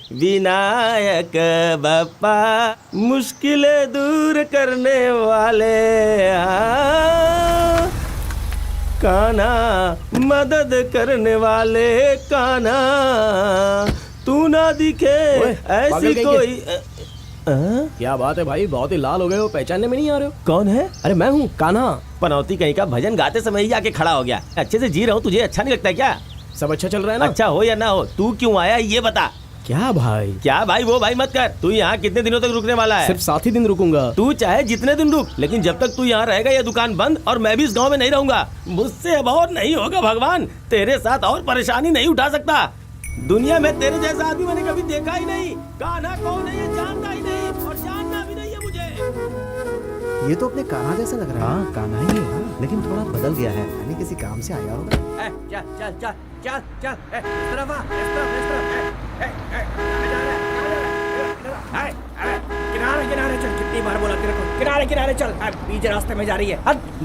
विनायक बप्पा मुश्किलें दूर करने वाले, कान्हा मदद करने वाले, कान्हा तू ना दिखे ऐसी कोई। क्या बात है भाई, बहुत ही लाल हो गए हो, पहचानने में नहीं आ रहे हो? कौन है? अरे मैं हूँ कान्हा। पनौती कहीं का, भजन गाते समय ही आके खड़ा हो गया। अच्छे से जी रहा हूँ, तुझे अच्छा नहीं लगता क्या? सब अच्छा चल रहा है ना? अच्छा हो या ना हो, तू क्यों आया ये बता। क्या भाई? क्या भाई वो भाई मत कर। तू यहाँ कितने दिनों तक रुकने वाला है? सिर्फ 7 ही दिन रुकूंगा। तू चाहे जितने दिन रुक, लेकिन जब तक तू यहाँ रहेगा ये दुकान बंद और मैं भी इस गांव में नहीं रहूंगा। मुझसे अब और नहीं होगा भगवान, तेरे साथ और परेशानी नहीं उठा सकता। दुनिया में तेरे जैसा आदमी मैंने कभी देखा ही नहीं। कान्हा कौन है ये जानता ही नहीं और जानना भी नहीं है मुझे। ये तो अपने कान्हा जैसा लग रहा है। हाँ कान्हा ही है, लेकिन थोड़ा बदल गया है। यानी किसी काम से आया होगा। चल चल चल चल चल, इस तरफ आ, इस तरफ, इस तरफ। किनारे किनारे चल, कितनी बार बोला तेरे को, किनारे किनारे चल। बीच रास्ते में जा रही है।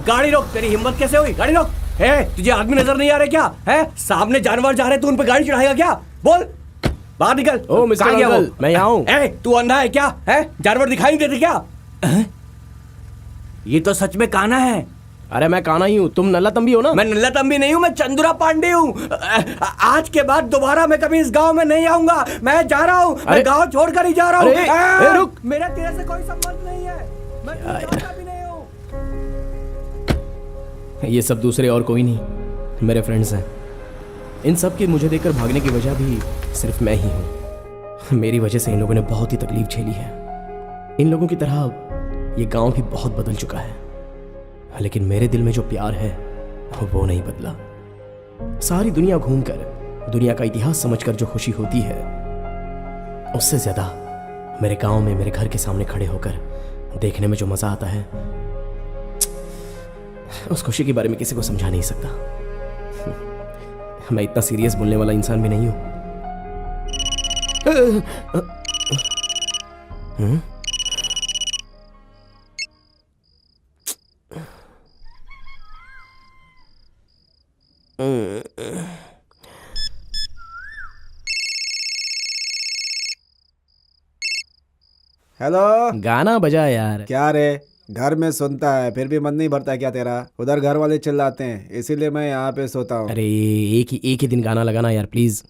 गाड़ी रोक। तेरी हिम्मत कैसे हुई? गाड़ी रोक। तुझे आदमी नजर नहीं आ रहे क्या? है सामने जानवर जा रहे, तू उन पे गाड़ी चढ़ाएगा क्या? बोल, बाहर निकल। ओ मिस्टर अंकल, मैं यहाँ हूँ। तू अंधा है क्या? है जानवर दिखाई नहीं देते क्या? ये तो सच में कान्हा है। अरे मैं कान्हा ही हूँ, तुम नल्ला तंबी हो ना? मैं नल्ला तंबी नहीं हूँ, मैं चंदुरा पांडे हूँ। आज के बाद दोबारा मैं कभी इस गांव में नहीं आऊंगा। मैं जा रहा हूँ, मैं गांव छोड़कर ही जा रहा हूँ। रुक, मेरा तेरे से कोई संबंध नहीं है, मैं जानता भी नहीं हूँ। ये सब दूसरे और कोई नहीं, मेरे फ्रेंड्स हैं। इन सब की मुझे देखकर भागने की वजह भी सिर्फ मैं ही हूँ। मेरी वजह से इन लोगों ने बहुत ही तकलीफ झेली है। इन लोगों की तरह ये गांव भी बहुत बदल चुका है, लेकिन मेरे दिल में जो प्यार है वो नहीं बदला। सारी दुनिया घूमकर, दुनिया का इतिहास समझकर जो खुशी होती है, उससे ज्यादा मेरे गांव में मेरे घर के सामने खड़े होकर देखने में जो मजा आता है, उस खुशी के बारे में किसी को समझा नहीं सकता। मैं इतना सीरियस बोलने वाला इंसान भी नहीं हूं। हेलो, गाना बजा यार। क्या रे, घर में सुनता है फिर भी मन नहीं भरता क्या तेरा? उधर घर वाले चिल्लाते हैं, इसीलिए मैं यहाँ पे सोता हूँ। अरे एक ही दिन गाना लगाना यार प्लीज।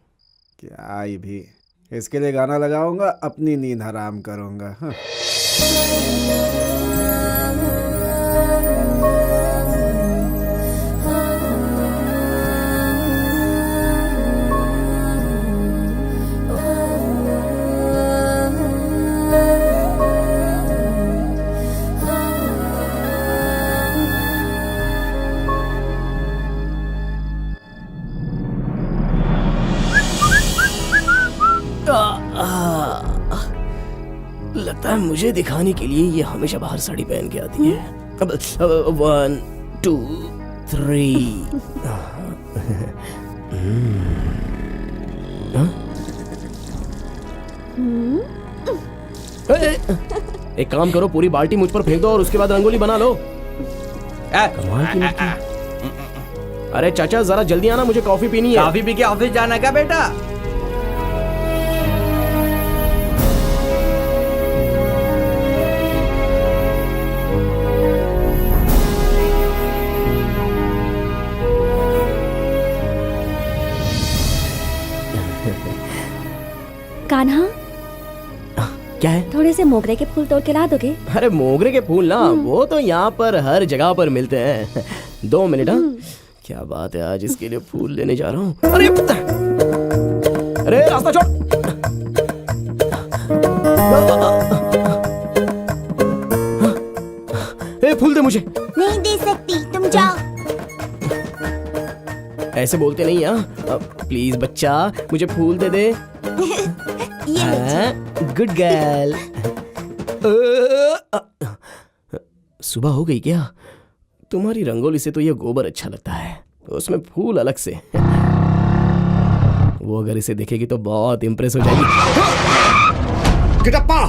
क्या ये भी, इसके लिए गाना लगाऊंगा, अपनी नींद हराम करूंगा। हाँ। लगता है मुझे दिखाने के लिए ये हमेशा बाहर साड़ी पहन के आती है। 1 2 3। एक काम करो, पूरी बाल्टी मुझ पर फेंक दो और उसके बाद रंगोली बना लो। कमाल की लड़की। अरे चाचा जरा जल्दी आना, मुझे कॉफी पीनी है। कॉफी पी के ऑफिस जाना क्या बेटा? कान्हा, क्या है? थोड़े से मोगरे के फूल तोड़ के ला दोगे? अरे मोगरे के फूल ना, वो तो यहाँ पर हर जगह पर मिलते हैं। 2 मिनट। हाँ, क्या बात है, आज इसके लिए फूल लेने जा रहा हूँ। अरे अरे रास्ता छोड़। फूल दे मुझे। नहीं दे सकती, तुम जाओ। ऐसे बोलते नहीं। हाँ प्लीज बच्चा, मुझे फूल दे दे। Good girl. सुबह हो गई क्या? तुम्हारी रंगोली से तो ये गोबर अच्छा लगता है, उसमें फूल अलग से। वो अगर इसे देखेगी तो बहुत इंप्रेस हो जाएगी। गिटप्पा,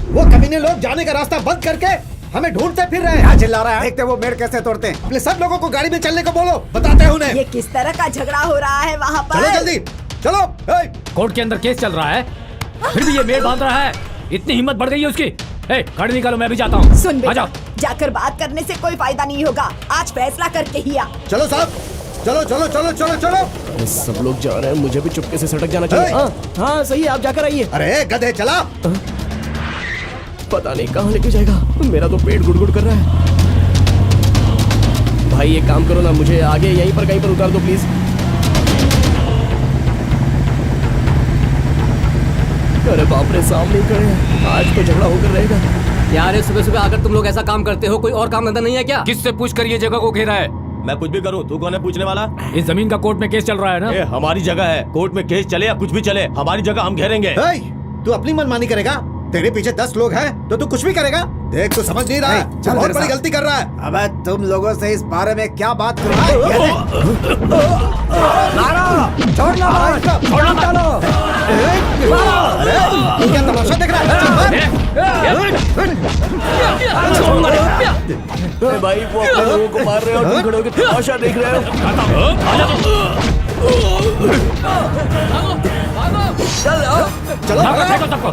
वो कमीने लोग जाने का रास्ता बंद करके हमें ढूंढते फिर रहे हैं। क्या चिल्ला रहा है? देखते वो मेड़ कैसे तोड़ते हैं। अपने सब लोगों को गाड़ी में चलने को बोलो, बताते हैं उन्हें। ये किस तरह का झगड़ा हो रहा है वहाँ पर? चलो जल्दी, चलो। कोर्ट के अंदर केस चल रहा है, फिर भी ये मेल बांध रहा है। इतनी हिम्मत बढ़ गई है उसकी। गाड़ी निकालो, मैं भी जाता हूँ। सुन आ जाओ। बेटा, जाकर बात करने से कोई फायदा नहीं होगा। आज फैसला करके ही आ। चलो साहब, चलो चलो चलो चलो चलो। अरे सब लोग जा रहे हैं, मुझे भी चुपके से सड़क जाना चाहिए। हाँ सही है, आप जाकर आइए। अरे गधे चला। पता नहीं कहाँ लेके जाएगा, मेरा तो पेट गुड़गुड़ कर रहा है। भाई एक काम करो ना, मुझे आगे यहीं पर कहीं पर उतार दो प्लीज। अरे बाप रे, सामने ही खड़े हैं, आज तो झगड़ा होकर रहेगा। यार सुबह सुबह आकर तुम लोग ऐसा काम करते हो, कोई और काम धंधा नहीं है क्या? किससे पूछ कर ये जगह को घेरा है? मैं कुछ भी करूं, तू कौन है पूछने वाला? इस जमीन का कोर्ट में केस चल रहा है ना। ये हमारी जगह है, कोर्ट में केस चले या कुछ भी चले, हमारी जगह हम घेरेंगे। तू अपनी मनमानी करेगा? तेरे पीछे 10 लोग हैं तो तू कुछ भी करेगा? देख तू समझ नहीं रहा है, चल बहुत मेरे बड़ी साथ। गलती कर रहा है। अबे तुम लोगों से इस बारे में क्या बात कर रहा है? छोड़ना क्या तमाशा देख रहा है? अरे भाई वो अपने लोगों को मार रहे हो और तुम खड़े होकर तमाशा देख रहे हो। चलो फेंको सबको।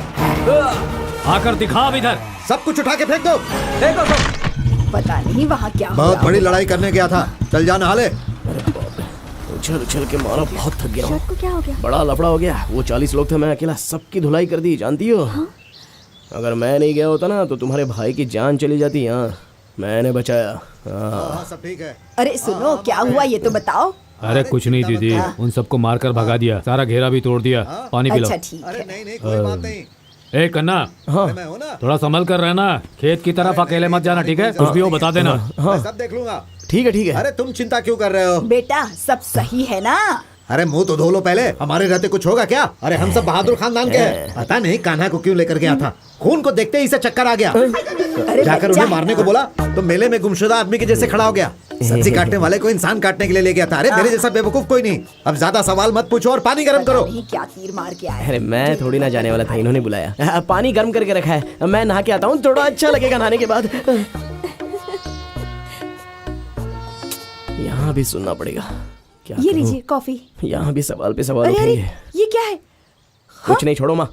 आकर दिखा अब इधर। सब कुछ उठा के फेंक दो। पता नहीं वहाँ क्या हो बहुत रहा बड़ी लड़ाई करने गया था, चल जाना हाले। उछल उछल के मारा, बहुत थक गया हूँ। शर्ट को क्या हो गया? बड़ा लफड़ा हो गया। वो 40 लोग थे, मैं अकेला सबकी धुलाई कर दी, जानती हो। अगर मैं नहीं गया होता ना तो तुम्हारे भाई की जान चली जाती। हाँ मैंने बचाया। हाँ सब ठीक है। अरे सुनो, क्या हुआ ये तो बताओ। अरे कुछ नहीं दीदी, उन सबको मारकर भगा दिया, सारा घेरा भी तोड़ दिया। पानी पिलाओ। अच्छा ठीक अरे है। नहीं नहीं कोई बात नहीं, ए कन्ना, मैं हूँ ना। थोड़ा संभल कर रहना, खेत की तरफ अकेले मत जाना, ठीक है? कुछ भी हो बता देना। मैं सब देख लूंगा। ठीक है ठीक है। अरे तुम चिंता क्यों कर रहे हो? बेटा सब सही है ना? अरे मुंह तो धो लो पहले, हमारे रहते कुछ होगा क्या? अरे हम सब बहादुर खानदान के हैं। पता नहीं कान्हा को क्यों लेकर गया था, खून को देखते ही इसे चक्कर आ गया। अरे जाकर बच्चा, उन्हें मारने को बोला तो मेले में गुमशुदा आदमी के जैसे खड़ा हो गया। सब्जी काटने वाले को इंसान काटने के लिए ले गया था। अरे मेरे जैसा बेवकूफ कोई नहीं। अब ज्यादा सवाल मत पूछो और पानी गर्म करो। पता नहीं क्या तीर मार के आया। अरे मैं थोड़ी ना जाने वाला था, इन्होंने बुलाया। पानी गर्म करके रखा है, मैं नहा के आता हूँ, थोड़ा अच्छा लगेगा नहाने के बाद। यहाँ भी सुनना पड़ेगा, क्या ये करूं? लीजिए कॉफी। यहाँ भी सवाल पे सवाल अरे अरे उठेंगे। ये क्या है? कुछ नहीं, छोड़ो माँ।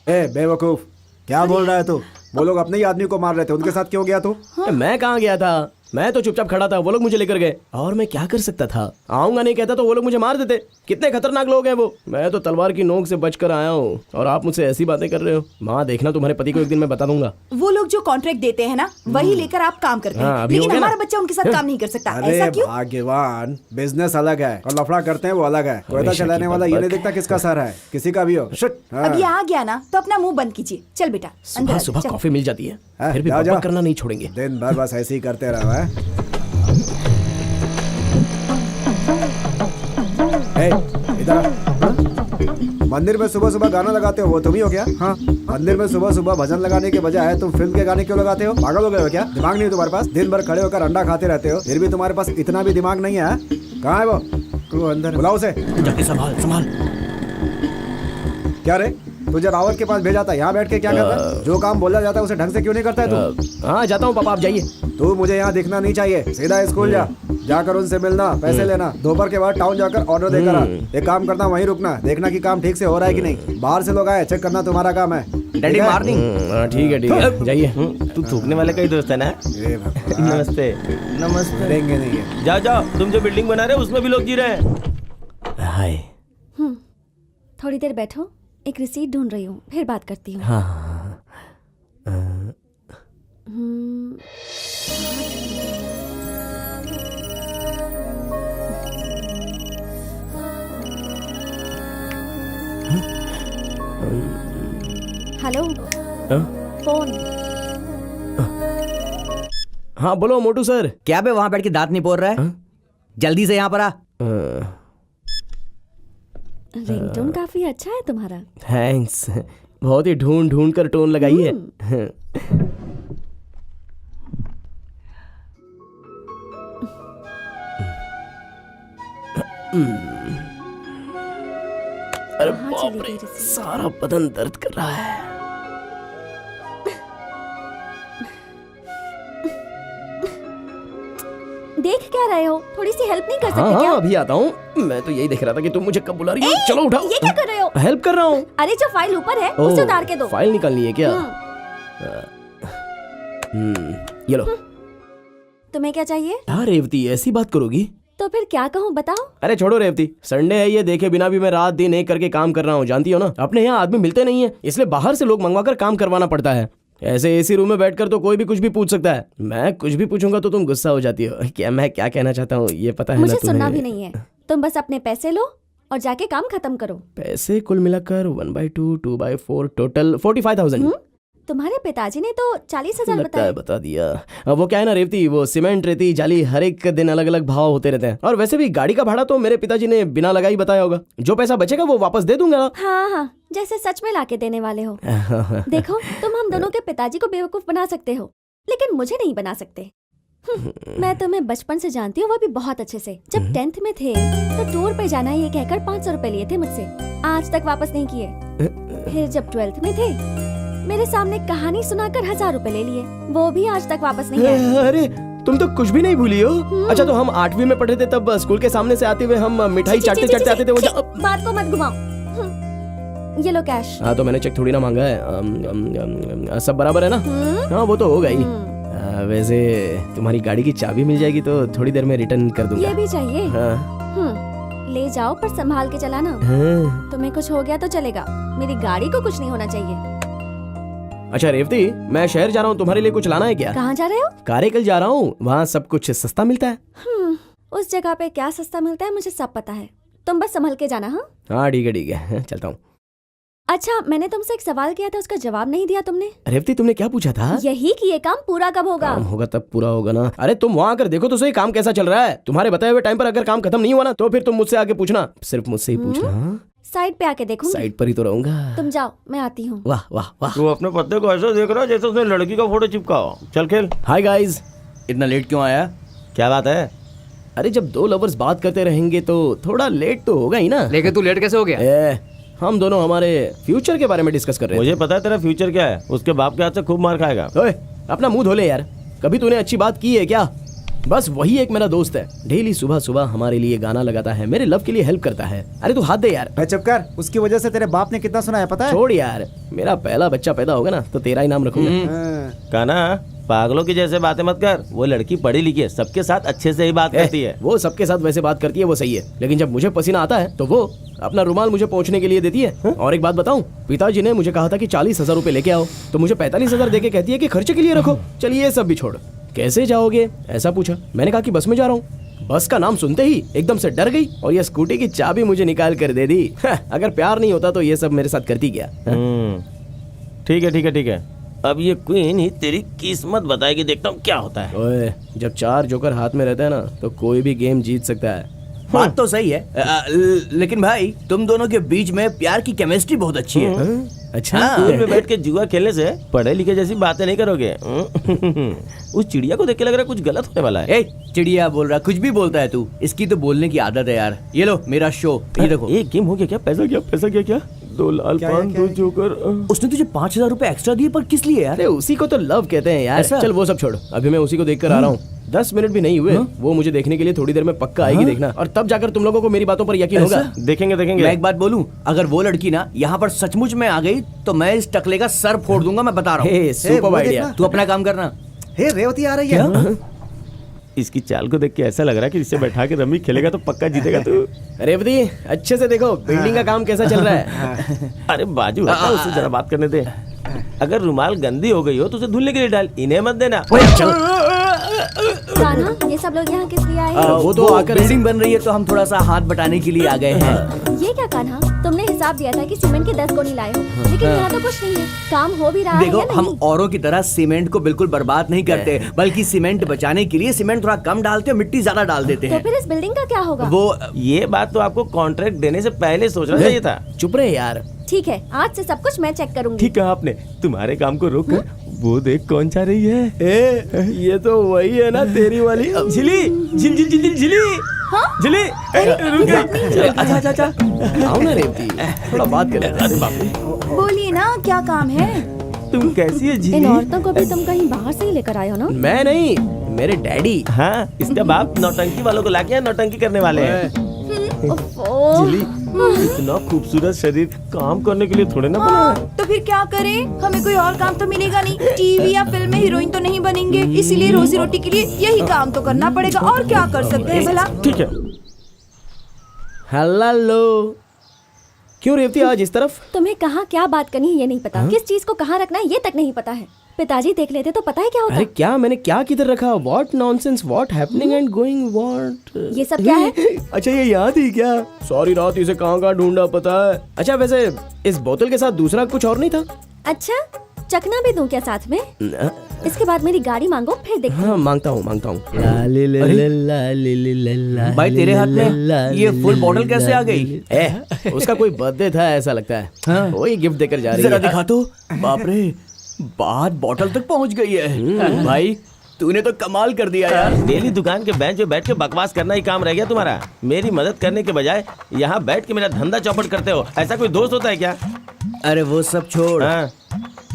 ए बेवकूफ, क्या बोल रहा है तू? वो लोग अपने ही आदमी को मार रहे थे, उनके साथ क्यों गया तू? मैं कहाँ गया था, मैं तो चुपचाप खड़ा था, वो लोग मुझे लेकर गए। और मैं क्या कर सकता था? आऊंगा नहीं कहता तो वो लोग मुझे मार देते। कितने खतरनाक लोग हैं वो। मैं तो तलवार की नोक से बचकर आया हूँ और आप मुझसे ऐसी बातें कर रहे हो। माँ देखना, तुम्हारे पति को एक दिन मैं बता दूंगा। वो लोग जो कॉन्ट्रैक्ट देते हैं ना, वही लेकर आप काम करते हाँ, हैं, अभी हो लेकिन गया ना? हमारा बच्चा उनके साथ काम नहीं कर सकता। ऐसा अरे क्यों? भाग्यवान, बिजनेस अलग है और लफड़ा करते हैं वो अलग है। कोयता हमेशा चलाने की वाला ये बकबक। नहीं देखता किसका सर है, किसी का भी हो। शिट। अब ये आ गया ना तो अपना मुंह बंद कीजिए। चल बेटा अंदर सुबह आ, सुबह चल। कॉफी मिल जाती है, हाँ, फिर भी जाओ, बकबक जाओ। करना नहीं छोड़ेंगे। दिन भर बस ऐसे ही करते रहो है। इधर आ। मंदिर में सुबह सुबह गाना लगाते हो, वो तुम ही हो क्या? हाँ, मंदिर में सुबह सुबह भजन लगाने के बजाय तुम फिल्म के गाने क्यों लगाते हो? पागल हो गए हो क्या? दिमाग नहीं है तुम्हारे पास? दिन भर खड़े होकर अंडा खाते रहते हो, फिर भी तुम्हारे पास इतना भी दिमाग नहीं है? कहाँ है वो? तू अंदर बुलाओ उसे। जाके संभाल संभाल। क्या रे, तुझे रावत के पास भेजा था, यहाँ बैठ के क्या करता है? जो काम बोला जाता है उसे ढंग से क्यों नहीं करता है तू? हाँ जाता हूँ पापा, आप जाइए। तू मुझे यहाँ दिखना नहीं चाहिए, सीधा स्कूल जा। जाकर उनसे मिलना, पैसे लेना, दोपहर के बाद टाउन जाकर ऑर्डर देकर आ। एक काम करना, वहीं रुकना, देखना कि काम ठीक से हो रहा है कि नहीं। बाहर से लोग आए, चेक करना तुम्हारा काम है। Daddy morning. ठीक है जाइए। तू थूकने वाले का ही दोस्त है ना? ए भगवान, नमस्ते। नमस्ते। देंगे नहीं है। जाओ जाओ, तुम जो बिल्डिंग बना रहे हो उसमें भी लोग जी रहे हैं। हाय। थोड़ी देर बैठो, एक रिसीट ढूंढ रही हूँ, फिर बात करती हूँ। हाँ हेलो, हाँ? फोन। हाँ बोलो मोटू सर। क्या बे वहां बैठ के दांत नहीं पोड़ रहा है? जल्दी से यहाँ पर आ। रिंगटोन काफी अच्छा है तुम्हारा। थैंक्स, बहुत ही ढूंढ ढूंढ कर टोन लगाई है। अरे कहाँ बाप चली रे, गई रिसीट? सारा बदन दर्द कर रहा है। देख क्या रहे हो? थोड़ी सी हेल्प नहीं कर सकते हाँ क्या? हाँ अभी आता हूँ। मैं तो यही देख रहा था कि तुम मुझे कब बुला रही हो। चलो उठाओ। ये क्या कर रहे हो? हेल्प कर रहा हूँ। अरे जो फाइल ऊपर है ओह, उसे उतार के दो। फाइल निकालनी है क्या? हम्म, ये लो। तुम्हें क्या चाहिए? हाँ रेवती, ऐसी बात करोगी? तो फिर क्या कहूँ बताओ? अरे छोड़ो रेवती, संडे है ये देखे बिना भी मैं रात दिन एक करके काम कर रहा हूँ, जानती हो ना। अपने यहाँ आदमी मिलते नहीं है, इसलिए बाहर से लोग मंगवा कर काम करवाना पड़ता है। ऐसे एसी रूम में बैठकर तो कोई भी कुछ भी पूछ सकता है। मैं कुछ भी पूछूंगा तो तुम गुस्सा हो जाती हो। क्या मैं क्या कहना चाहता हूँ ये पता है ना मुझे तुम्हें? सुनना भी नहीं है। तुम बस अपने पैसे लो और जाके काम खत्म करो। पैसे कुल मिलाकर 1/2 2/4 टोटल 45,000। तुम्हारे पिताजी ने तो 40,000 लगता बताए। है बता दिया। अब वो क्या है ना रेवती, वो सीमेंट रेती जाली हर एक दिन अलग अलग भाव होते रहते हैं। और वैसे भी गाड़ी का भाड़ा तो मेरे पिताजी ने बिना लगा ही बताया होगा। जो पैसा बचेगा वो वापस दे दूंगा। हाँ हाँ, जैसे सच में लाके देने वाले हो। देखो तुम हम दोनों के पिताजी को बेवकूफ बना सकते हो, लेकिन मुझे नहीं बना सकते। मैं तुम्हें बचपन से जानती हूँ, वो भी बहुत अच्छे से। जब 10th में थे तो टूर पे जाना ये कहकर 500 रुपए लिए थे मुझसे, आज तक वापस नहीं किए। फिर जब 12th में थे मेरे सामने कहानी सुनाकर 1000 रुपए ले लिए, वो भी आज तक वापस नहीं आए। अरे तुम तो कुछ भी नहीं भूली हो। अच्छा तो हम 8वीं में पढ़े थे तब स्कूल के सामने से आते हुए हम मिठाई चाटते चाटते आते थे। वो बात को मत घुमाओ। ये लो कैश। हाँ तो मैंने चेक थोड़ी ना मांगा है। सब बराबर है ना? हाँ वो तो होगा ही। वैसे तुम्हारी गाड़ी की चाबी मिल जाएगी तो थोड़ी देर में रिटर्न कर दूंगा। ये भी चाहिए? हाँ। ले जाओ पर संभाल के चलाना। हाँ। तुम्हें कुछ हो गया तो चलेगा, मेरी गाड़ी को कुछ नहीं होना चाहिए। अच्छा रेवती, मैं शहर जा रहा हूँ, तुम्हारे लिए कुछ लाना है क्या? कहाँ जा रहे हो? कारेकल जा रहा हूँ, वहाँ सब कुछ सस्ता मिलता है। उस जगह पे क्या सस्ता मिलता है मुझे सब पता है, तुम बस संभल के जाना। हाँ हाँ ठीक है चलता हूँ। अच्छा मैंने तुमसे एक सवाल किया था, उसका जवाब नहीं दिया तुमने। रेवती तुमने क्या पूछा था? यही कि ये काम पूरा कब होगा? काम होगा तब पूरा होगा ना। अरे तुम वहाँ आकर देखो तो सही काम कैसा चल रहा है। तुम्हारे बताए हुए टाइम पर अगर काम खत्म नहीं हुआ ना तो फिर तुम मुझसे आके पूछना, सिर्फ मुझसे ही पूछना। साइड पे आके देखूंगी। साइड पर ही तो रहूंगा। तुम जाओ मैं आती हूँ। वाह वाह वाह। तू अपने पत्ते को ऐसा देख रहा है जैसे उसने लड़की का फोटो चिपका हो। चल खेल। हाय गाइस, इतना लेट क्यों आया? क्या बात है? अरे जब दो लवर्स बात करते रहेंगे तो थोड़ा लेट तो होगा ही ना। लेकिन तू लेट कैसे हो गया? हम दोनों हमारे फ्यूचर के बारे में डिस्कस कर रहे हैं। मुझे पता है तेरा फ्यूचर क्या है। उसके बाप के हाथ से खूब मार खाएगा। ओए अपना मुंह धो ले यार, कभी तूने अच्छी बात की है क्या? बस वही एक मेरा दोस्त है, डेली सुबह सुबह हमारे लिए गाना लगाता है, मेरे लव के लिए हेल्प करता है। अरे तू हाथ दे यार। मैं चुप कर, उसकी वजह से तेरे बाप ने कितना सुनाया पता है? छोड़ यार, मेरा पहला बच्चा पैदा होगा ना तो तेरा ही नाम रखूंगा। काना पागलों की जैसे बातें मत कर। वो लड़की पढ़ी लिखी है, सबके साथ अच्छे से ही बात करती है। वो सबके साथ वैसे बात करती है, वो सही है, लेकिन जब मुझे पसीना आता है तो वो अपना रुमाल मुझे पोंछने के लिए देती है। और एक बात बताऊं, पिताजी ने मुझे कहा था कि 40,000 रुपए लेके आओ, तो मुझे 45,000 देके कहती है कि खर्चे के लिए रखो। चलिए ये सब भी छोड़, कैसे जाओगे ऐसा पूछा, मैंने कहा कि बस में जा रहा हूँ। बस का नाम सुनते ही एकदम से डर गई और ये स्कूटी की चाबी मुझे निकाल कर दे दी। अगर प्यार नहीं होता तो ये सब मेरे साथ करती क्या? ठीक है ठीक है ठीक है, अब ये क्वीन ही तेरी किस्मत बताएगी, देखता हूँ क्या होता है। ओए जब 4 जोकर हाथ में रहता है ना तो कोई भी गेम जीत सकता है। बात तो सही है, लेकिन भाई तुम दोनों के बीच में प्यार की केमिस्ट्री बहुत अच्छी है। अच्छा स्कूल में बैठ के जुआ खेलने से पढ़े लिखे जैसी बातें नहीं करोगे। उस चिड़िया को देख के लग रहा है कुछ गलत होने वाला है। ए, चिड़िया बोल रहा, कुछ भी बोलता है तू, इसकी तो बोलने की आदत है यार। ये लो मेरा शो, ये देखो। एक गेम हो गया क्या? पैसा क्या? पैसा क्या? क्या 2 लाल पान 2 जोकर। उसने तुझे 5,000 रुपए एक्स्ट्रा दिए, पर किस लिए यार? अरे उसी को तो लव कहते हैं यार। चल वो सब छोड़, अभी मैं उसी को देख कर आ रहा हूँ। 10 मिनट भी नहीं हुए, वो मुझे देखने के लिए थोड़ी देर में पक्का आएगी, देखना। और तब जाकर तुम लोगों को मेरी बातों पर यकीन होगा। देखेंगे देखेंगे। मैं एक बात बोलूं, अगर वो लड़की ना यहाँ पर सचमुच में आ गई तो मैं इस टकले का सर फोड़ दूंगा, मैं बता रहा हूँ। Super idea. तू अपना काम करना। हे रेवती आ रही है। इसकी चाल को देख के ऐसा लग रहा है कि इससे बैठा के रमी खेलेगा तो पक्का जीतेगा तू। रेवती अच्छे से देखो बिल्डिंग का काम कैसा चल रहा है। अरे बाजू हटा, उससे जरा बात करने दे। अगर रुमाल गंदी हो गई हो तो उसे धुलने के लिए डाल, इन्हें मत देना। कान्हा, ये सब लोग यहाँ किस लिए आए हैं? वो तो आकर बिल्डिंग बन रही है तो हम थोड़ा सा हाथ बटाने के लिए आ गए हैं। ये क्या कान्हा, तुमने हिसाब दिया था कि सीमेंट के 10 गोनी लाए हो, लेकिन यहाँ तो कुछ नहीं है। काम हो भी रहा है देखो, या नहीं? हम औरों की तरह सीमेंट को बिल्कुल बर्बाद नहीं करते, बल्कि सीमेंट बचाने के लिए सीमेंट थोड़ा कम डालते हैं, मिट्टी ज्यादा डाल देते तो हैं। फिर इस बिल्डिंग का क्या होगा? वो ये बात तो आपको कॉन्ट्रैक्ट देने से पहले सोचना चाहिए था। चुप रहे यार। ठीक है, आज से सब कुछ मैं चेक करूंगी। ठीक कहा आपने। तुम्हारे काम को रोक कर वो देख कौन जा रही है। ये तो वही है ना तेरी वाली झिली, झिल झिल झिल झिली झिली। रुक गई। अच्छा अच्छा अच्छा, आओ ना रेवती, थोड़ा बात कर लेते हैं। बाप रे। बोलिए ना, क्या काम है? तुम कैसी है इन झिली? औरतों को भी तुम कहीं बाहर से ही लेकर आए हो ना? मैं नहीं, मेरे डैडी। हाँ, इसका बाप नौटंकी वालों को लाके यहाँ नौटंकी करने वाले हैं। जिली, इतना खूबसूरत शरीर काम करने के लिए थोड़े ना बना है। तो फिर क्या करें? हमें कोई और काम तो मिलेगा नहीं। टीवी या फिल्म में हीरोइन तो नहीं बनेंगे, इसीलिए रोजी रोटी के लिए यही काम तो करना पड़ेगा। और क्या कर सकते हैं भला? ठीक है। हेलो, क्यों रेवती आज इस तरफ? तुम्हें कहाँ क्या बात करनी है ये नहीं पता, किस चीज को कहाँ रखना है ये तक नहीं पता है। पिताजी देख लेते तो पता है क्या होता। अरे क्या मैंने क्या किधर रखा? What nonsense, what happening and going what? ये सब क्या है? अच्छा ये याद ही क्या? सॉरी रात इसे कहाँ ढूंढा पता है। अच्छा वैसे इस बोतल के साथ दूसरा कुछ और नहीं था? अच्छा चखना भी दूं क्या साथ में? इसके बाद मेरी गाड़ी मांगो फिर देखते। हाँ मांगता हूँ। भाई तेरे हाथ में ये फुल बॉटल कैसे आ गई? उसका कोई बर्थडे था ऐसा लगता है। हाँ। वही गिफ्ट देकर जा रही जरा है। दिखा तो। बाप रे, बात बॉटल तक पहुंच गई है। भाई तूने तो कमाल कर दिया यार। डेली दुकान के बेंच पे बैठ के बकवास करना ही काम रह गया तुम्हारा। मेरी मदद करने के बजाय यहाँ बैठ के मेरा धंधा चौपट करते हो। ऐसा कोई दोस्त होता है क्या? अरे वो सब छोड़, हाँ।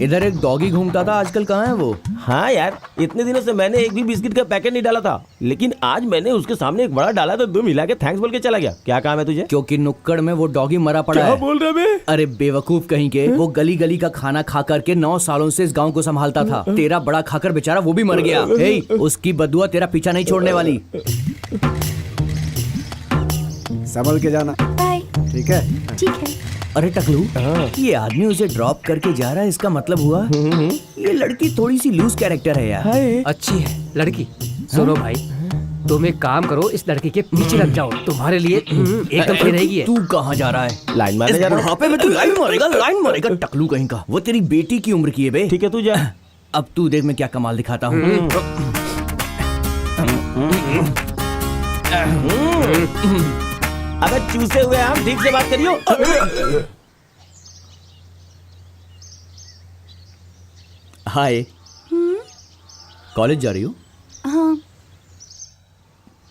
इधर एक डॉगी घूमता था, आजकल कहाँ है वो? हाँ यार, इतने दिनों से मैंने एक भी बिस्किट का पैकेट नहीं डाला था, लेकिन आज मैंने उसके सामने एक बड़ा डाला तो 2 मिला के थैंक्स बोल के चला गया। क्या काम है तुझे? क्योंकि नुक्कड़ में वो डॉगी मरा पड़ा है। बोल रहे बे? अरे बेवकूफ कहीं के, वो गली गली का खाना खा करके 9 सालों से इस गांव को संभालता था। तेरा बड़ा खाकर बेचारा वो भी मर गया। हे, उसकी बदुआ तेरा पीछा नहीं छोड़ने वाली। संभल के जाना, बाय। ठीक है? ठीक है। अरे टकलू, ये आदमी उसे ड्रॉप करके जा रहा है, इसका मतलब हुआ ये लड़की थोड़ी सी लूज कैरेक्टर है यार। अच्छी है लड़की। सुनो भाई, तुम एक काम करो, इस लड़की के पीछे लग जाओ, तुम्हारे लिए एकदम सही रहेगी। तू कहाँ जा रहा है? लाइन मारने जा रहा हूँ। बुढ़ापे में तू लाइन मारेगा टकलू कहीं का। वो तेरी बेटी की उम्र की है बे। ठीक है तू जा। अब तू देख मैं क्या कमाल दिखाता हूँ। अबे चूसे हुए आम, ठीक से बात करियो। हाय, कॉलेज जा रही हो? हाँ,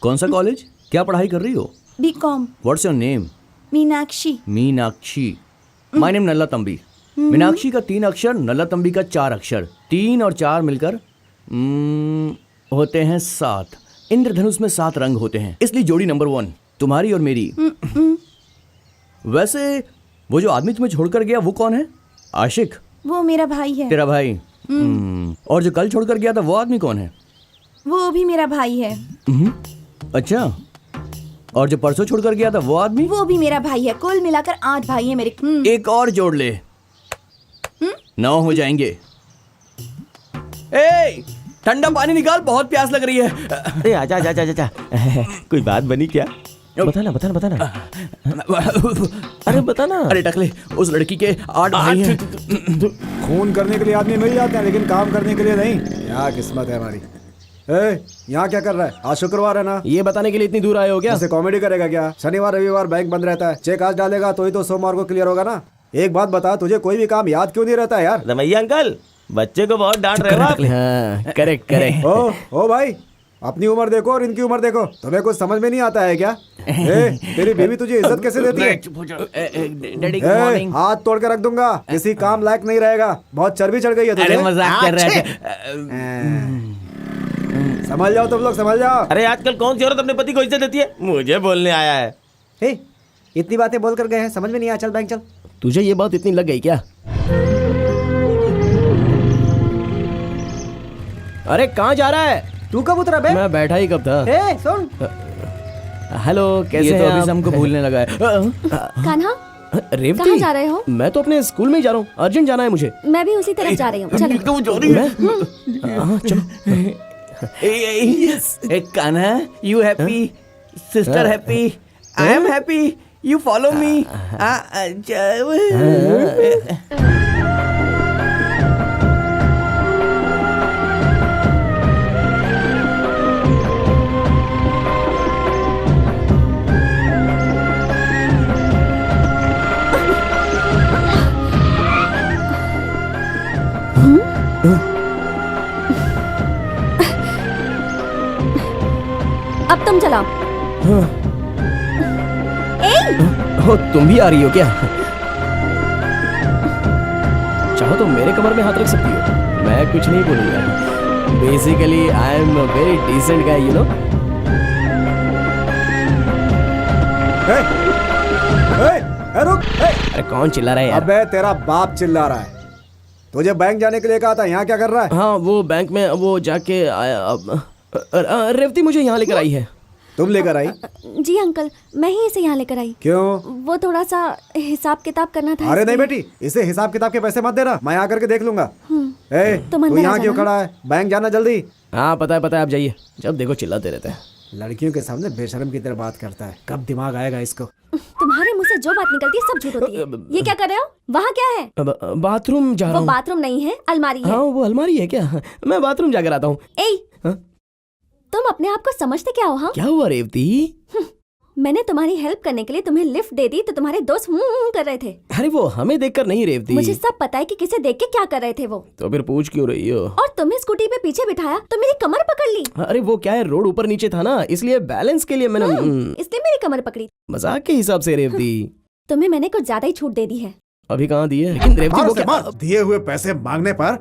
कौन सा कॉलेज? क्या पढ़ाई कर रही हो? B Com. What's your name? Meenakshi. Meenakshi. My name Nalla Thambi. Meenakshi का 3 अक्षर, नल्ला तंबी का 4 अक्षर। 3 और 4 मिलकर होते हैं 7। इंद्रधनुष में 7 रंग होते हैं, इसलिए जोड़ी नंबर 1 तुम्हारी और मेरी। वैसे वो जो आदमी तुम्हें छोड़कर गया वो कौन है? आशिक? वो मेरा भाई है। तेरा भाई? और जो कल छोड़कर गया था वो आदमी कौन है? वो भी मेरा भाई है। अच्छा, और जो परसों छोड़कर गया था वो आदमी? वो भी मेरा भाई है। कुल मिलाकर 8 भाई है मेरे। एक और जोड़ ले, 9 हो जाएंगे। ए, ठंडा पानी निकाल, बहुत प्यास लग रही है। अरे आजा आजा आजा आजा। कोई बात बनी क्या? बताना बताना बताना। अरे बताना। अरे टकले, उस लड़की के 8 भाई हैं। खून करने के लिए आदमी मिल जाते हैं, लेकिन काम करने के लिए नहीं। क्या किस्मत है हमारी। यहाँ क्या कर रहा है? आज शुक्रवार है ना? ये बताने के लिए इतनी दूर आए हो क्या? ऐसे कॉमेडी करेगा क्या? शनिवार रविवार बैंक बंद रहता है। चेक आज डालेगा तो ही तो सोमवार को क्लियर होगा ना। एक बात बता, तुझे कोई भी काम याद क्यों नहीं रहता है यार? रमैया अंकल, बच्चे को बहुत डांट रहे हो आप। हाँ, करेक्ट करेक्ट। ओ भाई, अपनी उम्र देखो और इनकी उम्र देखो। तुम्हें कुछ समझ में नहीं आता है क्या? तेरी बीवी तुझे इज्जत कैसे देती है? Daddy good morning. हाथ तोड़ के रख दूंगा, किसी काम लायक नहीं रहेगा। बहुत चर्बी चढ़ गई है तुझे। अरे मजाक कर रहे थे। समझ जाओ तुम लोग, समझ जाओ। अरे आजकल कौन सी औरत अपने पति को इज्जत देती है? मुझे बोलने आया है। इतनी बातें बोल कर गए हैं, समझ में नहीं आया। चल बैंक चल। तुझे ये बात इतनी लग गई क्या? अरे कहाँ जा रहा है? तू कब उतरा बे? मैं बैठा ही कब था। सुन, हेलो कैसे ये तो हैं अभी आप? से हमको भूलने लगा है। कान्हा, रेवती, कहाँ जा रहे हो? मैं तो अपने स्कूल में ही जा रहा हूँ, अर्जेंट जाना है मुझे। मैं भी उसी तरफ जा रही हूँ। चलो। हाँ चलो। Kanha, you happy, sister happy, I am happy, you follow me. अब तुम चलाओ। हो तुम भी आ रही हो क्या? चाहो तो मेरे कमर में हाथ रख सकती हो, मैं कुछ नहीं बोलूंगा। Basically I am a very decent guy, you know. रुक। अरे कौन चिल्ला रहा है यार? अबे तेरा बाप चिल्ला रहा है। तुझे बैंक जाने के लिए कहा था, यहाँ क्या कर रहा है? हाँ वो बैंक में वो जाके आया। रेवती मुझे यहाँ लेकर आई है। तुम लेकर आई? जी अंकल, मैं ही इसे यहाँ लेकर आई। क्यों? वो थोड़ा सा हिसाब किताब करना था। अरे नहीं बेटी, इसे हिसाब किताब के पैसे मत देना, मैं आकर के देख लूंगा। तो तू यहाँ क्यों खड़ा है? बैंक जाना जल्दी। हाँ पता है आप जाइए। जब देखो चिल्लाते रहते हैं। लड़कियों के सामने बेशर्म की तरह बात करता है। कब दिमाग आएगा इसको? तुम्हारे मुंह से जो बात निकलती है सब झूठ होती है। ये क्या कर रहे हो? वहाँ क्या है? बाथरूम जा रहा वो हूँ। बाथरूम नहीं है, अलमारी है। हाँ वो अलमारी है क्या? मैं बाथरूम जाकर आता हूँ। तुम अपने आप को समझते क्या हो? हाँ क्या हुआ रेवती? मैंने तुम्हारी हेल्प करने के लिए तुम्हें लिफ्ट दे दी तो तुम्हारे दोस्त कर रहे थे। अरे वो हमें देखकर नहीं रेवती। मुझे सब पता है कि किसे देख के क्या कर रहे थे वो। तो फिर पूछ क्यों रही हो? और तुम्हें स्कूटी पे पीछे बिठाया तो मेरी कमर पकड़ ली। अरे वो क्या है, रोड ऊपर नीचे था ना, इसलिए बैलेंस के लिए मैंने इसलिए मेरी कमर पकड़ी। मजाक के हिसाब से रेवती। तुम्हें मैंने कुछ ज्यादा ही छूट दे दी है। अभी कहाँ दी है? लेकिन रेवती वो क्या? दिए हुए पैसे मांगने पर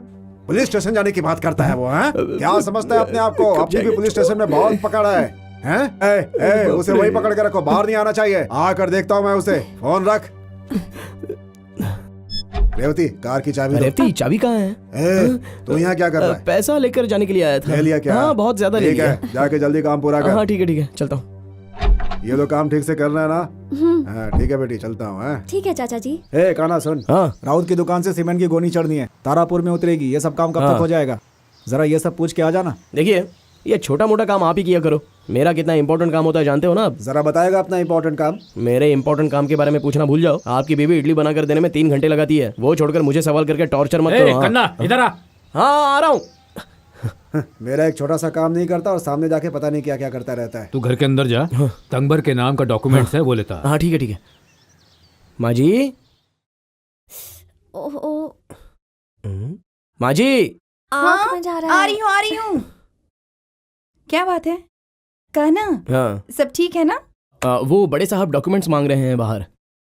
पुलिस स्टेशन जाने की बात करता है वो। क्या समझता है अपने आप को? अपनी भी पुलिस स्टेशन में बहुत पकड़ा है। हैं? उसे वही पकड़ के रखो, बाहर नहीं आना चाहिए। आकर देखता हूँ मैं उसे। फोन रख। रेवती, कार की चाबी दो। रेवती चाबी कहाँ है? तू यहाँ क्या कर रहा है? पैसा लेकर जाने के लिए आया था। ले लिया क्या? हाँ बहुत ज्यादा ले ठीक लिया। है, जाके जल्दी काम पूरा कर। हाँ ठीक है चलता हूँ। ये तो काम ठीक से करना है ना? हाँ ठीक है बेटी, चलता हूँ। ठीक है चाचा जी। काना सुन, हाँ राउत की दुकान से सीमेंट की गोनी चढ़नी है, तारापुर में उतरेगी। ये सब काम कब तक हो जाएगा? जरा ये सब पूछ के आ जाना। देखिए ये छोटा मोटा काम आप ही किया करो, मेरा कितना इंपॉर्टेंट काम होता है जानते हो ना आप? जरा बताएगा अपना इंपॉर्टेंट काम? मेरे इंपॉर्टेंट काम के बारे में पूछना भूल जाओ। आपकी बीवी इडली बनाकर देने में 3 घंटे लगाती है, वो छोड़कर मुझे सवाल करके टॉर्चर मत करो। कन्ना इधर आ। हाँ आ रहा हूँ। मेरा एक छोटा सा काम नहीं करता और सामने जाके पता नहीं क्या क्या करता रहता है। तू घर के अंदर जा, तंगबर के नाम का डॉक्यूमेंट्स है वो लेता। हाँ ठीक है। माँ जी, माँ जी। हाँ, जा रहा आ रही हूँ। क्या बात है? कहना हाँ सब ठीक है ना? वो बड़े साहब डॉक्यूमेंट्स मांग रहे हैं बाहर।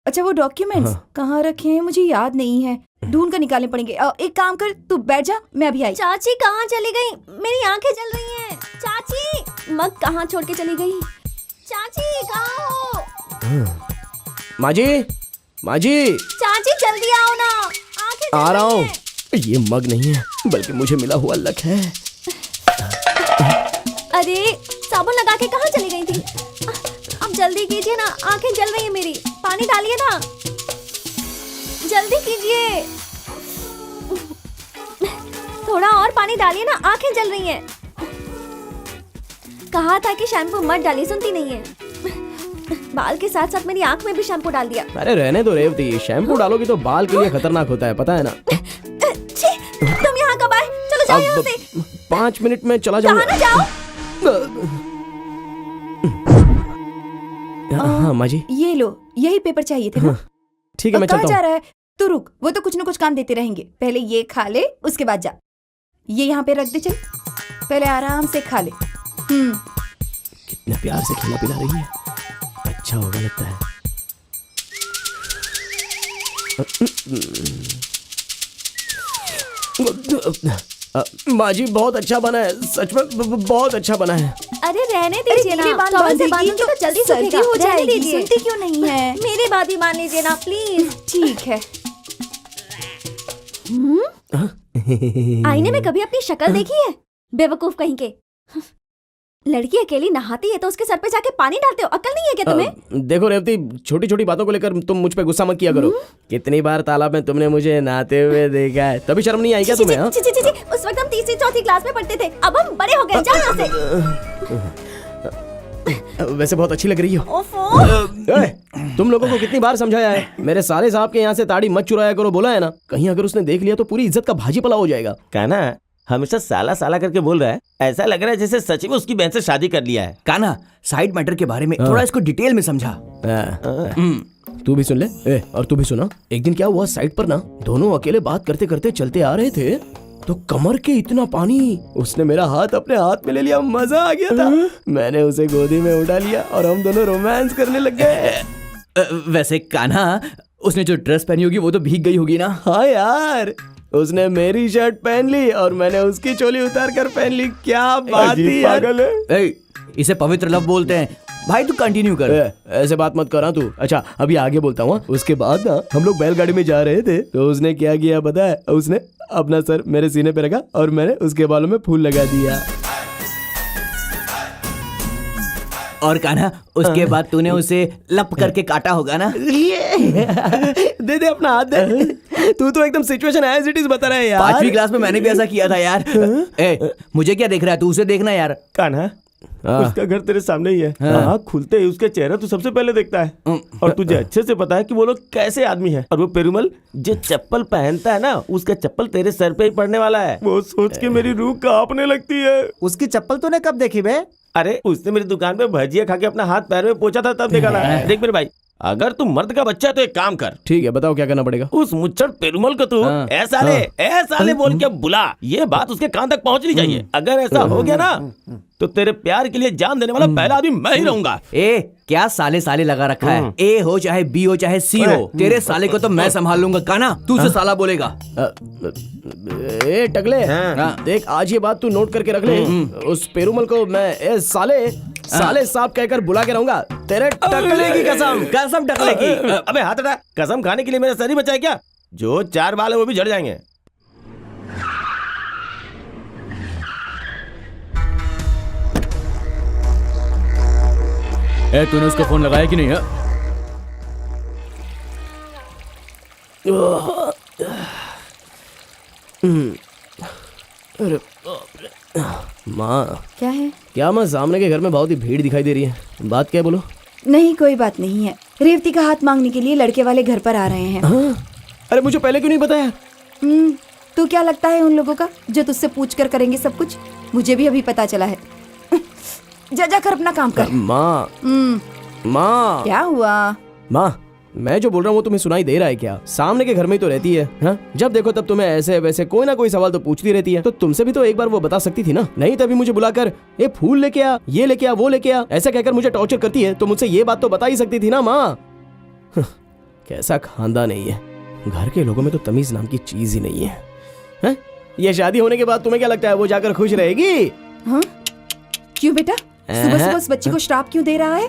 अच्छा वो डॉक्यूमेंट्स कहाँ रखे हैं मुझे याद नहीं है, ढूंढ कर निकालने पड़ेंगे। एक काम कर, तू बैठ जा, मैं अभी आई। चाची कहाँ चली गई? मेरी आंखें जल रही हैं। चाची, मग कहाँ छोड़ के चली गई? चाची कहाँ हो? माँ जी। चाची जल्दी आओ ना, आंखें जल आ रहा रही हूँ। हैं। ये मग नहीं है बल्कि मुझे मिला हुआ लक है। अरे साबुन लगा के कहाँ चली गई थी? अब जल्दी कीजिए ना, आंखें जल रही है मेरी। पानी डालिए ना, जल्दी कीजिए। थोड़ा और पानी डालिए ना, आंखें जल रही हैं। कहा था कि शैम्पू मत डालिए, सुनती नहीं है। बाल के साथ साथ मेरी आंख में भी शैम्पू डाल दिया। अरे रहने दो रेवती, शैम्पू डालोगी तो बाल के लिए खतरनाक होता है, पता है ना? तुम यहाँ कब आए? चलो जाओ यहाँ से। 5 मिनट में चला जाऊंगा। कहाँ ना जाओ? हाँ माँ जी। ये लो, यही पेपर चाहिए थे ना? ठीक है मैं कहाँ चलता जा हूँ। रहा है? तू रुक, वो तो कुछ न कुछ काम देते रहेंगे। पहले ये खा ले, उसके बाद जा। ये यहाँ पे रख दे, चल पहले आराम से खा ले। कितना प्यार से खिला पिला रही है, अच्छा होगा लगता है। माँ जी बहुत अच्छा बना है, सच में बहुत अच्छा बना है। अरे रहने दीजिए ना, टॉवल से बांधूंगी तो जल्दी सूखेगा। हो रहने जाएगी, दीजिए। सुनती क्यों नहीं है? मेरी बात ही मान लीजिए ना प्लीज। ठीक है। आईने में कभी अपनी शक्ल देखी है? बेवकूफ कहीं के। लड़की अकेली नहाती है तो उसके सर पे जाके पानी डालते हो, अकल नहीं है क्या तुम्हें? देखो रेवती, छोटी छोटी बातों को लेकर तुम मुझ पे गुस्सा मत किया करो। कितनी बार तालाब में तुमने मुझे नहाते हुए देखा है, तभी शर्म नहीं आई क्या तुम्हें? हाँ? उस वक्त हम तीसरी चौथी क्लास में पढ़ते थे, अब हम बड़े हो गए। जाओ यहाँ से। वैसे बहुत अच्छी लग रही हो। ओफो। तुम लोगों को कितनी बार समझाया है, मेरे साले साहब के यहाँ से ताड़ी मत चुराया करो, बोला है ना? कहीं अगर उसने देख लिया तो पूरी इज्जत का भाजी पला हो जाएगा। कहना हमेशा साला साला करके बोल रहा है, ऐसा लग रहा है जैसे सच में उसकी बहन से शादी कर लिया है। काना, साइड मैटर के बारे में थोड़ा इसको डिटेल में समझा। तू भी सुन ले। और तू भी सुना। एक दिन क्या हुआ, साइड पर ना दोनों अकेले बात करते करते चलते आ रहे थे तो कमर के इतना पानी, उसने मेरा हाथ अपने हाथ में ले लिया, मजा आ गया था। मैंने उसे गोदी में उठा लिया और हम दोनों रोमांस करने लग गए। वैसे कान्हा, उसने जो ड्रेस पहनी होगी वो तो भीग गई होगी ना? हाँ यार, उसने मेरी शर्ट पहन ली और मैंने उसकी चोली उतार कर पहन ली। क्या बात थी यार। पागल है। ए, इसे पवित्र लव बोलते हैं। भाई तू कंटिन्यू कर। ऐसे बात मत करा तू। अच्छा अभी आगे बोलता हूँ। उसके बाद ना हम लोग बैलगाड़ी में जा रहे थे तो उसने क्या किया पता है? उसने अपना सर मेरे सीने पे रखा और मैंने उसके बालों में फूल लगा दिया। और कान्हा उसके बाद तूने उसे लप करके काटा होगा ना? दे दे अपना हाथ दे। तू तो एकदम सिचुएशन एज इट इज बता रहा है यार। 5वीं क्लास में मैंने भी ऐसा किया था यार। ए, मुझे क्या देख रहा है तू? उसे देखना यार। कान्हा, उसका घर तेरे सामने ही है। आँख खुलते ही उसके चेहरा तू सबसे पहले देखता है और तुझे अच्छे से पता है कि वो लोग कैसे आदमी है। और वो पेरुमल जो चप्पल पहनता है ना, उसका चप्पल तेरे सर पे ही पड़ने वाला है। वो सोच के मेरी रूह कांपने लगती है। उसकी चप्पल तूने कब देखी बे? अरे उसने मेरी दुकान पे भजिया खा के अपना हाथ पैर में पोंछा था तब देखा ना। देख मेरे भाई, अगर तू मर्द का बच्चा है तो एक काम कर। ठीक है बताओ क्या करना पड़ेगा? उस मुच्छड़ पेरुमल को तू ऐसा ले बोल के बुला। ये बात उसके कान तक पहुंचनी चाहिए। अगर ऐसा हो गया ना तो तेरे प्यार के लिए जान देने वाला पहला आदमी मैं ही रहूंगा। ए क्या साले साले लगा रखा है? ए हो चाहे बी हो चाहे सी हो, तेरे साले को तो मैं संभाल लूंगा। कान्हा तू उसे साला बोलेगा। ए टकले, देख आज ये बात तू नोट करके रख ले। उस पेरुमल को मैं साले साहब कहकर बुला के रहूंगा। तेरे टकले की कसम। कसम टकले की। अबे हाथ हटा। कसम खाने के लिए मेरा सर ही बचा है क्या? जो 4 बाल है वो भी झड़ जाएंगे। ए तूने उसको फोन लगाया कि नहीं है? अरे माँ, क्या है? क्या माँ सामने के घर में बहुत ही भीड़ दिखाई दे रही है। बात क्या है बोलो? नहीं कोई बात नहीं है। रेवती का हाथ मांगने के लिए लड़के वाले घर पर आ रहे हैं। अरे मुझे पहले क्यों नहीं बताया? तू क्या लगता है उन लोगों का जो तुझसे पूछ कर करेंगे सब कुछ? मुझे भी अभी पता चला है। जा कर अपना काम कर। माँ माँ क्या हुआ? माँ मैं जो बोल रहा हूँ वो तुम्हें सुनाई दे रहा है क्या? सामने के घर में ही तो रहती है। हाँ? जब देखो तब तुम्हें ऐसे वैसे कोई ना कोई सवाल तो पूछती रहती है। तो तुमसे भी तो एक बार वो बता सकती थी ना। नहीं तभी मुझे बुलाकर ये फूल लेके आ, ये लेके आ, वो लेके आ, ऐसा कहकर मुझे टॉर्चर करती है। तो मुझसे ये बात तो बता ही सकती थी ना माँ। कैसा खानदान नहीं है। घर के लोगों में तो तमीज नाम की चीज ही नहीं है। हाँ? ये शादी होने के बाद तुम्हें क्या लगता है वो जाकर खुश रहेगी? हाँ? क्यों बेटा? सुबह सुबह उस बच्ची को श्राप क्यों दे रहा है?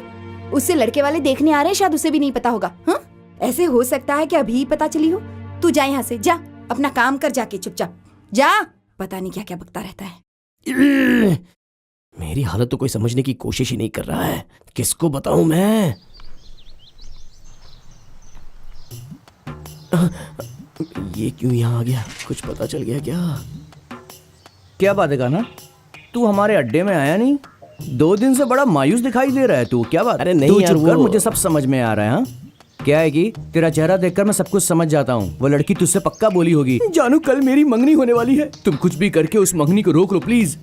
उससे लड़के वाले देखने आ रहे हैं, शायद उसे भी नहीं पता होगा। हाँ? ऐसे हो सकता है कि अभी ही पता चली हो। तू जा यहाँ से, जा अपना काम कर जाके चुपचाप जा। पता नहीं क्या क्या बकता रहता है। मेरी हालत तो कोई समझने की कोशिश ही नहीं कर रहा है। किसको बताऊं मैं? ये क्यों यहाँ आ गया? कुछ पता चल गया क्या? क्या बात है कान्हा, तू हमारे अड्डे में आया नहीं? 2 दिन से बड़ा मायूस दिखाई दे रहा है तू। क्या बात? अरे नहीं तू यार, चुप कर, वो मुझे सब समझ में आ रहा है। हाँ? क्या है कि तेरा चेहरा देखकर मैं सब कुछ समझ जाता हूँ। वो लड़की तुझसे पक्का बोली होगी। जानू कल मेरी मंगनी होने वाली है। तुम कुछ भी करके उस मंगनी को रोक लो प्लीज।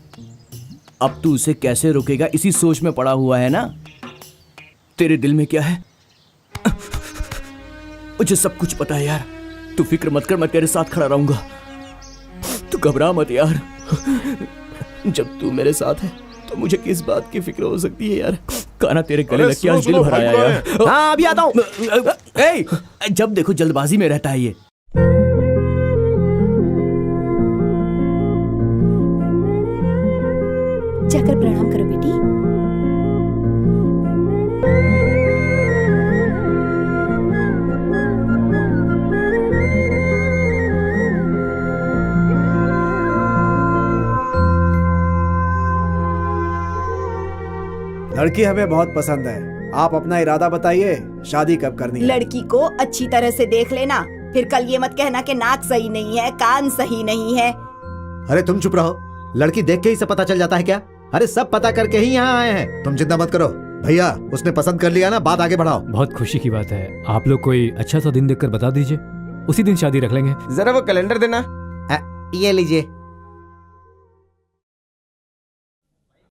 अब तू उसे कैसे रोकेगा इसी सोच में पड़ा हुआ है ना? तेरे दिल में क्या है मुझे सब कुछ पता है यार। तू फिक्र मत कर, मैं तेरे साथ खड़ा रहूंगा। तू घबरा मत यार। जब तू मेरे साथ है तो मुझे किस बात की फिक्र हो सकती है यार? कान्हा तेरे गले लग के आज दिल भर आया यार। हाँ अभी आता हूँ। जब देखो जल्दबाजी में रहता है ये। जाकर प्रणाम करो बेटी। लड़की हमें बहुत पसंद है। आप अपना इरादा बताइए, शादी कब करनी है? लड़की को अच्छी तरह से देख लेना, फिर कल ये मत कहना कि नाक सही नहीं है, कान सही नहीं है। अरे तुम चुप रहो। लड़की देख के ही सब पता चल जाता है क्या? अरे सब पता करके ही यहाँ आए हैं। तुम चिंता मत करो भैया, उसने पसंद कर लिया ना, बात आगे बढ़ाओ। बहुत खुशी की बात है। आप लोग कोई अच्छा सा दिन देखकर बता दीजिए, उसी दिन शादी रख लेंगे। जरा वो कैलेंडर देना। ये लीजिए।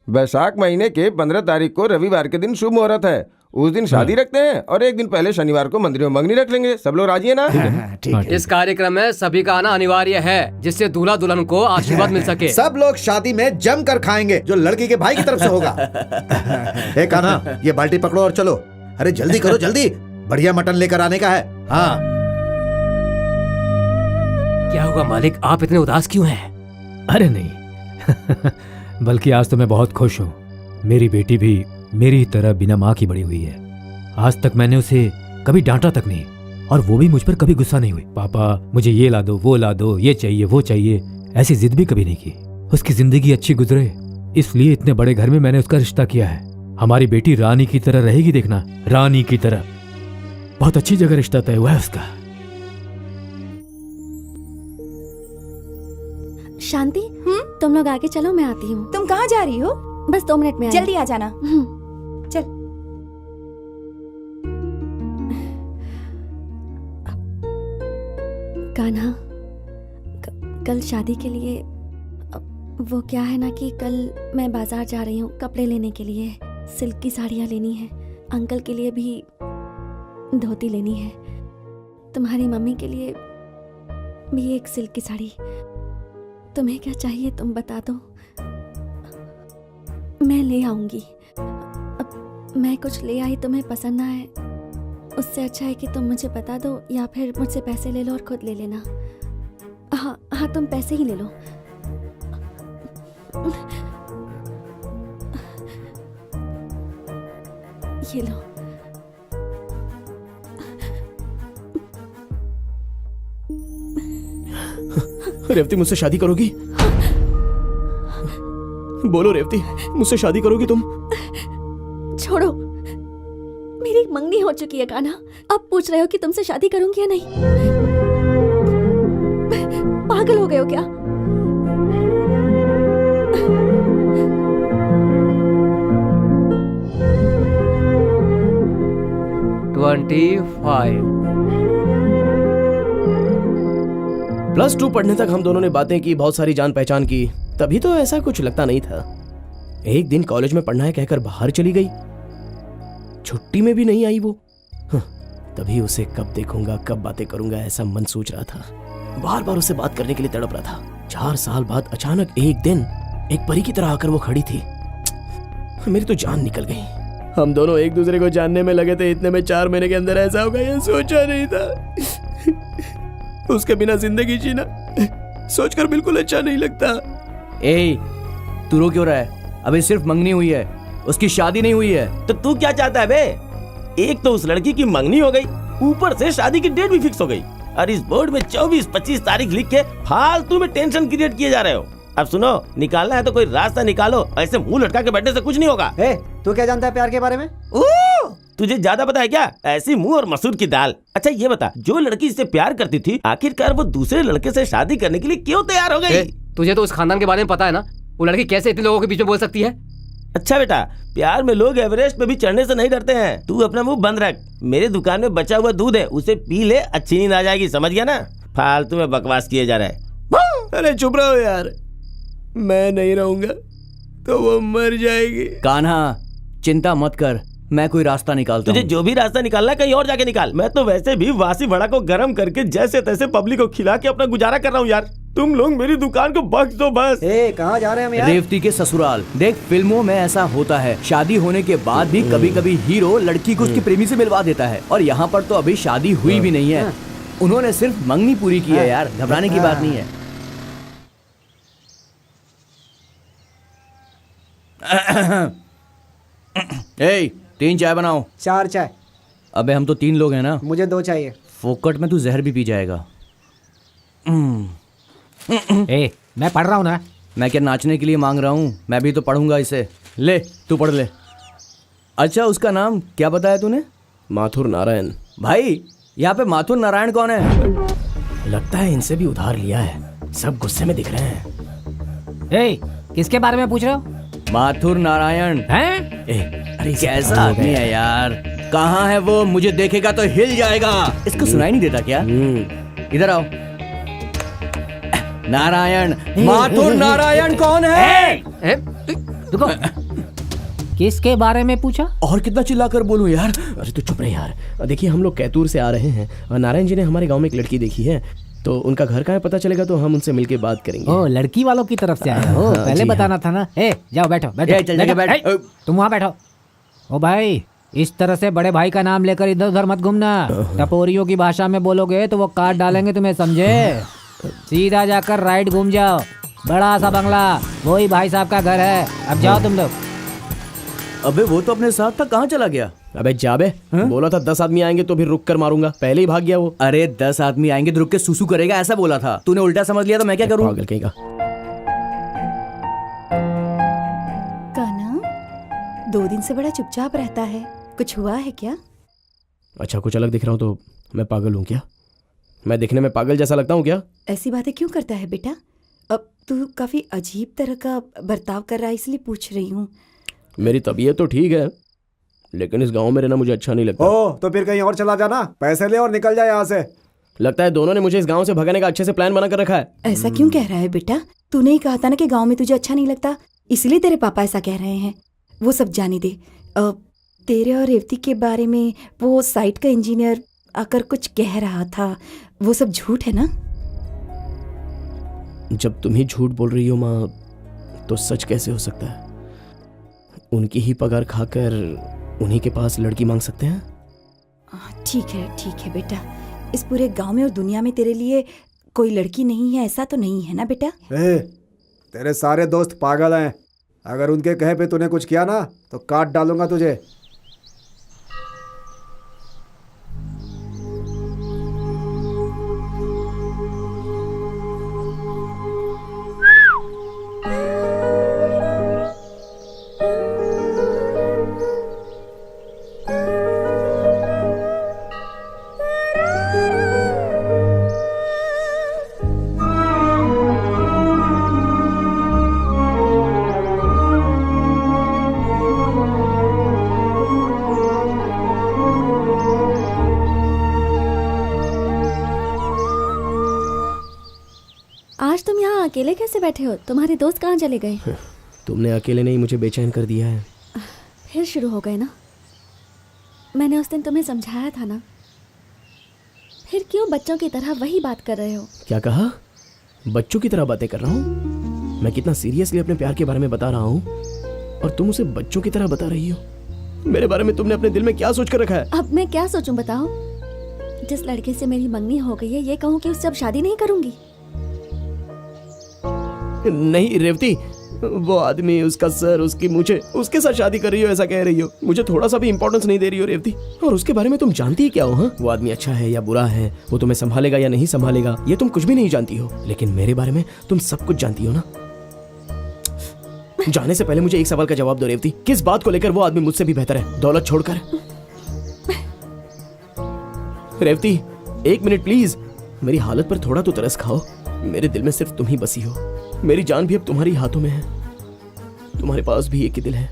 वैशाख महीने के 15 तारीख को रविवार के दिन शुभ मुहूर्त है। उस दिन शादी रखते हैं और एक दिन पहले शनिवार को मंदिर में मंगनी रख लेंगे। सब लोग राजी है ना? ठीक है। इस कार्यक्रम में सभी का आना अनिवार्य है, जिससे दूल्हा दुल्हन को आशीर्वाद मिल सके। सब लोग शादी में जम कर खाएंगे, जो लड़की के भाई की तरफ से होगा। ए कान्हा, ये बाल्टी पकड़ो और चलो। अरे जल्दी करो जल्दी, बढ़िया मटन लेकर आने का है। हाँ क्या हुआ मालिक, आप इतने उदास क्यों हैं? अरे नहीं बल्कि आज तो मैं बहुत खुश हूँ। मेरी बेटी भी मेरी ही तरह बिना माँ की बड़ी हुई है। आज तक मैंने उसे कभी डांटा तक नहीं, और वो भी मुझ पर कभी गुस्सा नहीं हुई। पापा मुझे ये ला दो, वो ला दो, ये चाहिए, वो चाहिए, ऐसी जिद भी कभी नहीं की। उसकी जिंदगी अच्छी गुजरे इसलिए इतने बड़े घर में मैंने उसका रिश्ता किया है। हमारी बेटी रानी की तरह रहेगी, देखना, रानी की तरह। बहुत अच्छी जगह रिश्ता तय हुआ है उसका। शांति, तुम लोग आगे चलो, मैं आती हूँ। तुम कहाँ जा रही हो? बस 2 मिनट में आई। जल्दी आ जाना। चल। कान्हा, कल शादी के लिए वो क्या है ना कि कल मैं बाजार जा रही हूँ कपड़े लेने के लिए। सिल्क की साड़ियाँ लेनी है, अंकल के लिए भी धोती लेनी है, तुम्हारी मम्मी के लिए भी एक सिल्क की साड़ी। तुम्हें क्या चाहिए तुम बता दो, मैं ले आऊंगी। अब मैं कुछ ले आई, तुम्हें पसंद ना आए उससे अच्छा है कि तुम मुझे बता दो, या फिर मुझसे पैसे ले लो और खुद ले लेना। हाँ हाँ, तुम पैसे ही ले लो। ये लो। रेवती, मुझसे शादी करोगी? बोलो रेवती, मुझसे शादी करोगी तुम? छोड़ो, मेरी मंगनी हो चुकी है कान्हा। अब पूछ रहे हो कि तुमसे शादी करूंगी या नहीं? पागल हो गए हो क्या? +2 पढ़ने तक हम दोनों ने बातें की, बहुत सारी जान पहचान की, तभी तो ऐसा कुछ लगता नहीं था। एक दिन कॉलेज में पढ़ना है कहकर बाहर चली गई, छुट्टी में भी नहीं आई वो। तभी उसे कब देखूंगा, कब बातें करूंगा, ऐसा मन सोच रहा था। बार बार उससे बात करने के लिए तड़प रहा था। 4 साल बाद अचानक एक दिन एक परी की तरह आकर वो खड़ी थी। मेरी तो जान निकल गई। हम दोनों एक दूसरे को जानने में लगे थे, इतने में 4 महीने के अंदर ऐसा होगा ये सोचा नहीं था। उसके बिना जिंदगी जीना सोचकर बिल्कुल अच्छा नहीं लगता। ए, तू रो क्यों रहा है? अभी सिर्फ मंगनी हुई है, उसकी शादी नहीं हुई है। तो तू क्या चाहता है बे? एक तो उस लड़की की मंगनी हो गई, ऊपर से शादी की डेट भी फिक्स हो गई, और इस बोर्ड में 24-25 तारीख लिख के फालतू में टेंशन क्रिएट किए जा रहे हो। अब सुनो, निकालना है तो कोई रास्ता निकालो, ऐसे मुंह लटका के बैठने से कुछ नहीं होगा। तू क्या जानता है प्यार के बारे में? तुझे ज्यादा पता है क्या? ऐसी मुंह और मसूर की दाल। अच्छा ये बता, जो लड़की इससे प्यार करती थी, आखिरकार वो दूसरे लड़के से शादी करने के लिए क्यों तैयार हो गई? तुझे तो उस खानदान के बारे में पता है ना, वो लड़की कैसे इतने लोगों के बीच में बोल सकती है? अच्छा बेटा, प्यार में लोग एवरेस्ट पे भी चढ़ने से नहीं डरते हैं। तू अपना मुंह बंद रख। मेरे दुकान में बचा हुआ दूध है, उसे पी ले, अच्छी नींद आ जाएगी, समझ गया ना? फालतू में बकवास किए जा रहे हैं। अरे चुप रहो यार, मैं नहीं रहूंगा तो वो मर जाएगी। कान्हा, चिंता मत कर, मैं कोई रास्ता निकालता हूँ। तुझे जो भी रास्ता निकालना है कहीं और जाके निकाल। मैं तो वैसे भी वासी वड़ा को गर्म करके जैसे तैसे पब्लिक को खिला के अपना गुजारा कर रहा हूँ यार। तुम लोग मेरी दुकान को बख्श दो बस। कहाँ जा रहे हैं हम यार? रेवती के ससुराल। देख, फिल्मों में ऐसा होता है, शादी होने के बाद भी कभी कभी हीरो लड़की को उसके प्रेमी से मिलवा देता है, और यहाँ पर तो अभी शादी हुई भी नहीं है। उन्होंने सिर्फ मंगनी पूरी की है यार, घबराने की बात नहीं है। ए, 3 चाय बनाओ। 4 चाय। अबे हम तो 3 लोग हैं ना। मुझे 2 चाहिए। फोकट में तू जहर भी पी जाएगा। ए, मैं पढ़ रहा हूँ ना। मैं क्या नाचने के लिए मांग रहा हूँ? मैं भी तो पढ़ूंगा इसे। ले, तू पढ़ ले। अच्छा, उसका नाम क्या बताया तूने? माथुर नारायण। भाई, यहाँ पे माथुर नारायण कौन है? लगता है इनसे भी उधार लिया है, सब गुस्से में दिख रहे हैं। ए, किसके बारे में पूछ रहे हो? माथुर नारायण हैं? अरे कैसा आदमी है यार, कहाँ है वो? मुझे देखेगा तो हिल जाएगा। इसको सुनाई नहीं देता क्या? इधर आओ। नारायण, माथुर नारायण कौन है? रुको, किसके बारे में पूछा? और कितना चिल्लाकर बोलूं यार? अरे तू चुप रहे यार। देखिए, हम लोग कैतूर से आ रहे हैं और नारायण जी ने हमारे गांव में एक लड़की देखी है, तो उनका घर कहाँ है पता चलेगा तो हम उनसे मिलके बात करेंगे। ओ, लड़की वालों की तरफ से आए हो? पहले जी बताना था ना। ए, जाओ बैठो बैठो। चल जाके बैठ। तुम वहाँ बैठो। ओ भाई, इस तरह से बड़े भाई का नाम लेकर इधर उधर मत घूमना। टपोरियों की भाषा में बोलोगे तो वो काट डालेंगे तुम्हें, समझे? सीधा जाकर राइट घूम जाओ, बड़ा सा बंगला, वही भाई साहब का घर है। अब जाओ तुम लोग। अबे वो तो अपने साथ था, कहाँ चला गया? अबे जाबे, बोला था 10 आदमी आएंगे तो फिर रुक कर मारूंगा, पहले ही भाग गया वो। अरे 10 आदमी आएंगे तो रुक के सुसु करेगा, ऐसा बोला था। तूने उल्टा समझ लिया तो मैं क्या करूँ? पागल कहीं का। कान्हा 2 दिन से बड़ा चुपचाप रहता है, कुछ हुआ है क्या? अच्छा, कुछ अलग दिख रहा हूँ तो मैं पागल हूँ क्या? मैं दिखने में पागल जैसा लगता हूँ क्या? ऐसी बातें क्यों करता है बेटा? अब तू काफी अजीब तरह का बर्ताव कर रहा है, इसलिए पूछ रही हूँ। मेरी तबीयत तो ठीक है, लेकिन इस गांव में रहना मुझे अच्छा नहीं लगता। ओ, तो फिर कहीं और चला जाना, पैसे ले और निकल जाए यहाँ से। लगता है दोनों ने मुझे इस गांव से भगाने का अच्छे से प्लान बना कर रखा है। ऐसा क्यों कह रहा है बेटा? तूने ही कहा था ना कि गांव में तुझे अच्छा नहीं लगता, इसलिए तेरे पापा ऐसा कह रहे हैं। वो सब जाने दे। तेरे और रेवती के बारे में वो साइट का इंजीनियर आकर कुछ कह रहा था, वो सब झूठ है ना? जब तुम ही झूठ बोल रही हो माँ, तो सच कैसे हो सकता है? उनकी ही पगार खाकर उन्हीं के पास लड़की मांग सकते हैं? ठीक है बेटा, इस पूरे गांव में और दुनिया में तेरे लिए कोई लड़की नहीं है, ऐसा तो नहीं है ना बेटा? तेरे सारे दोस्त पागल हैं। अगर उनके कहे पे तूने कुछ किया ना तो काट डालूंगा तुझे। आज तुम यहाँ अकेले कैसे बैठे हो? तुम्हारे दोस्त कहाँ चले गए? तुमने अकेले नहीं मुझे बेचैन कर दिया है। फिर शुरू हो गए ना? मैंने उस दिन तुम्हें समझाया था ना, फिर क्यों बच्चों की तरह वही बात कर रहे हो? क्या कहा? बच्चों की तरह बातें कर रहा हूँ? मैं कितना सीरियसली अपने प्यार के बारे में बता रहा हूँ और तुम उसे बच्चों की तरह बता रही हो। मेरे बारे में तुमने अपने दिल में क्या सोच कर रखा है? अब मैं क्या सोचूं बताओ? जिस लड़के से मेरी मंगनी हो गई है, ये कहूँ कि उससे अब शादी नहीं करूंगी? नहीं रेवती, वो आदमी, उसका सर, उसकी मुझे, उसके साथ शादी कर रही हो ऐसा कह रही हो। मुझे थोड़ा सा भी इंपॉर्टेंस नहीं दे रही हो रेवती। और उसके बारे में तुम जानती ही क्या हो? हाँ, वो आदमी अच्छा है या बुरा है, वो तुम्हें संभालेगा या नहीं संभालेगा, ये तुम कुछ भी नहीं जानती हो। लेकिन मेरे बारे में तुम सब कुछ जानती हो ना। जाने से पहले मुझे एक सवाल का जवाब दो रेवती, किस बात को लेकर वो आदमी मुझसे भी बेहतर है, दौलत छोड़कर? रेवती 1 मिनट प्लीज, मेरी हालत पर थोड़ा तो तरस खाओ। मेरे दिल में सिर्फ तुम ही बसी हो, मेरी जान भी अब तुम्हारी हाथों में है। तुम्हारे पास भी एक ही दिल है।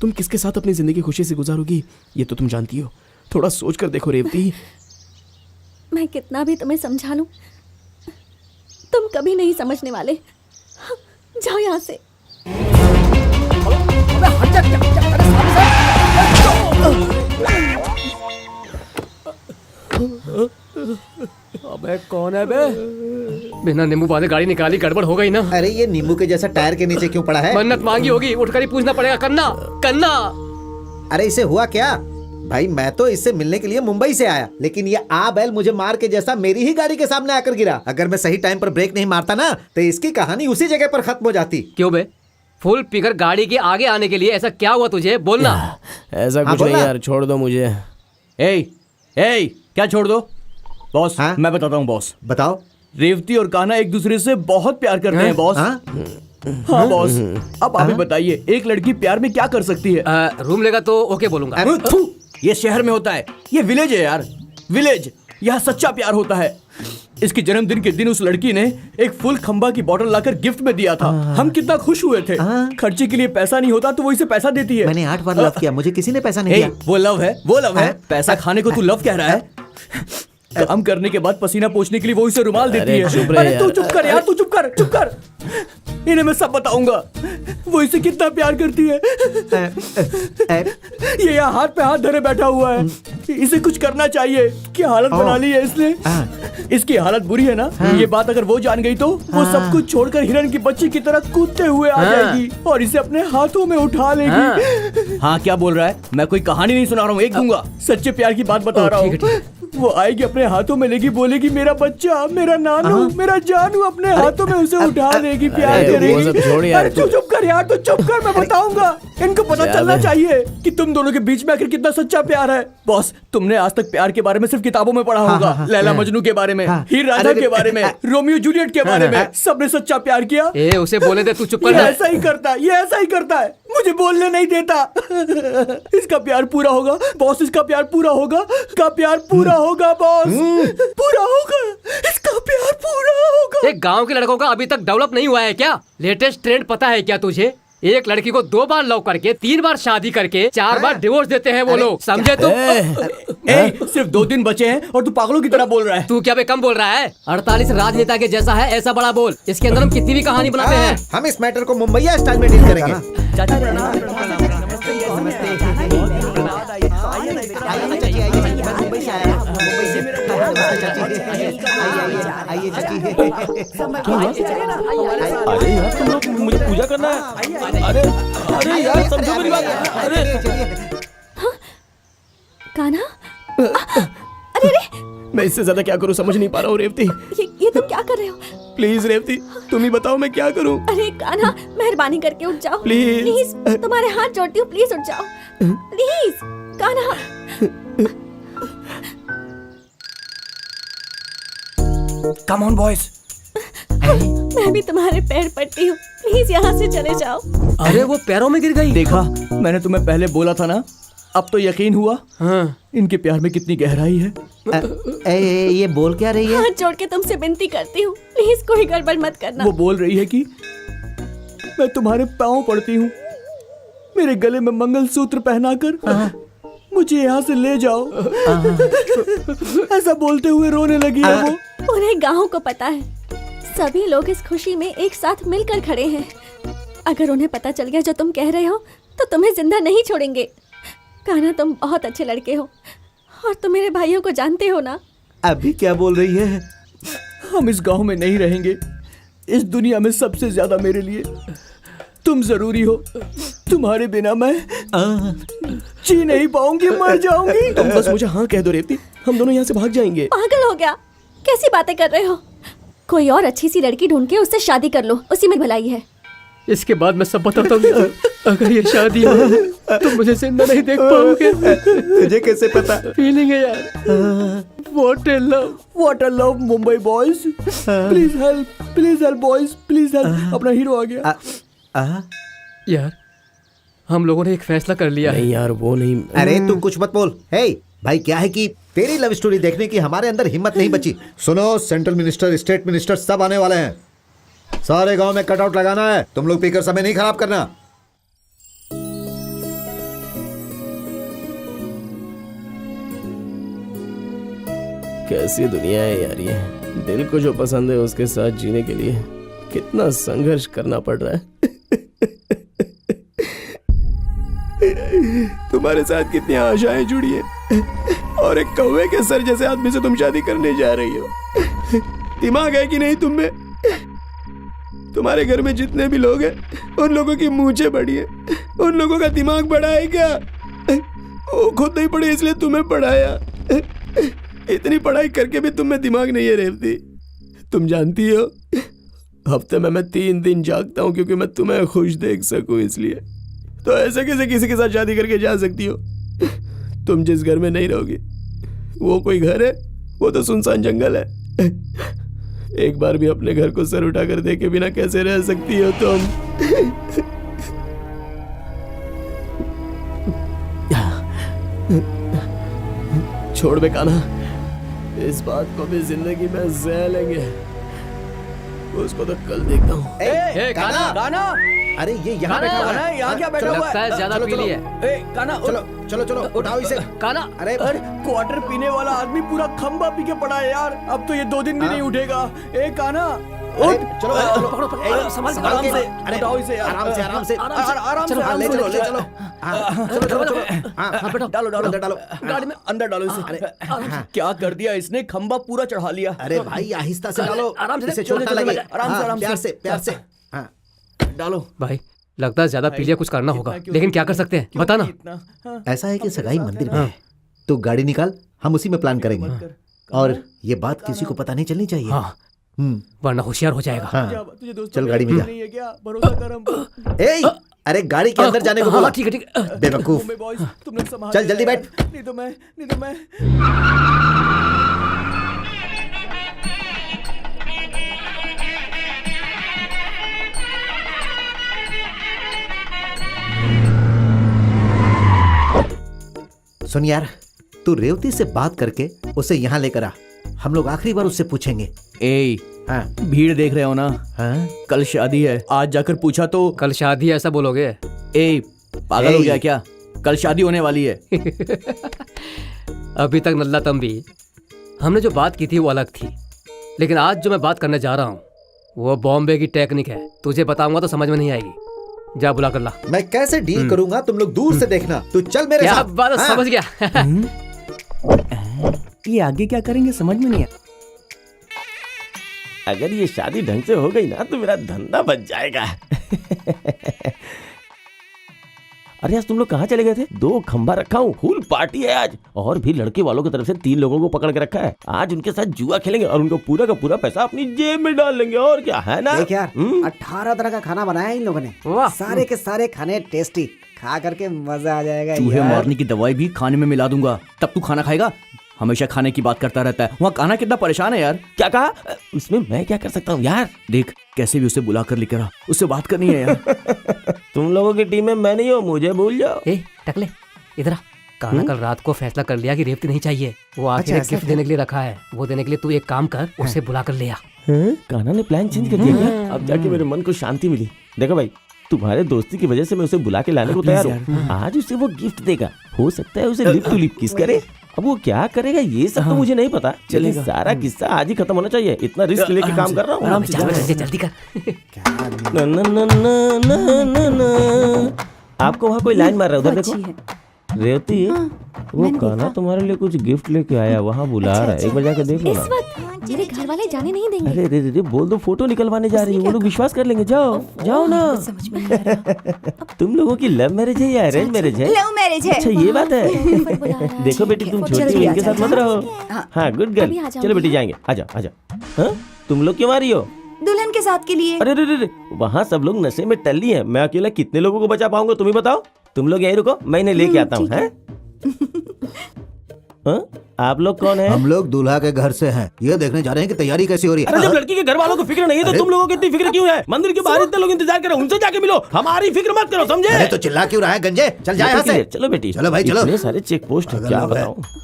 तुम किसके साथ अपनी जिंदगी खुशी से गुजारोगी ये तो तुम जानती हो। थोड़ा सोच कर देखो रेवती। मैं कितना भी तुम्हें समझा लूं, तुम कभी नहीं समझने वाले। जाओ यहाँ से। अबे कौन है बे? बिना नींबू बांधे गाड़ी निकाली, गड़बड़ हो गई ना। अरे ये नींबू के जैसा टायर के नीचे क्यों पड़ा है? मन्नत मांगी होगी, उठकर ही पूछना पड़ेगा। कन्ना कन्ना, अरे इसे हुआ क्या? भाई मैं तो इससे मिलने के लिए मुंबई से आया, लेकिन ये आ बैल मुझे मार के जैसा मेरी ही गाड़ी के सामने आकर गिरा। अगर मैं सही टाइम पर ब्रेक नहीं मारता ना तो इसकी कहानी उसी जगह पर खत्म हो जाती। क्यों बे? फुल पीकर गाड़ी के आगे आने के लिए ऐसा क्या हुआ तुझे? बोलना। ऐसा कुछ नहीं यार, छोड़ दो मुझे। क्या छोड़ दो? बॉस, हाँ? मैं बताता हूँ बॉस। बताओ। रेवती और कान्हा एक दूसरे से बहुत प्यार करते हैं बॉस। हाँ बॉस, अब आप ही बताइए, एक लड़की प्यार में क्या कर सकती है? रूम लेगा तो ओके बोलूंगा। ये शहर में होता है, ये विलेज है यार, विलेज। यहाँ सच्चा प्यार होता है। इसके जन्मदिन के दिन उस लड़की ने एक फुल खंबा की बोतल लाकर गिफ्ट में दिया था। हम कितना खुश हुए थे। खर्चे के लिए पैसा नहीं होता तो वो इसे पैसा देती है। मैंने 8 बार लव किया, मुझे किसी ने पैसा नहीं दिया। वो लव है, वो लव है। पैसा खाने को तू लव कह रहा है? काम करने के बाद पसीना पोंछने के लिए वो इसे रुमाल देती है। अरे तू चुप कर यार, तू चुप कर, चुप कर। इन्हें मैं सब बताऊंगा, वो इसे कितना प्यार करती है। ये यहाँ हाथ पे हाथ धरे बैठा हुआ है। इसे कुछ करना चाहिए। क्या हालत बना ली है इसने। इसकी हालत बुरी है ना। ये बात अगर वो जान गई तो वो सब कुछ छोड़कर हिरन की बच्ची की तरह कूदते हुए आ जाएगी और इसे अपने हाथों में उठा लेगी। हाँ क्या बोल रहा है? मैं कोई कहानी नहीं सुना रहा हूँ, एक दूंगा। सच्चे प्यार की बात बता रहा हूँ। वो आएगी, अपने हाथों में लेगी, बोलेगी मेरा बच्चा, मेरा नानू, मेरा जानू, अपने हाथों में उसे उठा लेगी, प्यार अरे वो करेगी। सब छोड़ यार, अरे चुप कर यार, तो चुप कर, मैं बताऊंगा। इनको पता क्या चलना बे? चाहिए कि तुम दोनों के बीच में आखिर कितना सच्चा प्यार है। बॉस, तुमने आज तक प्यार के बारे में सिर्फ किताबों में पढ़ा होगा, लैला मजनू के बारे में, हीर रांझा के बारे में, रोमियो जूलियट के बारे में। सबने सच्चा प्यार किया। ए उसे बोले दे, तू चुप ये कर। ऐसा ही करता है, ये ऐसा ही करता है, मुझे बोलने नहीं देता। इसका प्यार पूरा होगा बॉस, इसका प्यार पूरा होगा, इसका प्यार पूरा होगा बॉस, पूरा होगा, इसका प्यार पूरा होगा। एक गांव के लड़कों का अभी तक डेवलप नहीं हुआ है क्या? लेटेस्ट ट्रेंड पता है क्या तुझे? एक लड़की को 2 बार लव करके 3 बार शादी करके 4 बार डिवोर्स देते हैं वो लोग, समझे तुम? सिर्फ 2 दिन बचे हैं और तू पागलों की तरह बोल रहा है। तू क्या बे कम बोल रहा है? 48 राजनेता के जैसा है, ऐसा बड़ा बोल। इसके अंदर हम कितनी भी कहानी बनाते हैं। हम इस मैटर को मुंबईया स्टाइल में डील करेंगे। अरे यार तुम लोग मुझे पूजा करना है। अरे अरे यार समझो मेरी बात। अरे कान्हा, अरे अरे मैं इससे ज्यादा क्या करूं समझ नहीं पा रहा हूँ रेवती। ये तुम क्या कर रहे हो? प्लीज रेवती, तुम ही बताओ मैं क्या करूं। अरे कान्हा, मेहरबानी करके उठ जाओ प्लीज। प्लीज, तुम्हारे हाथ जोड़ती हूँ, प्लीज उठ जाओ please Kanha. Come on boys. मैं भी तुम्हारे पैर पड़ती हूँ, प्लीज यहाँ से चले जाओ। अरे वो पैरों में गिर गई। देखा, मैंने तुम्हें पहले बोला था ना, अब तो यकीन हुआ। हाँ। इनके प्यार में कितनी गहराई है। ये बोल क्या रही है? हाथ जोड़ के तुमसे विनती करती हूँ, प्लीज कोई गड़बड़ मत करना। वो बोल रही है कि मैं तुम्हारे पाँव पड़ती हूँ, मेरे गले में मंगलसूत्र पहनाकर मुझे यहाँ से ले जाओ। ऐसा बोलते हुए रोने लगी है वो। पूरे गांव को पता है, सभी लोग इस खुशी में एक साथ मिलकर खड़े हैं। अगर उन्हें पता चल गया जो तुम कह रहे हो तो तुम्हें जिंदा नहीं छोड़ेंगे। कान्हा, तुम बहुत अच्छे लड़के हो और तुम मेरे भाइयों को जानते हो ना। अभी क्या बोल रही है? हम इस गांव में नहीं रहेंगे, इस दुनिया में सबसे ज्यादा मेरे लिए तुम जरूरी हो। तुम्हारे बिना मैं जी नहीं पाऊंगी, मर जाऊंगी। तुम बस मुझे हाँ कह दो रेवती, हम दोनों यहाँ से भाग जाएंगे। पागल हो गया, कैसी बातें कर रहे हो? कोई और अच्छी सी लड़की ढूंढ के उससे शादी कर लो, उसी में भलाई है। इसके बाद मैं सब बताता हूँ। अगर ये शादी हो तो मुझे जिंदा नहीं देख पाओगे। तुझे कैसे पता? फीलिंग है यार। What a love, What a love, Mumbai boys. Please help boys, please help. अपना हीरो आ गया। यार हम लोगों ने एक फैसला कर लिया है। नहीं यार वो नहीं। अरे तू कुछ मत बोल। हे भाई, क्या है कि तेरी लव स्टोरी देखने की हमारे अंदर हिम्मत नहीं बची। सुनो, सेंट्रल मिनिस्टर, स्टेट मिनिस्टर सब आने वाले हैं। सारे गांव में कटआउट लगाना है। तुम लोग पीकर समय नहीं खराब करना। कैसी दुनिया है यार ये। दिल को जो पसंद है उसके साथ जीने के लिए कितना संघर्ष करना पड़ रहा है। तुम्हारे साथ कितनी आशाएं जुड़ी हैं और एक कौवे के सर जैसे आदमी से तुम शादी करने जा रही हो। दिमाग है कि नहीं तुम में? तुम्हारे घर में जितने भी लोग हैं उन लोगों की मूंछें बड़ी है, उन लोगों का दिमाग बड़ा है क्या? वो खुद नहीं पढ़े इसलिए तुम्हें पढ़ाया। इतनी पढ़ाई करके भी तुम में दिमाग नहीं है रेवती। तुम जानती हो हफ्ते में मैं 3 दिन जागता हूँ क्योंकि मैं तुम्हें खुश देख सकूं, इसलिए। तो ऐसे कैसे किसी के साथ शादी करके जा सकती हो? तुम जिस घर में नहीं रहोगी वो कोई घर है? वो तो सुनसान जंगल है। एक बार भी अपने घर को सर उठाकर देखे बिना कैसे रह सकती हो तुम? छोड़ बे कान्हा, इस बात को भी जिंदगी में सह लेंगे। उसको तो कल देखता हूँ। गाना। अरे ये यहाँ बैठा हुआ है। यहाँ क्या बैठा हुआ लगता है ज्यादा पी ली है। गाना, चलो उठाओ इसे। काना, अरे क्वार्टर पीने वाला आदमी पूरा खंबा पी के पड़ा है यार। अब तो ये 2 दिन भी नहीं उठेगा। काना चलो संभाल आराम से। अरे उठाओ इसे यार। आराम से आराम से ले चलो। चलो डालो अंदर डालो इसे। क्या कर दिया इसने? खंबा पूरा चढ़ा लिया। अरे भाई आहिस्ता से डालो, आराम से, इसे छोटा लगे। आराम से प्यार से। हाँ डालो भाई लगता है ज्यादा पी लिया, कुछ करना होगा, लेकिन क्या कर सकते हैं बता ना। ऐसा है कि सगाई मंदिर में है, तू गाड़ी निकाल, हम उसी में प्लान करेंगे। और ये बात किसी को पता नहीं चलनी चाहिए। हाँ, वरना होशियार हो जाएगा। हाँ, चल गाड़ी में जा। ए, अरे गाड़ी के अंदर जाने को बोला। ठीक है ठीक है। बेवकूफ, चल जल्दी बैठ। नहीं तो मैं सुन यार, तू रेवती से बात करके उसे यहाँ लेकर आ। हम लोग आखिरी बार उससे पूछेंगे। ए, हाँ भीड़ देख रहे हो ना? हाँ, कल शादी है, आज जाकर पूछा तो कल शादी ऐसा बोलोगे? ए, पागल हो गया क्या? कल शादी होने वाली है। अभी तक नल्ला तंबी, हमने जो बात की थी वो अलग थी, लेकिन आज जो मैं बात करने जा रहा हूँ वो बॉम्बे की टेक्निक है। तुझे बताऊंगा तो समझ में नहीं आएगी। जा बुला कर ला। मैं कैसे डील करूंगा तुम लोग दूर से देखना। तू चल मेरे क्या साथ। बात है, हाँ। समझ गया। ये आगे क्या करेंगे समझ में नहीं आया। अगर ये शादी ढंग से हो गई ना तो मेरा धंधा बच जाएगा। अरे आज तुम लोग कहाँ चले गए थे? 2 खंबा रखा हूँ, फुल पार्टी है आज। और भी लड़के वालों की तरफ से 3 लोगों को पकड़ के रखा है। आज उनके साथ जुआ खेलेंगे और उनको पूरा का पूरा पैसा अपनी जेब में डाल लेंगे। और क्या है ना? देख यार, 18 तरह का खाना बनाया है इन लोगों ने। वाह। सारे के सारे खाने टेस्टी, खा करके मजा आ जाएगा चूहे यार। मारने की दवाई भी खाने में मिला दूंगा, तब तू खाना खाएगा। हमेशा खाने की बात करता रहता है। वहाँ खाना कितना परेशान है यार। क्या कहा? इसमें मैं क्या कर सकता हूँ यार? देख कैसे भी उसे बुला कर लेकर आ, उससे बात करनी है यार। तुम लोगों की टीम में मैं नहीं हूँ, मुझे भूल जाओ। ए टकले, इधर आ। कान्हा कल रात को फैसला कर लिया कि रेवती नहीं चाहिए। वो आखिर ऐसा गिफ्ट देने के लिए रखा है। वो देने के लिए तू एक काम कर, उसे बुला कर ले आ। कान्हा ने प्लान चेंज कर दिया क्या? अब जाके मेरे मन को शांति मिली। देखो भाई, तुम्हारे दोस्ती की वजह से मैं उसे बुला के लाने को तैयार हूँ। आज उसे वो गिफ्ट देगा, हो सकता है उसे लिप टू लिप किस करे। अब वो क्या करेगा ये सब तो मुझे नहीं पता। चलेगा, सारा किस्सा आज ही खत्म होना चाहिए। इतना रिस्क लेके काम कर रहा हूँ। आराम से जल्दी जल्दी कर। न न न न न न न। आपको वहाँ कोई लाइन मार रहा है, उधर देखो। रेवती, वो कान्हा तुम्हारे लिए कुछ गिफ्ट लेके आया, वहाँ बुला रहा है। एक बार जाके देख लो इस ना। वक्त मेरे घर वाले जाने नहीं देंगे। अरे रे रे, बोल दो फोटो निकलवाने जा रही है, वो लोग विश्वास कर लेंगे। जाओ जाओ ना। समझ में नहीं आ रहा। तुम लोगों की लव मैरिज है या अरेंज मैरिज है? लव मैरिज है। अच्छा ये बात है। ऊपर बुला रहा है। देखो बेटी, तुम जल्दी छोटी हो, आ इनके साथ जाओ। मत रहो। हाँ गुड अभी गर्ल। आ जाऊंगी। चलो बेटी जाएंगे, आ जाओ आ जाओ। हाँ? तुम लोग क्यों आ रही हो? दुल्हन के साथ के लिए। अरे रे रे, वहाँ सब लोग नशे में टल्ली हैं। मैं अकेला कितने लोगों को बचा पाऊंगा तुम ही बताओ। तुम लोग यहीं रुको, मैं इन्हें लेके आता हूँ। हैं? हाँ? आप लोग कौन हैं? हम लोग दूल्हा के घर से हैं। ये देखने जा रहे हैं कि तैयारी कैसी हो रही अरे है। जब लड़की के घर वालों को फिक्र नहीं है तो तुम लोगों को इतनी फिक्र क्यों है? मंदिर के बाहर इतने लोग इंतजार कर रहे हैं, उनसे जाके मिलो। हमारी फिक्र मत करो, समझे? अरे तो चिल्ला क्यों रहा है गंजे? चल जा यहाँ से। चलो बेटी, चलो भाई, चलो। इतने सारे चेक पोस्ट पागल क्या लोग हैं। बताऊं।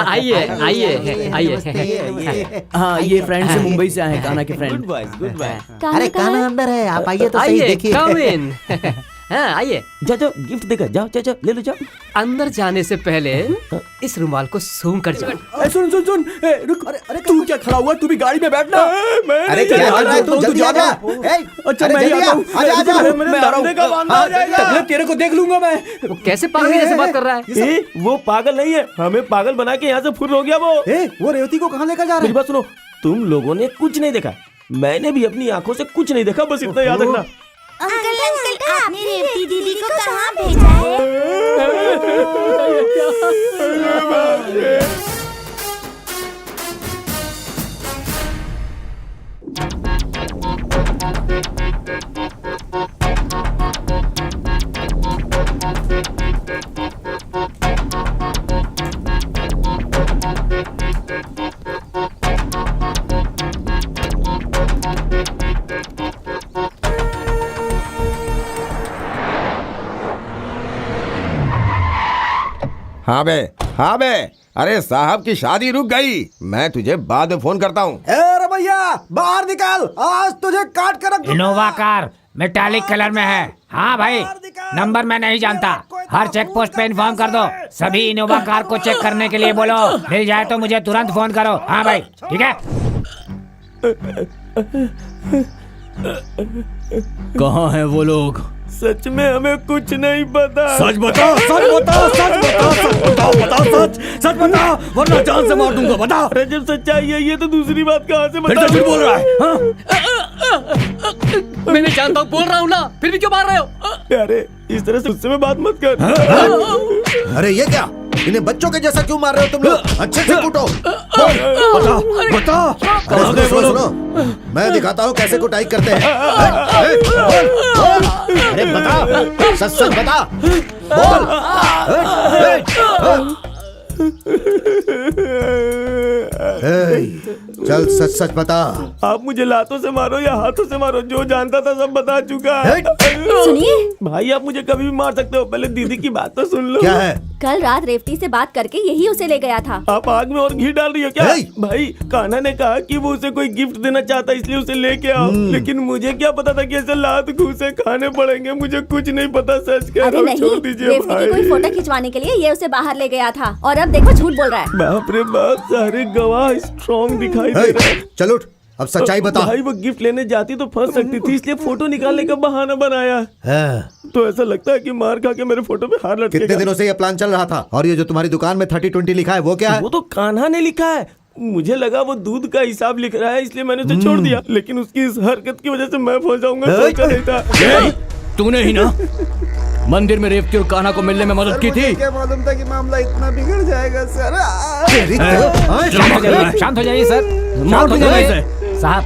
आइए आइए आइए। हाँ, ये फ्रेंड से मुंबई से आए हैं, कान्हा के good friend. Boys, good boy. अरे कान्हा अंदर है, आप आइए तो सही, आइए, देखिए। come in। हाँ आइए। जाओ जाओ, गिफ्ट देकर जाओ, जाओ जाओ, ले लो जाओ। अंदर जाने से पहले इस रुमाल को सूंघ कर जाओ। सुन सुन सुन, रुक। अरे तू क्या खड़ा हुआ? तू भी गाड़ी में बैठना। अरे क्या कर रहा है तू? जल्दी आ जा। अच्छा अरे मैं ही जल्दी आता हूँ। आ जा, आ जा। मैं आ रहा हूँ। टकले, तेरे को देख लूंगा मैं। वो कैसे पागल जैसे बात कर रहा है? ए, वो पागल नहीं है, हमें पागल बना के यहाँ से फुर हो गया वो। वो रेवती को कहाँ लेकर जा रहे मेरी बात सुनो, तुम लोगों ने कुछ नहीं देखा, मैंने भी अपनी आंखों से कुछ नहीं देखा, बस इतना याद रखना। अंकल अंकल, आपने रेवती दीदी को कहाँ भेजा है? हाँ बे, हाँ बे। अरे साहब की शादी रुक गई, मैं तुझे बाद में फोन करता हूँ। अरे भैया बाहर निकाल, आज तुझे काट कर रख दूंगा। इनोवा कार मेटालिक कलर में है। हाँ भाई, नंबर मैं नहीं जानता। हर चेक पोस्ट पे इन्फॉर्म कर दो। सभी इनोवा कार को चेक करने के लिए बोलो। मिल जाए तो मुझे तुरंत फोन करो। हाँ भाई, ठीक है। कहाँ हैं वो लोग? सच में हमें कुछ नहीं पता। सच बताओ, सच बताओ, सच बताओ, सच बताओ, बताओ सच, सच बताओ, वरना जान से मार दूंगा। बताओ। अरे जब सच्चाई है ये तो दूसरी बात कहाँ से फिर तो झूठ बोल रहा है। हाँ? मैं जानता हूँ, बोल रहा हूँ ना, फिर भी क्यों मार रहे हो? अरे इस तरह से उससे में बात मत कर। अरे ये क्या? इन्हें बच्चों के जैसा क्यों मार रहे हो तुम लोग? अच्छे से कूटो। बता अरे सुनो, मैं दिखाता हूँ कैसे कुटाई करते हैं। अरे बता, सच सच बता, बोल। चल सच सच बता। आप मुझे लातों से मारो या हाथों से मारो, जो जानता था सब बता चुका। सुनिए भाई आप मुझे कभी भी मार सकते हो, पहले दीदी की बात तो सुन लो। क्या है? कल रात रेवती से बात करके यही उसे ले गया था। आप आग में और घी डाल रही हो क्या? भाई कान्हा ने कहा कि वो उसे कोई गिफ्ट देना चाहता इसलिए उसे लेके आओ, लेकिन मुझे क्या पता था कि ऐसे लात घूसे खाने पड़ेंगे। मुझे कुछ नहीं पता, सच कह रहा हूँ, छोड़ दीजिए रेवती की कोई फोटो खिंचवाने के लिए ये उसे बाहर ले गया था और अब देखो झूठ बोल रहा है। बाप रे बाप, सारे गवाह स्ट्रॉन्ग दिखाई दे रहे हैं। चल उठ, अब सच्चाई बता। भाई वो गिफ्ट लेने जाती तो फंस सकती थी, इसलिए फोटो निकालने का बहाना बनाया। तो ऐसा लगता है कि मार खा के मेरे फोटो पे हार लटकेगा। कितने दिनों से ये प्लान चल रहा था? और ये जो तुम्हारी दुकान में 30-20 लिखा है वो क्या है? वो तो कान्हा ने लिखा है। मुझे लगा वो दूध का हिसाब लिख रहा है, इसलिए मैंने उसे छोड़ दिया, लेकिन उसकी इस हरकत की वजह से मैं फंस जाऊंगा, सोचा नहीं था। तूने ही ना मंदिर में रेवती और कान्हा को मिलने में मदद की थी। क्या मालूम था कि मामला इतना बिगड़ जाएगा सर। शांत हो जाइए सर, शांत हो जाइए साहब।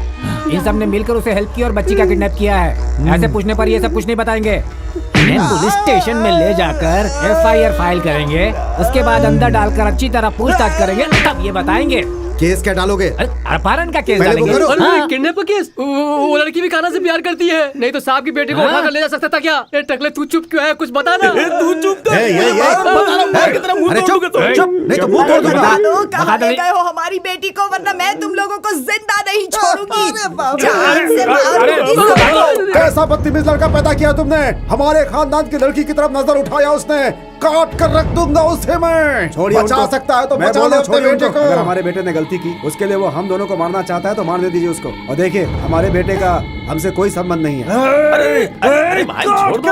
इन सब ने मिलकर उसे हेल्प की और बच्ची का किडनैप किया है। ऐसे पूछने पर ये सब कुछ नहीं बताएंगे। इन्हें पुलिस स्टेशन में ले जाकर FIR फाइल करेंगे, उसके बाद अंदर डालकर अच्छी तरह पूछताछ करेंगे, तब ये बताएंगे। केस क्या डालोगे? अपहरण का केस पहले वो डालेंगे। करो। किडनैप का केस? वो लड़की भी कान्हा से प्यार करती है, नहीं तो साहब की बेटी को उठाकर ले जा सकता था क्या? ए टकले तू चुप क्यों है, कुछ बता ना। तू चुप कर। अरे चुप, नहीं तो मुंह तोड़ दूंगा। बता दो कहाँ ले गए हो हमारी बेटी को, वरना मैं तुम लोगों को जिंदा नहीं छोड़ूंगी। जान से मारूंगी सबको। कैसा बदतमीज लड़का पैदा किया तुमने? हमारे खानदान की लड़की की तरफ नजर उठाया उसने, काट कर रख दूंगा उसे मैं। छोड़िए, बचा सकता है तो बचा लो अपने बेटे को। अगर हमारे बेटे ने गलती की, उसके लिए वो हम दोनों को मारना चाहता है तो मारने दीजिए उसको। और देखिए हमारे बेटे का हमसे कोई संबंध नहीं है। अरे भाई छोड़ दो।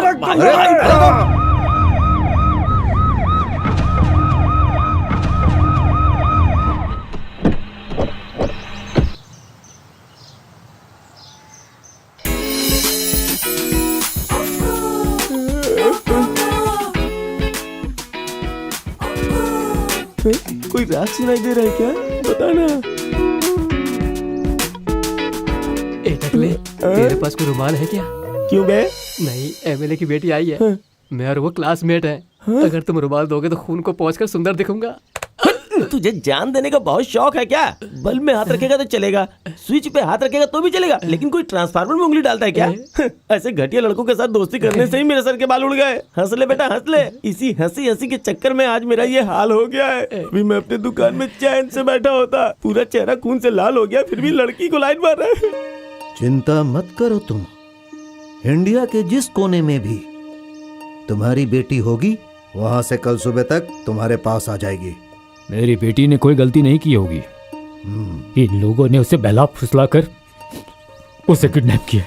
कोई राग सुनाई दे रहा है क्या? बता ना। ए टकले, तेरे पास कोई रुमाल है क्या? क्यों बे? नहीं, MLA की बेटी आई है, मैं और वो क्लासमेट है। अगर तुम रुमाल दोगे तो खून को पोंछकर सुंदर दिखूंगा। तुझे जान देने का बहुत शौक है क्या? बल्ब में हाथ रखेगा तो चलेगा, स्विच पे हाथ रखेगा तो भी चलेगा, लेकिन कोई ट्रांसफार्मर में उंगली डालता है क्या? ऐसे घटिया लड़कों के साथ दोस्ती करने से ही मेरे सर के बाल उड़ गए। हंस ले बेटा हंस ले। इसी हंसी हंसी के चक्कर में आज मेरा ये हाल हो गया है। अभी मैं अपनी दुकान में चैन से बैठा होता, पूरा चेहरा खून से लाल हो गया, फिर भी लड़की को लाइन मार रहा है। चिंता मत करो तुम, इंडिया के जिस कोने में भी तुम्हारी बेटी होगी, वहां से कल सुबह तक तुम्हारे पास आ जाएगी। मेरी बेटी ने कोई गलती नहीं की होगी। इन लोगों ने उसे बहला फुसला कर उसे किडनैप किया।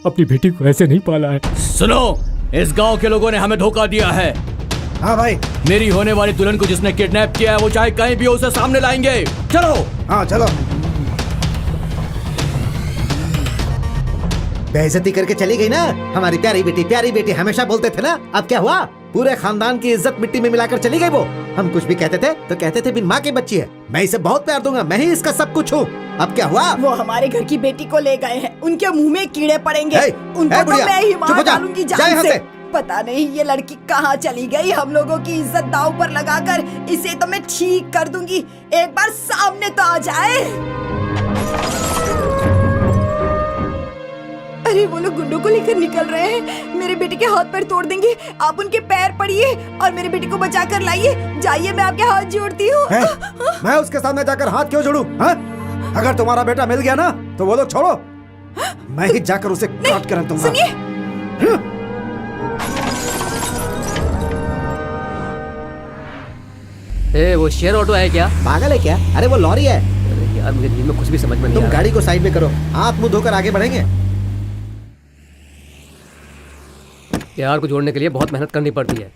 अपनी बेटी को ऐसे नहीं पाला है। सुनो, इस गांव के लोगों ने हमें धोखा दिया है। हाँ भाई। मेरी होने वाली दुल्हन को जिसने किडनैप किया है वो चाहे कहीं भी हो उसे सामने लाएंगे। चलो। हाँ चलो। बेइज्जती करके चली गई ना हमारी प्यारी बेटी हमेशा बोलते थे ना। अब क्या हुआ? पूरे खानदान की इज्जत मिट्टी में मिलाकर चली गई वो। हम कुछ भी कहते थे तो कहते थे बिन माँ की बच्ची है। मैं इसे बहुत प्यार दूंगा, मैं ही इसका सब कुछ हूँ। अब क्या हुआ? वो हमारे घर की बेटी को ले गए हैं, उनके मुंह में कीड़े पड़ेंगे। उनको तो मैं ही मार डालूंगी जान से। पता नहीं ये लड़की कहाँ चली गई। हम लोगों की इज्जत दांव पर लगाकर इसे तो मैं ठीक कर दूंगी, एक बार सामने तो आ जाए। अरे वो लोग गुंडों को लेकर निकल रहे हैं, मेरे बेटे के हाथ पैर तोड़ देंगे। आप उनके पैर पड़िए और मेरे बेटे को बचा कर लाइए। जाइए, मैं आपके हाथ जोड़ती हूँ। मैं उसके सामने जाकर हाथ क्यों जोड़ूं? अगर तुम्हारा बेटा मिल गया ना तो वो लोग छोड़ो, मैं ही जाकर उसे काट कर रख दूंगा। सुनिए, वो शेयर ऑटो है क्या? पागल है क्या? अरे वो लॉरी है। अरे यार मुझे नींद में कुछ भी समझ में नहीं आ रहा। तुम गाड़ी को साइड में करो, हाथ मुंह धोकर आगे बढ़ेंगे। यार को जोड़ने के लिए बहुत मेहनत करनी पड़ती है।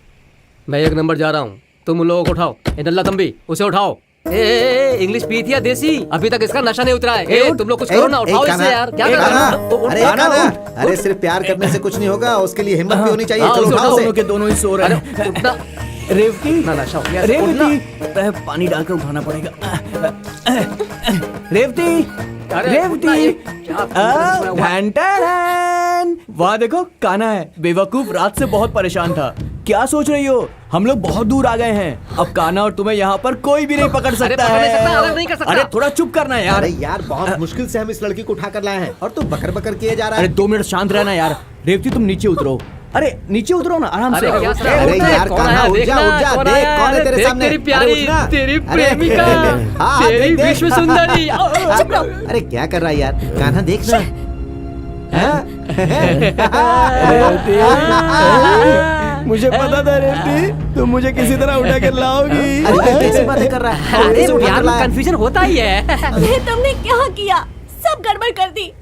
मैं 1 नंबर जा रहा हूँ, तुम उन लोगों को उठाओ। नल्ला तंबी, उसे उठाओ। इंग्लिश पी थी या देसी? अभी तक इसका नशा नहीं उतरा है। तुम लोग कुछ करो ना, उठाओ इसे यार। क्या कर रहा है? अरे कान्हा, अरे सिर्फ प्यार करने से कुछ नहीं होगा, उसके लिए हिम्मत भी होनी चाहिए। चलो उठाओ उसे। दोनों के दोनों ही सो रहे हैं। रेवती, ना नशा हो गया। रेवती, पानी डालकर उठाना पड़ेगा। रेवती, रेवती, वाह देखो कान्हा है। बेवकूफ रात से बहुत परेशान था। क्या सोच रही हो? हम लोग बहुत दूर आ गए हैं। अब कान्हा और तुम्हें यहाँ पर कोई भी नहीं पकड़ सकता है। अरे थोड़ा चुप करना यार। अरे यार बहुत मुश्किल से हम इस लड़की को उठा कर लाए हैं और तू बकर बकर किए जा रहा है। अरे 2 मिनट शांत रहना यार। रेवती तुम नीचे उतरो। अरे नीचे उतरो ना आराम से। अरे यार कान्हा उठ जा उठ जा। देख कौन है तेरे सामने। तेरी प्यारी, तेरी प्रेमिका, तेरी विश्व सुंदरी। अरे क्या कर रहा है यार कान्हा, देखना। मुझे पता था रेवती तुम मुझे किसी तरह उठा कर लाओगी। अरे कैसी बातें कर रहा है? अरे प्यार में कंफ्यूजन होता ही है। अरे तुमने क्या किया? सब गड़बड़ कर दी।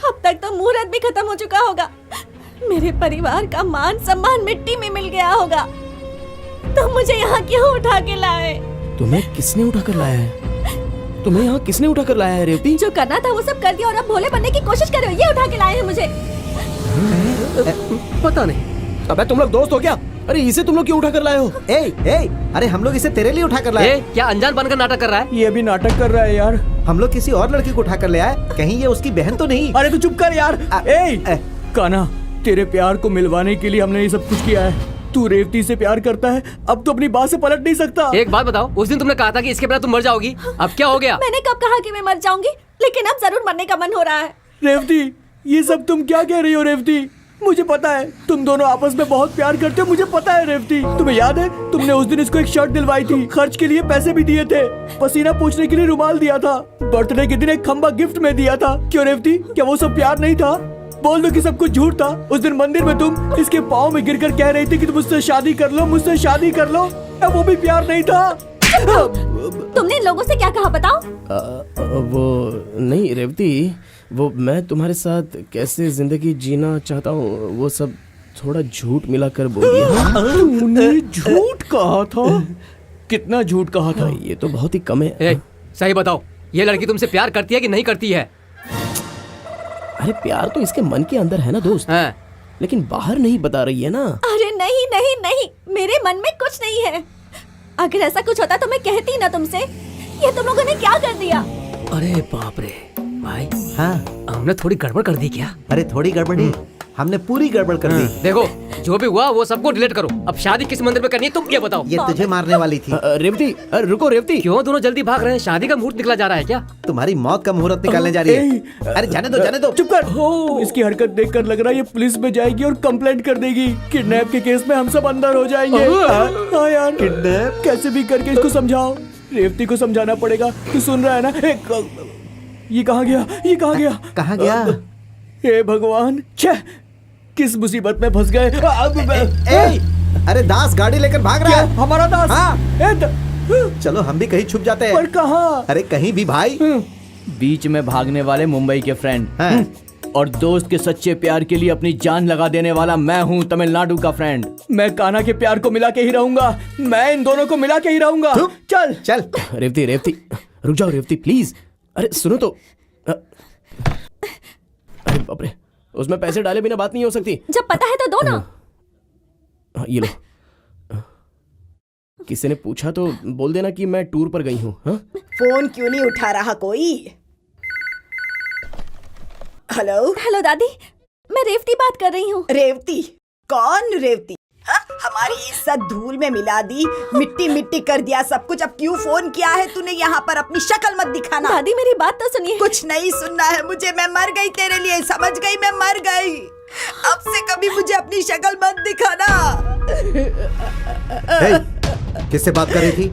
अब तक तो मुहूर्त भी खत्म हो चुका होगा। मेरे परिवार का मान सम्मान मिट्टी में मिल गया होगा। तुम मुझे यहाँ क्यों उठा के लाए? तुम्हें किसने उठा कर लाया है? तुम्हें यहाँ किसने उठा कर लाया है रेवती? जो करना था वो सब कर दिया और अब भोले बनने की कोशिश कर रहे हो। ये उठा के लाए हैं मुझे। पता नहीं। अबे तुम लोग दोस्त हो क्या? अरे इसे तुम लोग क्यों उठा कर लाए हो? अरे हम लोग इसे तेरे लिए उठा कर लाए। क्या अनजान बनकर नाटक कर रहा है? ये भी नाटक कर रहा है यार। हम लोग किसी और लड़की को उठा कर ले आए। कहीं ये उसकी बहन तो नहीं? अरे तू चुप कर यार। कान्हा, तेरे प्यार को मिलवाने के लिए हमने ये सब कुछ किया है। तू रेवती से प्यार करता है, अब तो अपनी बात से पलट नहीं सकता। एक बात बताओ, उस दिन तुमने कहा था कि इसके बिना तुम मर जाओगी। अब क्या हो गया? मैंने कब कहा कि मैं मर जाऊंगी? लेकिन अब जरूर मरने का मन हो रहा है। रेवती, ये सब तुम क्या कह रही हो रेवती? मुझे पता है तुम दोनों आपस में बहुत प्यार करते हो। मुझे पता है रेवती। तुम्हें याद है तुमने उस दिन इसको एक शर्ट दिलवाई थी, खर्च के लिए पैसे भी दिए थे, पसीना पोंछने के लिए रुमाल दिया था, बर्थडे के दिन एक खंबा गिफ्ट में दिया था। क्यों रेवती, क्या वो सब प्यार नहीं था? बोल दो कि सब कुछ झूठ था। उस दिन मंदिर में तुम इसके पाँव में गिरकर कह रही थी कि तुम मुझसे शादी कर लो, मुझसे शादी कर लो। वो भी प्यार नहीं था? तुमने लोगों से क्या कहा बताओ? वो नहीं रेवती, वो मैं तुम्हारे साथ कैसे जिंदगी जीना चाहता हूँ वो सब थोड़ा झूठ मिलाकर बोल दिया। तुमने झूठ कहा था? कितना झूठ कहा था? ये तो बहुत ही कम है। सही बताओ, ये लड़की तुमसे प्यार करती है कि नहीं करती है? अरे प्यार तो इसके मन के अंदर है ना दोस्त, लेकिन बाहर नहीं बता रही है ना। अरे नहीं नहीं नहीं, मेरे मन में कुछ नहीं है। अगर ऐसा कुछ होता तो मैं कहती ना तुमसे। ये तुम लोगों ने क्या कर दिया? अरे बाप रे भाई। हाँ, हमने थोड़ी गड़बड़ कर दी क्या? अरे थोड़ी गड़बड़ नहीं, हमने पूरी गड़बड़ कर दी। देखो जो भी हुआ वो सबको डिलीट करो। अब शादी किस मंदिर में करनी है तुम ये बताओ। ये तुझे मारने वाली थी। रेवती, रुको रेवती। क्यों दोनों जल्दी भाग रहे हैं? शादी का मुहूर्त निकला जा रहा है क्या? तुम्हारी मौत का मुहूर्त निकालने जा रही है। अरे जाने दो जाने दो। चुप कर। इसकी हरकत देखकर लग रहा है ये पुलिस में जाएगी और कंप्लेंट कर देगी। किडनैप के केस में हम सब अंदर हो जाएंगे। हाँ यार, किडनैप कैसे भी करके इसको समझाओ। रेवती को समझाना पड़ेगा। तू सुन रहा है ना? ये कहाँ गया? ये कहाँ गया? कहाँ गया? हे भगवान, छह किस मुसीबत में फंस गए। अरे दास गाड़ी लेकर भाग रहा है। हमारा दास? हाँ। चलो हम भी कहीं छुप जाते हैं। पर कहाँ? अरे कहीं भी भाई। बीच में भागने वाले मुंबई के फ्रेंड और दोस्त के सच्चे प्यार के लिए अपनी जान लगा देने वाला मैं हूँ तमिलनाडु का फ्रेंड। मैं कान्हा के प्यार को मिला के ही रहूंगा। मैं इन दोनों को मिला के ही रहूंगा। चल चल। रेवती रेवती रुक जाओ रेवती प्लीज। अरे सुनो तो। अरे बाप रे, उसमें पैसे डाले बिना बात नहीं हो सकती। जब पता है तो दो ना। ये लो। किसी ने पूछा तो बोल देना कि मैं टूर पर गई हूँ। फोन क्यों नहीं उठा रहा कोई? हेलो हेलो दादी, मैं रेवती बात कर रही हूँ। रेवती? कौन रेवती? हमारी इज्जत धूल में मिला दी, मिट्टी मिट्टी कर दिया सब कुछ। अब क्यों फोन किया है तूने यहाँ पर? अपनी शक्ल मत दिखाना। दादी मेरी बात तो सुनिए। कुछ नहीं सुनना है मुझे। मैं मर गई तेरे लिए, समझ गई? मैं मर गई। अब से कभी मुझे अपनी शक्ल मत दिखाना। किससे बात कर रही थी?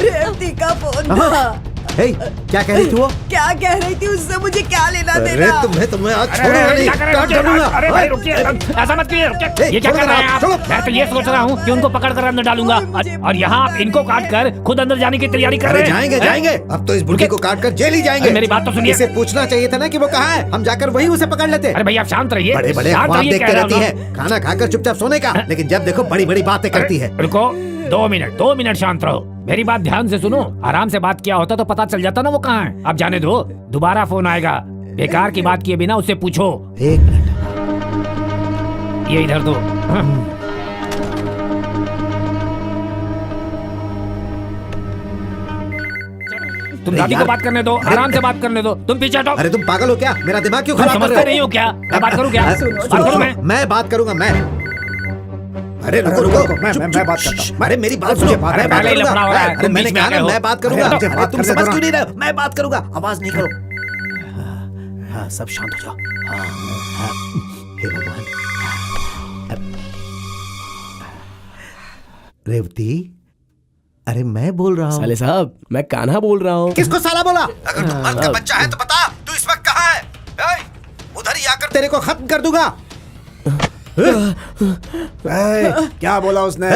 रेवती का फोन था। क्या कह रही थी वो? क्या कह रही थी? उससे मुझे क्या लेना देना? तुम्हें आज छोड़ूंगा नहीं। अरे भाई रुकिए, ऐसा मत कीजिए। रुकिए, ये क्या कर रहे हैं आप? मैं तो ये सोच रहा हूँ कि उनको पकड़ कर अंदर डालूंगा और यहाँ आप इनको काट कर खुद अंदर जाने की तैयारी कर रहे हैं। जाएंगे जाएंगे। अब तो इस बुढ़की को काट कर जेल ही जाएंगे। मेरी बात तो सुनिए। इसे पूछना चाहिए था ना कि वो कहाँ है, हम जाकर वही उसे पकड़ लेते। अरे भाई आप शांत रहिए। बड़े बड़े ख्वाब देखते रहती है, खाना खाकर चुपचाप सोने का, लेकिन जब देखो बड़ी बड़ी बातें करती है। रुको, 2 मिनट शांत रहो। मेरी बात ध्यान से सुनो। आराम से बात किया होता तो पता चल जाता ना वो कहाँ है। अब जाने दो, दोबारा फोन आएगा। बेकार की बात किए बिना उससे पूछो। 1 मिनट। ये इधर दो। हाँ। तुम दादी को बात करने दो, आराम से बात करने दो। तुम पीछे हटो। अरे तुम पागल हो क्या? मेरा दिमाग क्यों तुम खराब कर समझते रहे नहीं हो क्या? मैं बात करूं क्या? बात करूं मैं? मैं बात करूंगा मैं। अरे रुको रुको, मैं बात करता हूँ। अरे मेरी बात सुनो। अरे पहले ही लफड़ा हो रहा है। अरे मैंने कहा ना मैं बात करूंगा। अरे अरे तुम समझ क्यों नहीं रहे? मैं बात करूंगा, आवाज नहीं करो। हाँ, सब शांत हो जाओ। हाँ, हे भगवान। रेवती, अरे मैं बोल रहा हूँ। साले साहब, मैं कान्हा बोल रहा हूँ। किसको साला बोला? अगर तू मन का बच्चा है तो बता, तू इस वक्त कहाँ है? उधर ही आकर तेरे को खत्म कर दूंगा। क्या बोला उसने?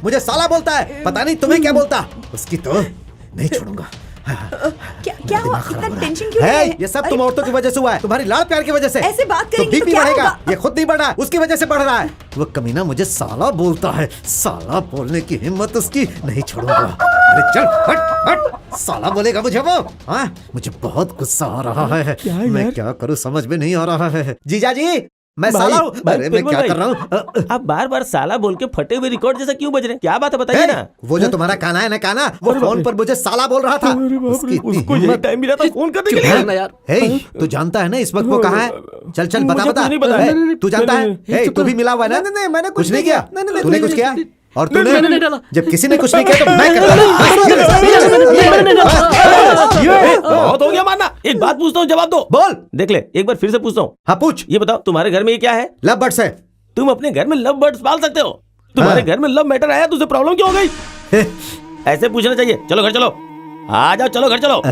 मुझे साला बोलता है, पता नहीं तुम्हें क्या बोलता। उसकी तो नहीं छोड़ूंगा। क्या हुआ? इतना टेंशन क्यों है? ये सब तुम औरतों की वजह से हुआ है, तुम्हारी लाड़ प्यार की वजह से। ऐसे बात करेंगी तो तो बीपी क्या बढ़ेगा। होगा? ये खुद नहीं बढ़ रहा है, उसकी वजह से बढ़ रहा है। वो कमीना मुझे साला बोलता है। साला बोलने की हिम्मत उसकी, नहीं छोड़ूंगा। अरे चल हट हट, साला बोलेगा मुझे वो। हाँ, मुझे बहुत गुस्सा आ रहा है। मैं क्या करूँ समझ में नहीं आ रहा है। जीजा जी, मैं साला हूँ। अरे मैं क्या कर रहा हूँ? आप बार बार साला बोल के फटे हुए रिकॉर्ड जैसा क्यों बज रहे हैं? क्या बात है बताइए ना। वो जो तुम्हारा काना है ना, काना, वो फोन पर मुझे साला बोल रहा था। उसको यही टाइम मिला था फोन करने के लिए यार। हे, तू जानता है ना इस वक्त वो कहाँ है? चल चल बता बता। हे, तू जानता है? हे, तू भी मिला हुआ है ना? नहीं, मैंने कुछ नहीं किया। तूने कुछ किया? और मैंने नहीं तूने? डाला। जब किसी ने कुछ नहीं किया तो मैं कर बहुत हो गया मारना। एक बात पूछता हूँ, जवाब दो। बोल। देख ले, एक बार फिर से पूछता हूँ। हाँ पूछ। ये बताओ, तुम्हारे घर में ये क्या है? लव बर्ड्स है। तुम अपने घर में लव बर्ड्स पाल सकते हो? तुम्हारे घर में लव मैटर आया तो उसे प्रॉब्लम क्यों हो गई? ऐसे पूछना चाहिए। चलो घर चलो, आ जाओ, चलो घर चलो।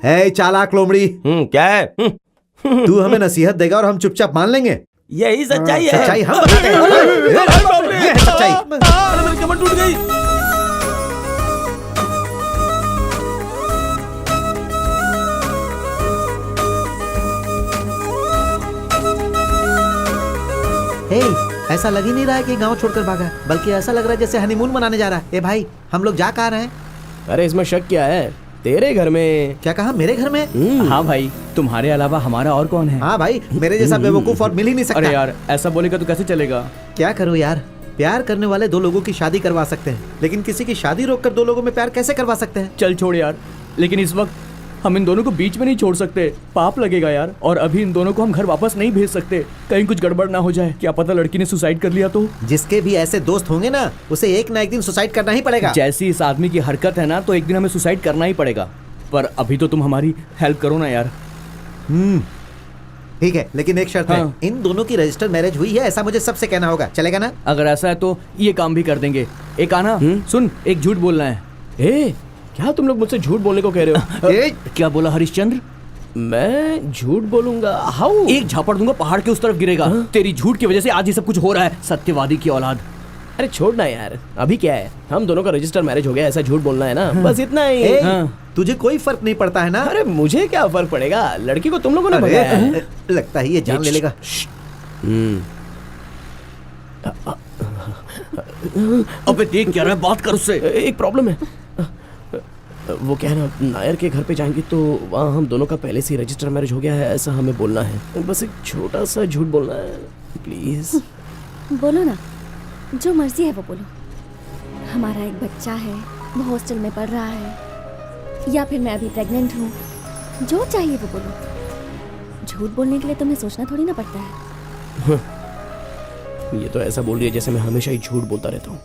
हे चालाक लोमड़ी, क्या है? तू हमें नसीहत देगा और हम चुपचाप मान लेंगे? यही सच्चाई है। सच्चाई हम बताते हैं। ये है सच्चाई। अरे मेरी कमर टूट गई। हे, ऐसा लग ही नहीं रहा है कि गांव छोड़कर भागा है, बल्कि ऐसा लग रहा है जैसे हनीमून मनाने जा रहा है। ए भाई, हम लोग जा कहाँ रहे हैं? अरे इसमें शक क्या है? तेरे घर में। क्या कहा? मेरे घर में? हाँ भाई, तुम्हारे अलावा हमारा और कौन है? हाँ भाई, मेरे जैसा बेवकूफ और मिल ही नहीं सकता। अरे यार, ऐसा बोलेगा तो कैसे चलेगा? क्या करूँ यार, प्यार करने वाले 2 लोगों की शादी करवा सकते हैं, लेकिन किसी की शादी रोककर 2 लोगों में प्यार कैसे करवा सकते हैं? चल छोड़ यार, लेकिन इस वक्त हम इन दोनों को बीच में नहीं छोड़ सकते, पाप लगेगा यार। और अभी इन दोनों को हम घर वापस नहीं भेज सकते, कहीं कुछ गड़बड़ ना हो जाए। क्या पता लड़की ने सुसाइड कर लिया तो? जिसके भी ऐसे दोस्त होंगे ना, उसे एक ना एक दिन सुसाइड करना ही पड़ेगा। जैसी इस आदमी की हरकत है ना, तो एक दिन हमें सुसाइड करना ही पड़ेगा। पर अभी तो तुम हमारी हेल्प करो ना यार। ठीक है, लेकिन एक शर्त है, इन दोनों की रजिस्टर मैरिज हुई है ऐसा मुझे सबसे कहना होगा, चलेगा ना? अगर ऐसा है तो ये काम भी कर देंगे। एक आना सुन, एक झूठ बोलना है। ए, क्या तुम लोग मुझसे झूठ बोलने को कह रहे हो? क्या बोला हरिश्चंद्र? मैं झूठ बोलूंगा? हाउ? एक झापड़ दूंगा, पहाड़ के उस तरफ गिरेगा। तेरी झूठ की वजह से आज ये सब कुछ हो रहा है, सत्यवादी की औलाद। अरे छोड़ना यार, अभी क्या है, हम दोनों का रजिस्टर मैरिज हो गया, ऐसा झूठ बोलना है ना, बस इतना ही। तुझे कोई फर्क नहीं पड़ता है ना? अरे मुझे क्या फर्क पड़ेगा, लड़की को तुम लोगों ने भगाया है। लगता है ये जान ले लेगा। अबे देख क्या रहा है, बात कर उससे। एक प्रॉब्लम है, वो क्या है ना, नायर के घर पे जाएंगे तो वहाँ हम दोनों का पहले से ही रजिस्टर मैरिज हो गया है ऐसा हमें बोलना है। बस एक छोटा सा झूठ बोलना है, प्लीज। बोलो ना, जो मर्जी है वो बोलो। हमारा एक बच्चा है, वो हॉस्टल में पढ़ रहा है, या फिर मैं अभी प्रेग्नेंट हूँ, जो चाहिए वो बोलो। झूठ बोलने के लिए तुम्हें सोचना थोड़ी ना पड़ता है। ये तो ऐसा बोल रही है जैसे मैं हमेशा ही झूठ बोलता रहता हूँ।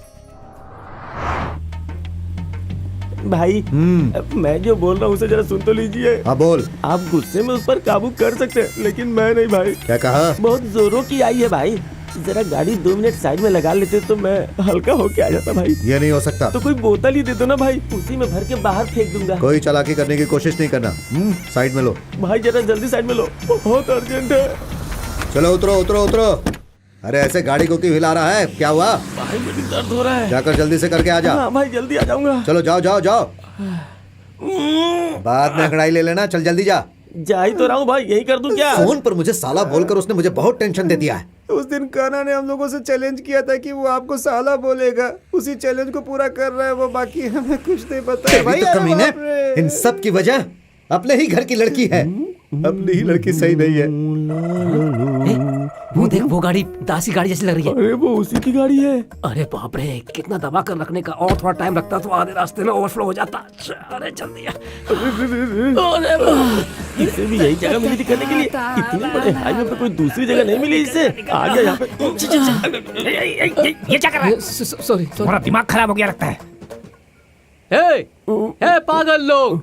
भाई मैं जो बोल रहा हूँ उसे जरा सुन तो लीजिए। हाँ बोल। आप गुस्से में उस पर काबू कर सकते हैं, लेकिन मैं नहीं भाई। क्या कहा? बहुत जोरों की आई है भाई, जरा गाड़ी 2 मिनट साइड में लगा लेते तो मैं हल्का होके आ जाता भाई। ये नहीं हो सकता। तो कोई बोतल ही दे दो ना भाई, उसी में भर के बाहर फेंक दूंगा। कोई चालाकी करने की कोशिश नहीं करना। साइड में लो भाई, जरा जल्दी साइड में लो, बहुत अर्जेंट है। चलो उतरो उतरो उतरो। अरे ऐसे गाड़ी को क्यों हिला रहा है, क्या हुआ? भाई मुझे दर्द हो रहा है। जाकर जल्दी से करके आ जा। हाँ भाई जल्दी आ जाऊंगा। चलो जाओ जाओ जाओ, बाद में अंगड़ाई ले लेना, चल जल्दी जा। जा ही तो रहा हूँ भाई, यही कर दूं क्या? फोन पर मुझे साला बोलकर उसने मुझे बहुत टेंशन दे दिया है। उस दिन कान्हा ने हम लोगों से चैलेंज किया था कि वो आपको साला बोलेगा, उसी चैलेंज को पूरा कर रहा है वो, बाकी हमें कुछ नहीं पता है भाई। तो कमीने, इन सब की वजह अपने ही घर की लड़की है। अपनी ही लड़की सही नहीं है। वो देख, वो गाड़ी दासी गाड़ी जैसी लग रही है। अरे वो उसी की गाड़ी है। अरे बाप रे, कितना दबा कर रखने का, और थोड़ा टाइम लगता तो आधे रास्ते में ओवरफ्लो हो जाता। अरे जल्दी इसे भी यही जगह मिली थी करने के लिए, इतने बड़े हाईवे पे कोई दूसरी जगह नहीं मिली इसे। आ गया यहाँ पे। ये क्या कर रहा है? सॉरी तुम्हारा दिमाग खराब हो गया लगता है। हे पागल लोग,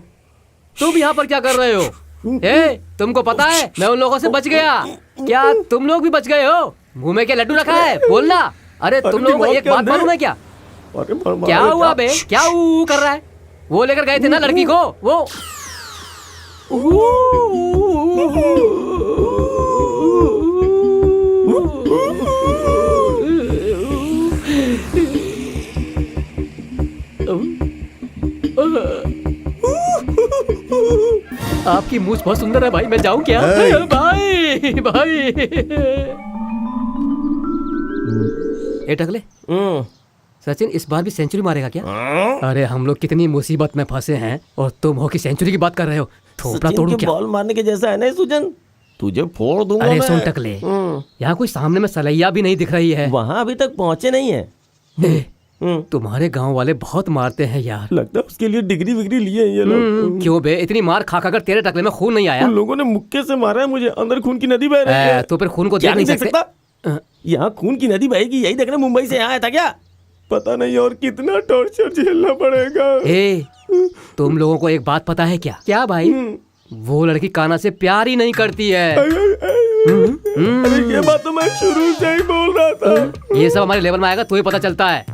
तुम यहाँ पर क्या कर रहे हो? तुमको पता है मैं उन लोगों से बच गया। क्या तुम लोग भी बच गए हो? मुंह में क्या लड्डू रखा है? बोलना। अरे तुम लोगों को एक बात मालूम है क्या? क्या हुआ बे? क्या ऊ कर रहा है? वो लेकर गए थे ना लड़की को, वो आपकी मूछ बहुत सुंदर है भाई, मैं जाऊं क्या? भाई भाई ए टकले, सचिन इस बार भी सेंचुरी मारेगा क्या? अरे हम लोग कितनी मुसीबत में फंसे हैं और तुम हो कि सेंचुरी की बात कर रहे हो। थोपड़ा तोड़ू क्या? बॉल मारने के जैसा है ना सुजन, तुझे फोड़ दूंगा। अरे सुन टकले, यहाँ कोई सामने में सलैया भी नहीं दिख रही है। वहाँ अभी तक पहुँचे नहीं है। तुम्हारे गांव वाले बहुत मारते हैं यार। लगता है उसके लिए डिग्री विग्री लिए हैं ये लोग। क्यों बे, इतनी मार खा कर तेरे टकले में खून नहीं आया? उन लोगों ने मुक्के से मारा है मुझे, अंदर खून की नदी बह रही है। तो फिर खून को देख नहीं सकता? यहाँ खून की नदी बहेगी, यही देखने मुंबई से यहाँ आया था क्या? पता नहीं और कितना टॉर्चर झेलना पड़ेगा। तुम लोगों को एक बात पता है क्या? क्या भाई? वो लड़की कान्हा से प्यार ही नहीं करती है। अरे ये बात तो मैं शुरू से ही बोल रहा था। ये सब हमारे लेवल में आएगा तो ही पता चलता है।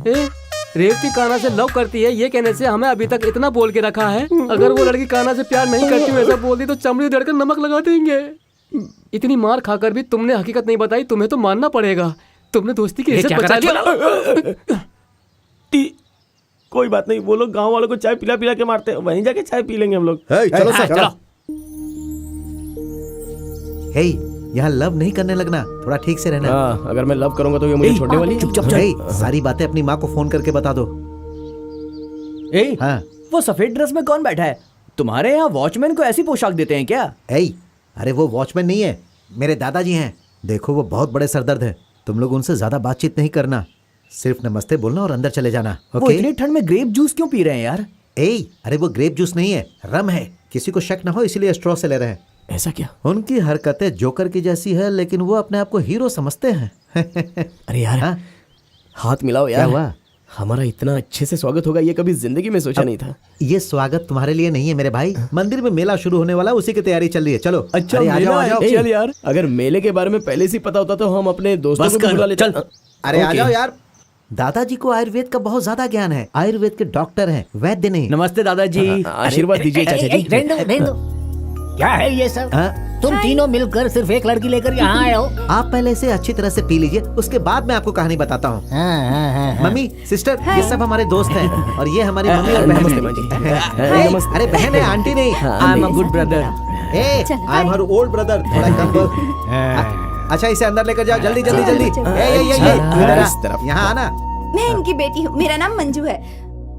रेवती कान्हा से लव करती है, ये कहने से हमें अभी तक इतना बोल के रखा है। अगर वो लड़की कान्हा से प्यार नहीं करती वैसा बोल दी तो चमड़ी उधेड़ कर नमक लगा देंगे। इतनी मार खाकर भी तुमने हकीकत नहीं बताई, तुम्हें तो मानना पड़ेगा। तुमने दोस्ती की इज्जत बचा ली। कोई बात नहीं, वो लोग गाँव वालों को चाय पिला पिला के मारते हैं, वहीं जाके चाय पी लेंगे हम लोग। चलो चलो। यहाँ लव नहीं करने लगना, थोड़ा ठीक से रहना। अगर मैं लव करूंगा तो ये मुझे छोड़ने वाली? चुपचाप सारी बातें अपनी माँ को फोन करके बता दो। हाँ। वो सफेद ड्रेस में कौन बैठा है? तुम्हारे यहाँ वॉचमैन को ऐसी पोशाक देते हैं क्या? अरे वो वॉचमैन नहीं है, मेरे दादाजी हैं। देखो वो बहुत बड़े सरदर्द हैं, तुम लोग उनसे ज्यादा बातचीत नहीं करना, सिर्फ नमस्ते बोलना और अंदर चले जाना। वो इतनी ठंड में ग्रेप जूस क्यों पी रहे हैं यार? अरे वो ग्रेप जूस नहीं है, रम है। किसी को शक ना हो इसलिए स्ट्रॉ से ले रहे हैं। ऐसा क्या? उनकी हरकतें जोकर की जैसी है, लेकिन वो अपने आप को हीरो समझते हैं। अरे यार हाथ मिलाओ यार। क्या हुआ? हमारा इतना अच्छे से स्वागत होगा ये कभी जिंदगी में सोचा नहीं था। ये स्वागत तुम्हारे लिए नहीं है मेरे भाई, मंदिर में मेला शुरू होने वाला, उसी की तैयारी चल रही है। चलो। अच्छा आ जाओ। चल यार, अगर मेले के बारे में पहले से पता होता तो हम अपने दोस्तों को बुला लेते। अरे आ जाओ यार। दादाजी को आयुर्वेद का बहुत ज्यादा ज्ञान है, आयुर्वेद के डॉक्टर हैं, वैद्य नहीं। नमस्ते दादाजी। आशीर्वाद दीजिए चाचा जी। क्या है ये सब? तुम तीनों मिलकर सिर्फ एक लड़की लेकर यहाँ आए हो? आप पहले इसे अच्छी तरह से पी लीजिए, उसके बाद मैं आपको कहानी बताता हूँ। मम्मी, सिस्टर, ये सब हमारे दोस्त हैं और ये हमारी मम्मी और बहन है। अरे बहन है, आंटी नहीं। आई am a good brother. I am her old brother. थोड़ा कम बोल। अच्छा इसे अंदर लेकर जाओ, जल्दी जल्दी जल्दी। यहाँ आना। मैं इनकी बेटी हूँ, मेरा नाम मंजू है।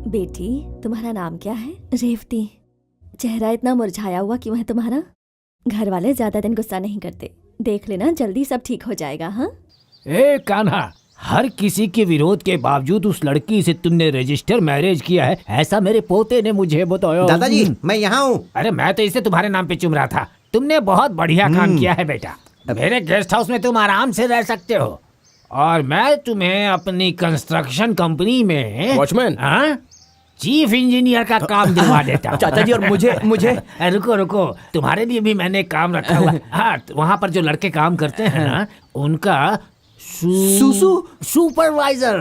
बेटी, तुम्हारा नाम क्या है? रेवती। चेहरा इतना मुरझाया हुआ क्यों है तुम्हारा? घर वाले ज्यादा दिन गुस्सा नहीं करते, देख लेना जल्दी सब ठीक हो जाएगा। हाँ कान्हा, हर किसी के विरोध के बावजूद उस लड़की से तुमने रजिस्टर मैरिज किया है, ऐसा मेरे पोते ने मुझे बताया। दादाजी मैं यहाँ हूँ। अरे मैं तो इसे तुम्हारे नाम पे चुम रहा था। तुमने बहुत बढ़िया काम किया है बेटा। मेरे गेस्ट हाउस में तुम आराम से रह सकते हो और मैं तुम्हें अपनी कंस्ट्रक्शन कंपनी में वॉचमैन चीफ इंजीनियर का काम दिलवा देता हूँ। चाचा जी और मुझे रुको, तुम्हारे लिए भी मैंने काम रखा हुआ। हाँ, वहाँ पर जो लड़के काम करते हैं ना, उनका सुपरवाइजर।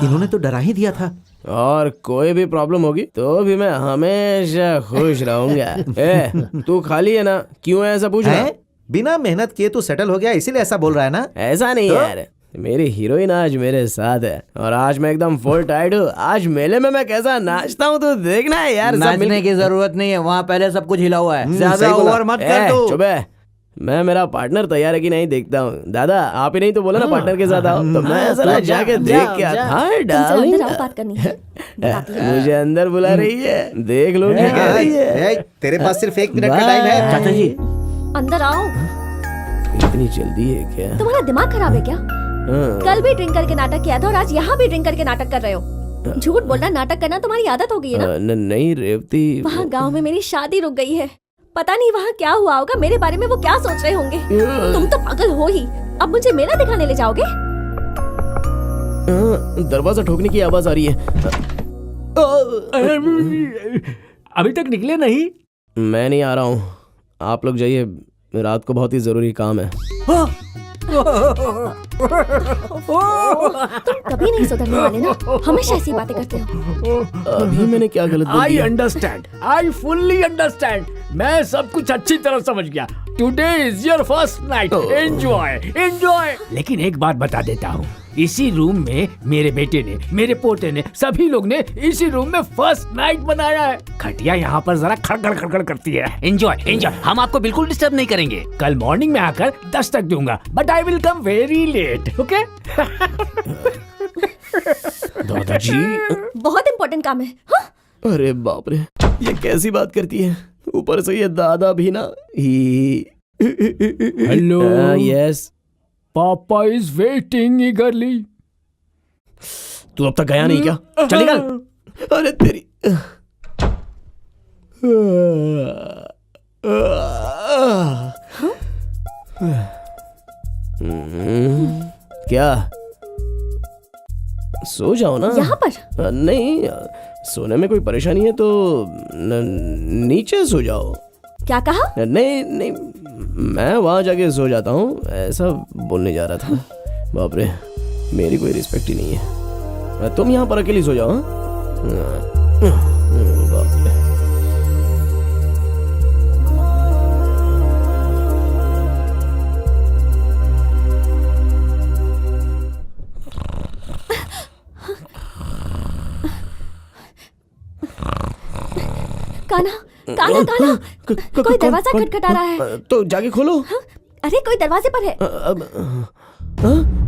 इन्होंने तो डरा ही दिया था। और कोई भी प्रॉब्लम होगी तो भी मैं हमेशा खुश रहूंगा। तू खाली है ना? क्यों ऐसा पूछ रहा है? बिना मेहनत किए तू सेटल हो गया इसीलिए ऐसा बोल रहा है ना? ऐसा नहीं तो? यार, मेरी हीरोइन आज मेरे साथ है और आज मैं एकदम फुल टाइट हूँ। आज मेले में मैं कैसा नाचता हूँ तो देखना है यार। नाचने की जरूरत नहीं है, वहाँ पहले सब कुछ हिला हुआ है, ज्यादा सही बोला। ओवर मत कर तू। चुप है, मैं मेरा पार्टनर तैयार है कि नहीं देखता हूँ। दादा आप ही नहीं तो बोला ना पार्टनर के साथ आओ, तो मैं जरा जाके देख के आता। हाँ तुमसे डार्लिंग, अंदर आओ, बात करनी है। बताती हूँ। मुझे अंदर बुला रही है, देख लो क्या कह रही है। तेरे पास सिर्फ 1 मिनट का टाइम है। चाचा जी, अंदर आओ। इतनी जल्दी है क्या? तुम्हारा दिमाग खराब है क्या? हाँ। कल भी ड्रिंक करके नाटक किया था और आज यहाँ भी ड्रिंक करके नाटक कर रहे हो। झूठ बोलना, नाटक करना तुम्हारी आदत हो गई है ना? नहीं रेवती, वहाँ गांव में मेरी शादी रुक गई है। पता नहीं वहाँ क्या हुआ होगा, मेरे बारे में वो क्या सोच रहे होंगे। तुम तो पागल हो ही। अब मुझे मेला दिखाने ले जाओगे? दरवाजा ठोकने की आवाज आ रही है। अभी तक निकले नहीं? मैं नहीं आ रहा हूँ, आप लोग जाइए, रात को बहुत ही जरूरी काम है। तुम कभी नहीं सुधरने वाले ना, हमेशा ऐसी बातें करते हो। अभी मैंने क्या गलत बोल आई दिया? Understand, I fully understand. मैं सब कुछ अच्छी तरह समझ गया। Today is your first night, enjoy enjoy. लेकिन एक बात बता देता हूँ, इसी रूम में मेरे बेटे ने, मेरे पोते ने, सभी लोग ने इसी रूम में फर्स्ट नाइट बनाया है। खटिया यहाँ पर जरा खड़खड़ खड़खड़ करती है। एंजॉय एंजॉय, हम आपको बिल्कुल डिस्टर्ब नहीं करेंगे। कल मॉर्निंग में आकर दस्तक दूंगा, but I will come very late, okay? दादाजी, बहुत इम्पोर्टेंट काम है। हाँ? अरे बाप रे, ये कैसी बात करती है? ऊपर से ये दादा भी ना ही। हेलो। यस, पापा इज वेटिंग ईगरली। तू अब तक गया नहीं क्या? चल निकल। अरे तेरी, क्या? सो जाओ ना। यहाँ पर? नहीं, सोने में कोई परेशानी है तो नीचे सो जाओ। क्या कहा? नहीं नहीं, मैं वहां जाके सो जाता हूँ, ऐसा बोलने जा रहा था। बाप रे, मेरी कोई रिस्पेक्ट ही नहीं है। तुम यहाँ पर अकेली सो जाओ। बाप रे। कान्हा, कान्हा, कान्हा, कोई दरवाजा खटखटा रहा है। तो जाके खोलो। हाँ? अरे कोई दरवाजे पर है।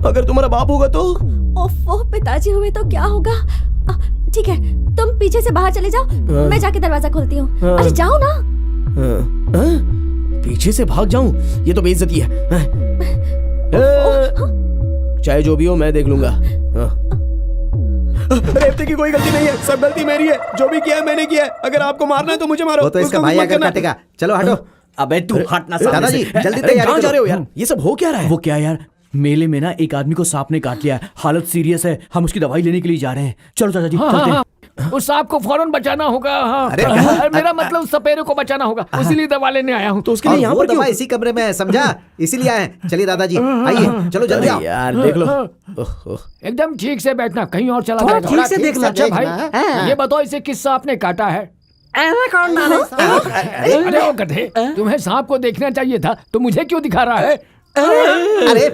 अगर तुम्हारा बाप होगा तो? ओफो, पिताजी हुए तो क्या होगा? ठीक है, तुम पीछे से बाहर चले जाओ, मैं जाके दरवाजा खोलती हूँ। अरे जाओ ना। पीछे से भाग जाऊं? ये तो बेइज्जती है। चाहे जो भी हो मैं देख लूंगा। रेवती की कोई गलती नहीं है, सब गलती मेरी है। जो भी किया है मैंने किया है। अगर आपको मारना है तो मुझे मारो। वो तो इसका भाई आकर काटेगा। चलो हटो। अबे तू हटना। दादाजी जल्दी तैयारी कहाँ जा रहे हो करो। यार? ये सब हो क्या रहा है? वो क्या यार, मेले में ना एक आदमी को सांप ने काट लिया है, हालत सीरियस है, हम उसकी दवाई लेने के लिए जा रहे हैं। चलो चाचा जी, चलते हैं। उस सांप को फौरन बचाना होगा। हाँ। अरे मेरा मतलब उस सपेरे को बचाना होगा, इसीलिए दवा लेने आया हूँ। तो उसके लिए यहाँ पर दवा इसी कमरे में है, समझा? इसीलिए आए हैं। चलिए दादाजी आइए, चलो जल्दी आओ। यार देख लो। ओहो। एकदम ठीक से बैठना, कहीं और चला थोड़ा जाएगा। ठीक से देखना। अच्छा भाई, ये बताओ इसे किस सांप ने काटा है? अरे ओ गधे, तुम्हें सांप को देखना चाहिए था, तो मुझे क्यों दिखा रहा है? अरे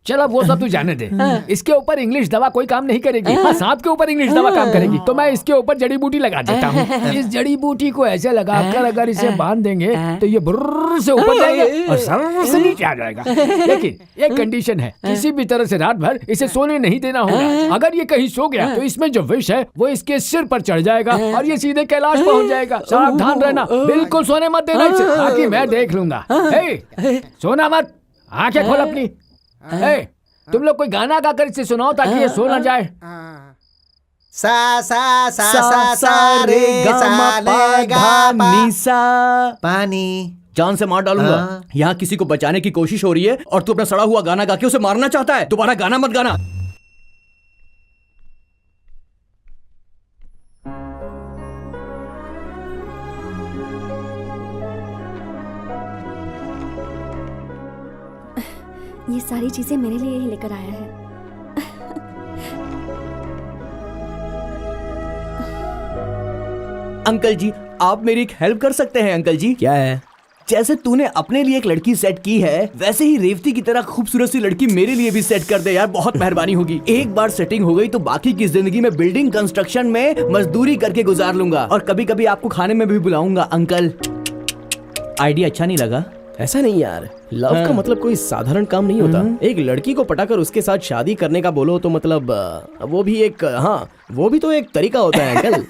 चलो वो सब तू जाने दे। इसके ऊपर इंग्लिश दवा कोई काम नहीं करेगी। हाँ, सांप के ऊपर इंग्लिश दवा काम करेगी। तो मैं इसके ऊपर जड़ी बूटी लगा देता हूँ। इस जड़ी बूटी को ऐसे लगाकर अगर इसे बांध देंगे तो ये बुर्र से ऊपर जाएगा और सर से नीचे आ जाएगा। लेकिन एक कंडीशन है, किसी भी तरह से रात भर इसे सोने नहीं देना होगा। अगर ये कहीं सो गया तो इसमें जो विष है वो इसके सिर पर चढ़ जाएगा और ये सीधे कैलाश पहुँच जाएगा। सावधान रहना, बिल्कुल सोने मत देना इसे, ताकि मैं देख लूंगा। सोना मत, आंखें खोल अपनी। तुम लोग कोई गाना गाकर इसे सुनाओ ताकि ये सो ना जाए। सा सा सा सा सा रे सा ले गा मा सा। पानी जान से मार डालूंगा। यहाँ किसी को बचाने की कोशिश हो रही है और तू अपना सड़ा हुआ गाना गा के उसे मारना चाहता है। दोबारा गाना मत गाना। ये सारी चीजें मेरे लिए ही लेकर आया है। अंकल जी, आप मेरी एक हेल्प कर सकते हैं अंकल जी। क्या है? जैसे तूने अपने लिए एक लड़की सेट की है, वैसे ही रेवती की तरह खूबसूरत सी लड़की मेरे लिए भी सेट कर दे यार, बहुत मेहरबानी होगी। एक बार सेटिंग हो गई तो बाकी की जिंदगी में बिल्डिंग कंस्ट्रक्शन में मजदूरी करके गुजार लूंगा, और कभी कभी आपको खाने में भी बुलाऊंगा। अंकल, आइडिया अच्छा नहीं लगा? ऐसा नहीं यार, लव का मतलब कोई साधारण काम नहीं होता। एक लड़की को पटाकर उसके साथ शादी करने का बोलो तो मतलब वो भी एक, हाँ वो भी तो एक तरीका होता है अंकल।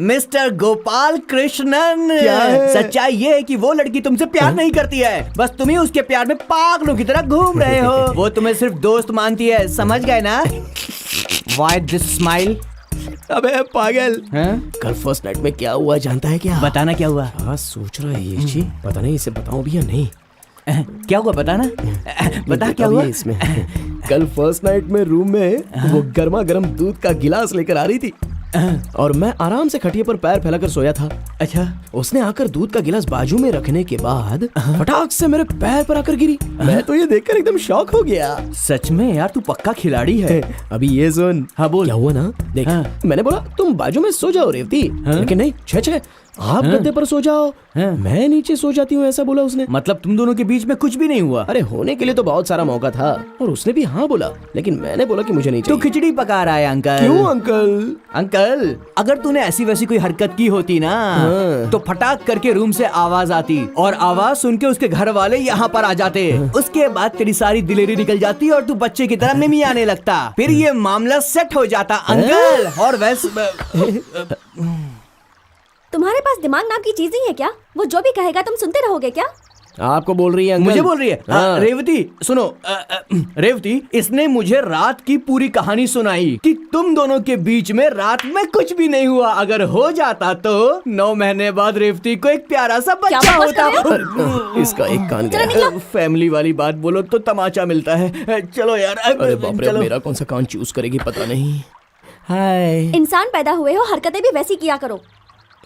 मिस्टर गोपाल कृष्णन, सच्चाई ये है कि वो लड़की तुमसे प्यार नहीं करती है, बस तुम ही उसके प्यार में पागलों की तरह घूम रहे हो। वो तुम्हें सिर्फ दोस्त मानती है, समझ गए ना? Why this smile? अबे पागल, कल फर्स्ट नाइट में क्या हुआ जानता है क्या? बताना क्या हुआ? हाँ सोच रहा है ये जी, पता नहीं इसे बताऊं भी या नहीं। क्या हुआ बताना, बता क्या हुआ इसमें? कल फर्स्ट नाइट में रूम में वो गर्मा गर्म दूध का गिलास लेकर आ रही थी और मैं आराम से खटिया पर पैर फैलाकर सोया था। अच्छा, उसने आकर दूध का गिलास बाजू में रखने के बाद फटाक से मेरे पैर पर आकर गिरी। मैं तो ये देखकर एकदम शॉक हो गया। सच में यार, तू पक्का खिलाड़ी है। अभी ये सुन। हाँ बोल। क्या हुआ ना देख, मैंने बोला तुम बाजू में सो जाओ रेवती, लेकिन नहीं, छे आप गद्दे पर सो जाओ, मैं नीचे सो जाती हूँ, ऐसा बोला उसने। मतलब तुम दोनों के बीच में कुछ भी नहीं हुआ? अरे होने के लिए तो बहुत सारा मौका था और उसने भी हाँ बोला, लेकिन मैंने बोला कि मुझे नहीं चाहिए। तू खिचड़ी पका रहा है अंकल। क्यों अंकल? अंकल, अगर तूने ऐसी वैसी कोई हरकत की होती ना तो फटाक करके रूम से आवाज आती और आवाज सुन के उसके घर वाले यहाँ पर आ जाते। उसके बाद तेरी सारी दिलेरी निकल जाती और तू बच्चे की तरह मिमी आने लगता, फिर ये मामला सेट हो जाता अंकल। और वैसे तुम्हारे पास दिमाग नाम की चीज नहीं है क्या? वो जो भी कहेगा तुम सुनते रहोगे क्या? आपको बोल रही है अंकल? मुझे बोल रही है? रेवती सुनो, रेवती, इसने मुझे रात की पूरी कहानी सुनाई कि तुम दोनों के बीच में रात में कुछ भी नहीं हुआ। अगर हो जाता तो 9 महीने बाद रेवती को एक प्यारा सा बच्चा होता। इसका एक कान गया। फैमिली वाली बात बोलो तो तमाचा मिलता है। चलो यार। अरे बाप रे, मेरा कौन सा कान चूज करेगी पता नहीं। हाय, इंसान पैदा हुए हो, हरकतें भी वैसी किया करो।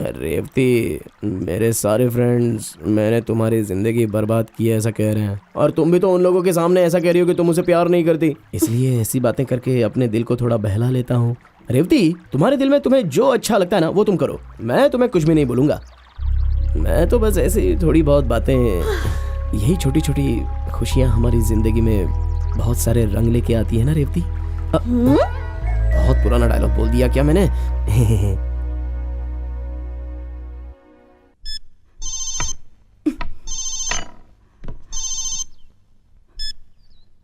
रेवती, मेरे सारे फ्रेंड्स मैंने तुम्हारी जिंदगी बर्बाद की है ऐसा कह रहे हैं, और तुम भी तो उन लोगों के सामने ऐसा कह रही हो कि तुम मुझे प्यार नहीं करती, इसलिए ऐसी बातें करके अपने दिल को थोड़ा बहला लेता हूँ। रेवती, तुम्हारे दिल में तुम्हें जो अच्छा लगता है ना वो तुम करो, मैं तुम्हें कुछ भी नहीं बोलूँगा। मैं तो बस ऐसी थोड़ी बहुत बातें, यही छोटी छोटी खुशियाँ हमारी जिंदगी में बहुत सारे रंग लेके आती है ना रेवती। बहुत पुराना डायलॉग बोल दिया क्या मैंने?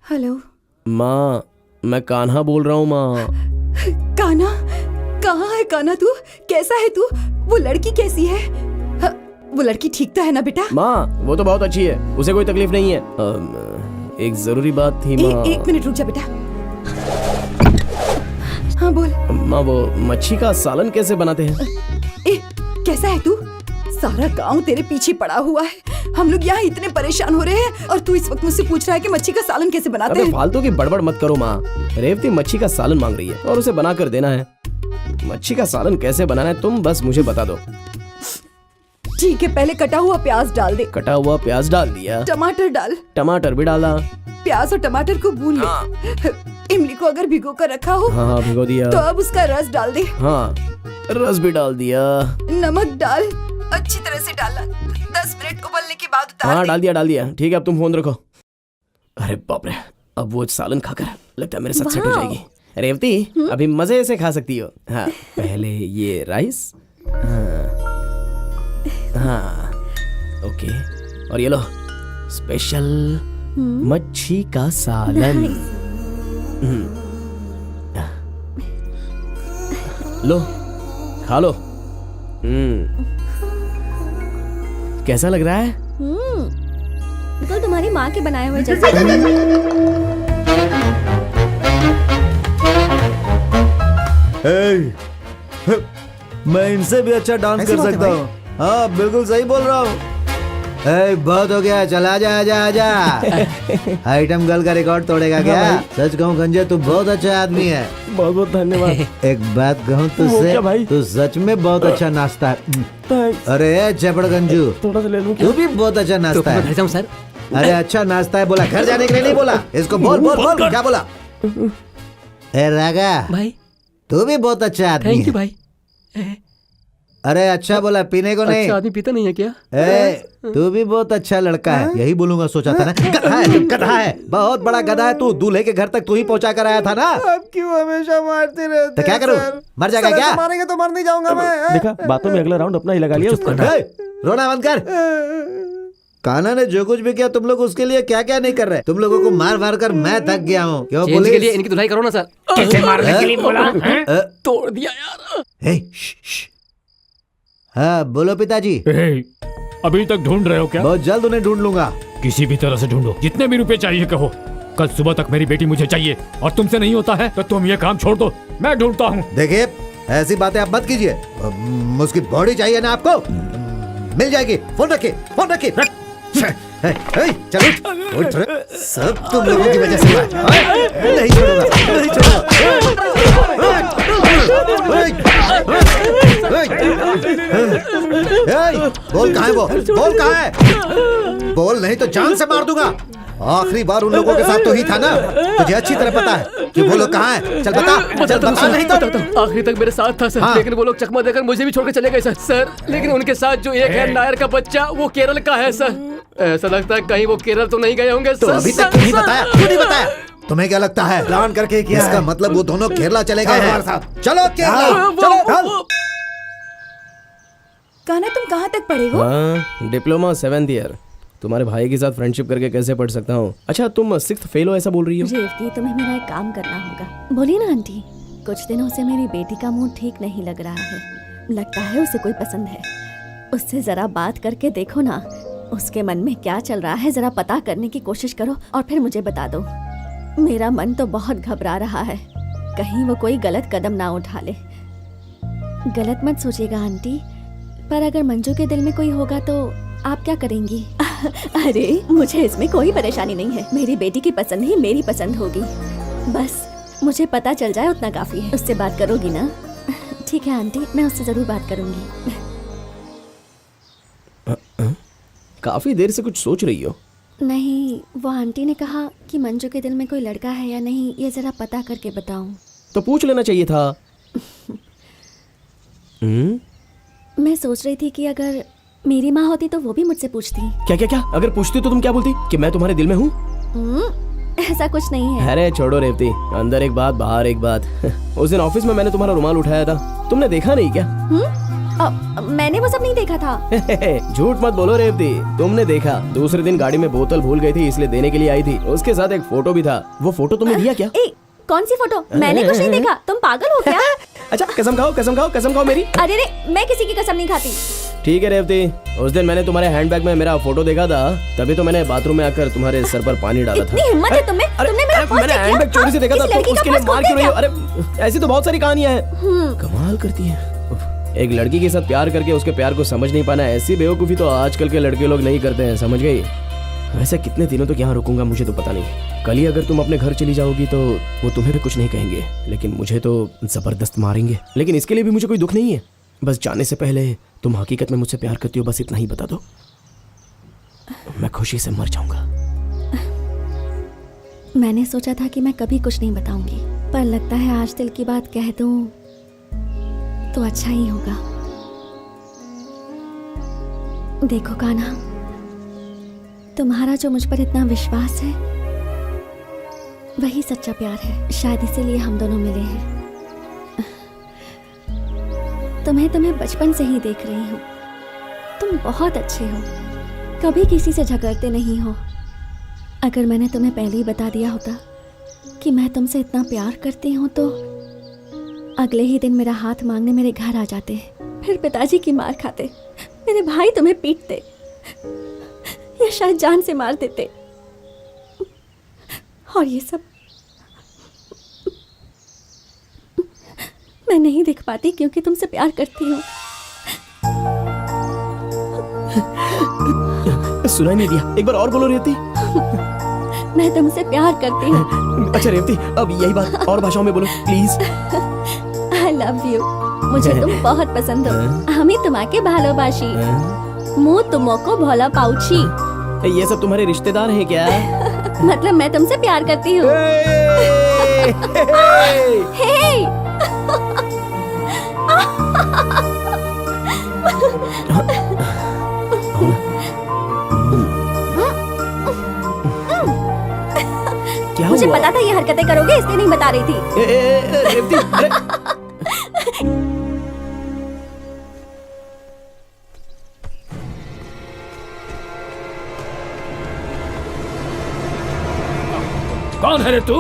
हेलो माँ, मैं कान्हा बोल रहा हूँ माँ। कान्हा? कहाँ है कान्हा तू? कैसा है तू? वो लड़की कैसी है? वो लड़की ठीक तो है ना बेटा? माँ, वो तो बहुत अच्छी है, उसे कोई तकलीफ नहीं है। एक जरूरी बात थी माँ। एक मिनट रुक जा बेटा। हाँ बोल। माँ, वो मच्छी का सालन कैसे बनाते हैं? कैसा है तू? सारा गांव तेरे पीछे पड़ा हुआ है, हम लोग यहाँ इतने परेशान हो रहे हैं और तू इस वक्त मुझसे पूछ रहा है कि मच्छी का सालन कैसे बनाते हैं? फालतू की बड़बड़ मत करो माँ। रेवती मच्छी का सालन मांग रही है और उसे बना कर देना है। मच्छी का सालन कैसे बनाना है तुम बस मुझे बता दो। ठीक है, पहले कटा हुआ प्याज डाल दे। कटा हुआ प्याज डाल दिया। टमाटर डाल। टमाटर भी डाला। प्याज और टमाटर को भून ले। इमली को अगर भिगो कर रखा हो हाँ भिगो दिया, तो अब उसका रस डाल दे। हाँ रस भी डाल दिया। नमक डाल, अच्छी तरह से डालना। 10 मिनट उबलने के बाद उतार हाँ डाल दिया। ठीक है, अब तुम फोन रखो। अरे बाप रे, अब वो सालन खाकर लगता है मेरे साथ सेट हो जाएगी। रेवती, अभी मजे से खा सकती हो। हाँ पहले ये राइस, हाँ ओके, और ये लो स्पेशल मच्छी का सालन। लो खा लो। कैसा लग रहा है? बिल्कुल तुम्हारी माँ के बनाए हुए जैसे। मैं इनसे भी अच्छा डांस कर सकता हूँ। हाँ बिल्कुल सही बोल रहा हूँ। बहुत हो गया, चल आजा। आइटम गर्ल का रिकॉर्ड तोड़ेगा क्या? सच कहूँ गंजे, तू बहुत अच्छा आदमी है। बहुत बहुत धन्यवाद। एक बात कहूँ तुझसे, तू सच में बहुत अच्छा नाचता है। अरे चपड़ गंजू, थोड़ा सा ले लूं? तू भी बहुत अच्छा नाचता है। तो सर, अरे अच्छा नाचता है बोला, घर जाने के लिए नहीं बोला। इसको बोल क्या बोला? ए रागा भाई, तू भी बहुत अच्छा आदमी है। थैंक यू भाई। अरे अच्छा बोला, पीने को नहीं। अच्छा आदमी पीता नहीं है क्या? तू भी बहुत अच्छा लड़का है, यही बोलूंगा सोचा था ना। गधा है तू, गधा है, बहुत बड़ा गधा है तू। दूल्हे के घर तक तू ही पहुंचा कर आया था ना। अब क्यों हमेशा मारते रहते? तो क्या करूं, मर जाएगा क्या? मारेंगे तो मर नहीं जाऊंगा मैं। देखा, बातों में अगला राउंड अपना ही लगा लिया उसको। रोना बंद कर। कान्हा ने जो कुछ भी किया तुम लोग उसके लिए क्या क्या नहीं कर रहे। तुम लोगों को मार मार कर मैं थक गया हूँ। क्यों चेंज पुलिस? के लिए इनकी धुलाई करो ना सर। कैसे मारने के लिए बोला? तोड़ दिया यार। हाँ बोलो पिताजी। अभी तक ढूंढ रहे हो क्या? बहुत जल्द उन्हें ढूंढ लूंगा। किसी भी तरह से ढूंढो, जितने भी रुपए चाहिए कहो। कल सुबह तक मेरी बेटी मुझे चाहिए और तुमसे नहीं होता है तो तुम ये काम छोड़ दो, मैं ढूंढता हूँ। देखिए ऐसी बातें आप मत कीजिए। उसकी बॉडी चाहिए ना आपको, मिल जाएगी। फोन रखिए, फोन रखिए। चलो उठ रहे। सब तुम लोगों की वजह से हुआ है। नहीं छोड़ूंगा, नहीं छोड़ूंगा। बोल कहाँ है वो? बोल कहाँ है? बोल नहीं तो जान से मार दूंगा। आखिरी बार उन लोगों के साथ तो ही था ना, तुझे अच्छी तरह पता है कि वो लोग कहाँ हैं। चल बता, चल बता। नहीं तो आखिरी तक मेरे साथ था सर। हाँ। लेकिन वो लोग चकमा देकर मुझे भी छोड़कर चले गए सर। लेकिन उनके साथ जो एक है नायर का बच्चा, वो केरल का है सर। ऐसा लगता है कहीं वो केरल तो नहीं गए होंगे तो सर। अभी तक क्यों नहीं बताया? क्यों नहीं बताया? तुम्हें क्या लगता है प्लान करके किया इसका है। मतलब वो दोनों केरला चले गए हमारे हैं। साथ। चलो केरला, चलो। कान्हा तुम कहाँ तक पढ़े हो? हाँ, डिप्लोमा 7th ईयर। तुम्हारे भाई के साथ फ्रेंडशिप करके कैसे पढ़ सकता हूँ? अच्छा तुम 6th फेल हो ऐसा बोल रही हो? रेवती, तुम्हें मेरा एक काम करना होगा। बोलिए ना आंटी, कुछ दिनों से मेरी बेटी का मूड ठीक नहीं लग रहा है। लगता है उसे कोई पसंद है। उससे जरा बात करके देखो ना, उसके मन में क्या चल रहा है जरा पता करने की कोशिश करो और फिर मुझे बता दो। मेरा मन तो बहुत घबरा रहा है, कहीं वो कोई गलत कदम ना उठा ले। गलत मत सोचिएगा आंटी, पर अगर मंजू के दिल में कोई होगा तो आप क्या करेंगी? अरे मुझे इसमें कोई परेशानी नहीं है। मेरी बेटी की पसंद ही मेरी पसंद होगी। बस मुझे पता चल जाए उतना काफी है। उससे बात करोगी ना? ठीक है आंटी, मैं उससे जरूर बात करूंगी। काफी देर से कुछ सोच रही हो? नहीं, वो आंटी ने कहा कि मंजू के दिल में कोई लड़का है या नहीं ये जरा पता करके बताऊं। तो पूछ लेना चाहिए था। मैं सोच रही थी कि अगर मेरी माँ होती तो वो भी मुझसे पूछती। क्या क्या क्या? अगर पूछती तो तुम क्या बोलती? कि मैं तुम्हारे दिल में हूँ? ऐसा कुछ नहीं है। अरे छोड़ो रेवती, अंदर एक बात बाहर एक बात। उस दिन ऑफिस में मैंने तुम्हारा रुमाल उठाया था, तुमने देखा नहीं क्या? मैंने वो सब नहीं देखा था। झूठ मत बोलो रेवती, तुमने देखा। दूसरे दिन गाड़ी में बोतल भूल गई थी इसलिए देने के लिए आई थी। उसके साथ एक फोटो भी था, वो फोटो तुमने दिया क्या? कौन सी फोटो? मैंने कुछ नहीं देखा, तुम पागल हो क्या? अच्छा कसम खाओ, कसम खाओ, कसम खाओ मेरी। अरे रे, मैं किसी की कसम नहीं खाती। ठीक है रेवती, उस दिन मैंने तुम्हारे हैंडबैग में मेरा फोटो देखा था, तभी तो मैंने बाथरूम में आकर तुम्हारे सर पर पानी डाला था। इतनी हिम्मत है तुमने मेरा पर्स मैंने हैंडबैग चोरी से देखा था, तो उसके लिए मार क्यों रही हो? अरे ऐसी तो बहुत सारी कहानियां हैं। कमाल करती है। एक लड़की के साथ प्यार करके उसके प्यार को समझ नहीं पाना, ऐसी बेवकूफी तो आजकल के लड़के लोग नहीं करते हैं, समझ गई? वैसे कितने दिनों तक यहाँ रुकूंगा मुझे तो पता नहीं। कल ही अगर तुम अपने घर चली जाओगी तो वो तुम्हें भी कुछ नहीं कहेंगे, लेकिन मुझे तो जबरदस्त मारेंगे। लेकिन इसके लिए भी मुझे कोई दुख नहीं है। बस जाने से पहले तुम हकीकत में मुझसे प्यार करती हो, बस इतना ही बता दो, मैं खुशी से मर जाऊंगा। मैंने सोचा था कि मैं कभी कुछ नहीं बताऊंगी, पर लगता है आज दिल की बात कह दूं तो अच्छा ही होगा। देखो कान्हा, तुम्हारा जो मुझ पर इतना विश्वास है वही सच्चा प्यार है। शायद इसीलिए हम दोनों मिले हैं। तुम्हें बचपन से ही देख रही हूँ। तुम बहुत अच्छे हो, कभी किसी से झगड़ते नहीं हो। अगर मैंने तुम्हें पहले ही बता दिया होता कि मैं तुमसे इतना प्यार करती हूँ तो अगले ही दिन मेरा हाथ मांगने मेरे घर आ जाते, फिर पिताजी की मार खाते, मेरे भाई तुम्हें पीटते या शायद जान से मार देते। और ये सब मैं नहीं देख पाती क्योंकि तुमसे प्यार करती हूँ। सुनाई नहीं दिया, एक बार और बोलो रेवती। मैं तुमसे प्यार करती हूँ। अच्छा रेवती, अब यही बात और भाषाओं में बोलो प्लीज। I love you. मुझे तुम बहुत पसंद हो। हमें तुम्हारे भालोबाशी, मुँह तुमको भोला पाउची। ये सब तुम्हारे रिश्तेदार हैं क्या? मतलब मैं तुमसे प्यार करती हूँ। क्या मुझे हुआ? पता था ये हरकतें करोगे, इसलिए नहीं बता रही थी। रेवती, अरे कौन है रे तू?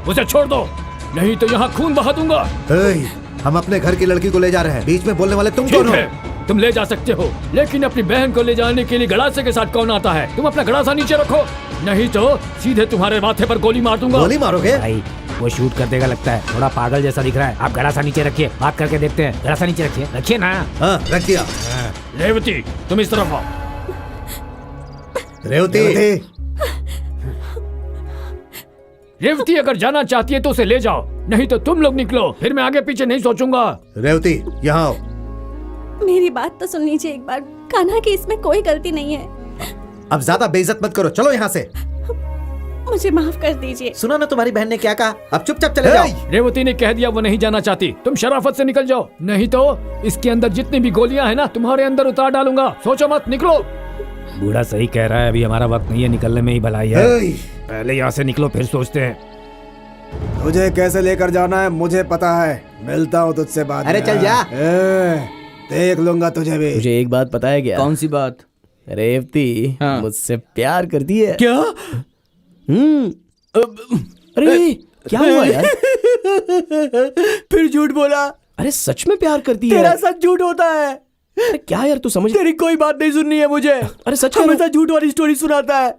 उसे छोड़ दो, नहीं तो यहाँ खून बहा दूंगा। हम अपने घर की लड़की को ले जा रहे हैं, बीच में बोलने वाले तुम कौन ठीक हो? है, तुम ले जा सकते हो, लेकिन अपनी बहन को ले जाने के लिए गड़ासे के साथ कौन आता है? तुम अपना गड़ासा नीचे रखो, नहीं तो सीधे तुम्हारे माथे पर गोली मार दूंगा। गोली मारोगे? भाई वो शूट कर देगा लगता है, थोड़ा पागल जैसा दिख रहा है। आप गड़ासा नीचे रखिए, बात करके देखते हैं। गड़ासा नीचे रखिए, रखिए ना। हाँ, रख दिया। रेवती, तुम इस तरफ आओ। रेवती, रेवती अगर जाना चाहती है तो उसे ले जाओ, नहीं तो तुम लोग निकलो, फिर मैं आगे पीछे नहीं सोचूंगा। रेवती यहाँ आओ। मेरी बात तो सुन लीजिए एक बार। कान्हा की इसमें कोई गलती नहीं है। अब ज्यादा बेइज्जत मत करो, चलो यहाँ से। मुझे माफ कर दीजिए। सुना ना तुम्हारी बहन ने क्या कहा, अब चुपचाप चले जाओ। रेवती ने कह दिया वो नहीं जाना चाहती, तुम शराफत से निकल जाओ, नहीं तो इसके अंदर जितनी भी गोलियां हैं ना तुम्हारे अंदर उतार डालूंगा। सोचो मत, निकलो। बूढ़ा सही कह रहा है, अभी हमारा वक्त नहीं है, निकलने में ही भलाई है। पहले यहाँ से निकलो, फिर सोचते हैं। तुझे कैसे लेकर जाना है मुझे पता है, मिलता हूँ तुझसे बाद में। अरे चल जा। देख लूंगा तुझे भी। मुझे एक बात पता है क्या? कौन सी बात? रेवती हाँ। मुझसे प्यार करती है। क्या? अरे क्या हुआ यार? फिर झूठ बोला। अरे सच में प्यार करती है? तेरा सच झूठ होता है। अरे क्या यार, तू समझ। तेरी कोई बात नहीं सुननी है मुझे। अरे सच हमेशा झूठ वाली स्टोरी सुनाता है।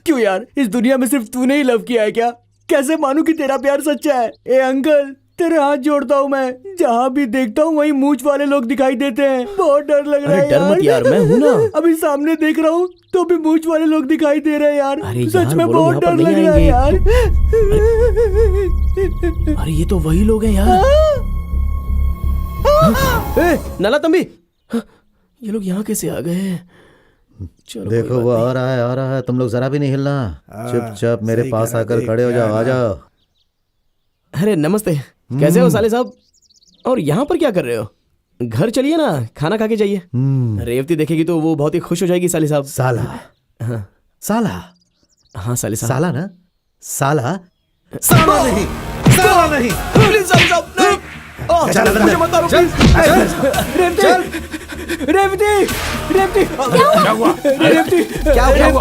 क्यों यार, इस दुनिया में सिर्फ तूने ही लव किया है क्या? कैसे मानूं कि तेरा प्यार सच्चा है? ए अंकल, तेरे हाथ जोड़ता हूँ मैं, जहाँ भी देखता हूँ वहीं मूंछ वाले लोग दिखाई देते हैं। बहुत डर लग रहा है। डर मत यार, मैं हूँ ना। अभी सामने देख रहा हूँ तो भी मूंछ वाले लोग दिखाई दे रहे हैं यार। अरे सच यार, में वो लोग बहुत यहाँ डर पर लग नहीं रहा है यार। अरे ये तो वही लोग हैं यार। ए, नला तंबी, ये लोग यहाँ कैसे आ गए? चलो देखो वो आ रहा है, तुम लोग जरा भी नहीं हिलना, चुपचाप मेरे पास आकर खड़े हो जाओ, आ जाओ। अरे नमस्ते, कैसे हो साले साहब? और यहाँ पर क्या कर रहे हो? घर चलिए ना, खाना खा के जाइए। रेवती देखेगी तो वो बहुत ही खुश हो जाएगी साले साहब। साला? हाँ साला? हाँ साले साहब। साला ना? साला? साला नहीं, साला नहीं। प्लीज साले साहब, नहीं। चल मुझे मत मारो, प्लीज। रेवती, रेवती, क्या हुआ? रेवती, क्या हुआ?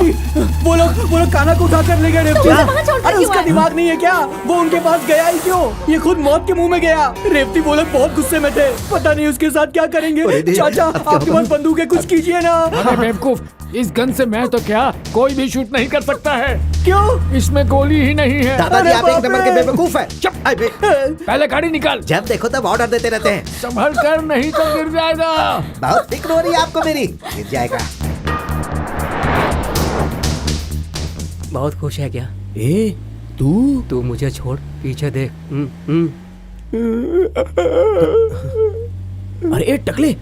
वो लोग कान्हा को उठा कर ले गए। रेवती, वहाँ छोड़कर अरे क्यों उसका आए? दिमाग नहीं है क्या? वो उनके पास गया ही क्यों? ये खुद मौत के मुंह में गया। रेवती वो लोग बहुत गुस्से में थे, पता नहीं उसके साथ क्या करेंगे। चाचा, आपके पास बंदूक है, कुछ कीजिए ना। अरे बेवकूफ, इस गन से मैं तो क्या कोई भी शूट नहीं कर सकता है। क्यों? इसमें गोली ही नहीं है। दादाजी अरे आप एक बाप नंबर के रे। बेवकूफ है। चुप। पहले गाड़ी निकाल। जब देखो तब ऑर्डर देते रहते हैं। संभल कर, नहीं तो गिर जाएगा। बहुत फिक्र हो रही है आपको मेरी, गिर जाएगा। बहुत खुश है क्या? ए तू मुझे छोड़, पीछे देख। अरे ए टकले,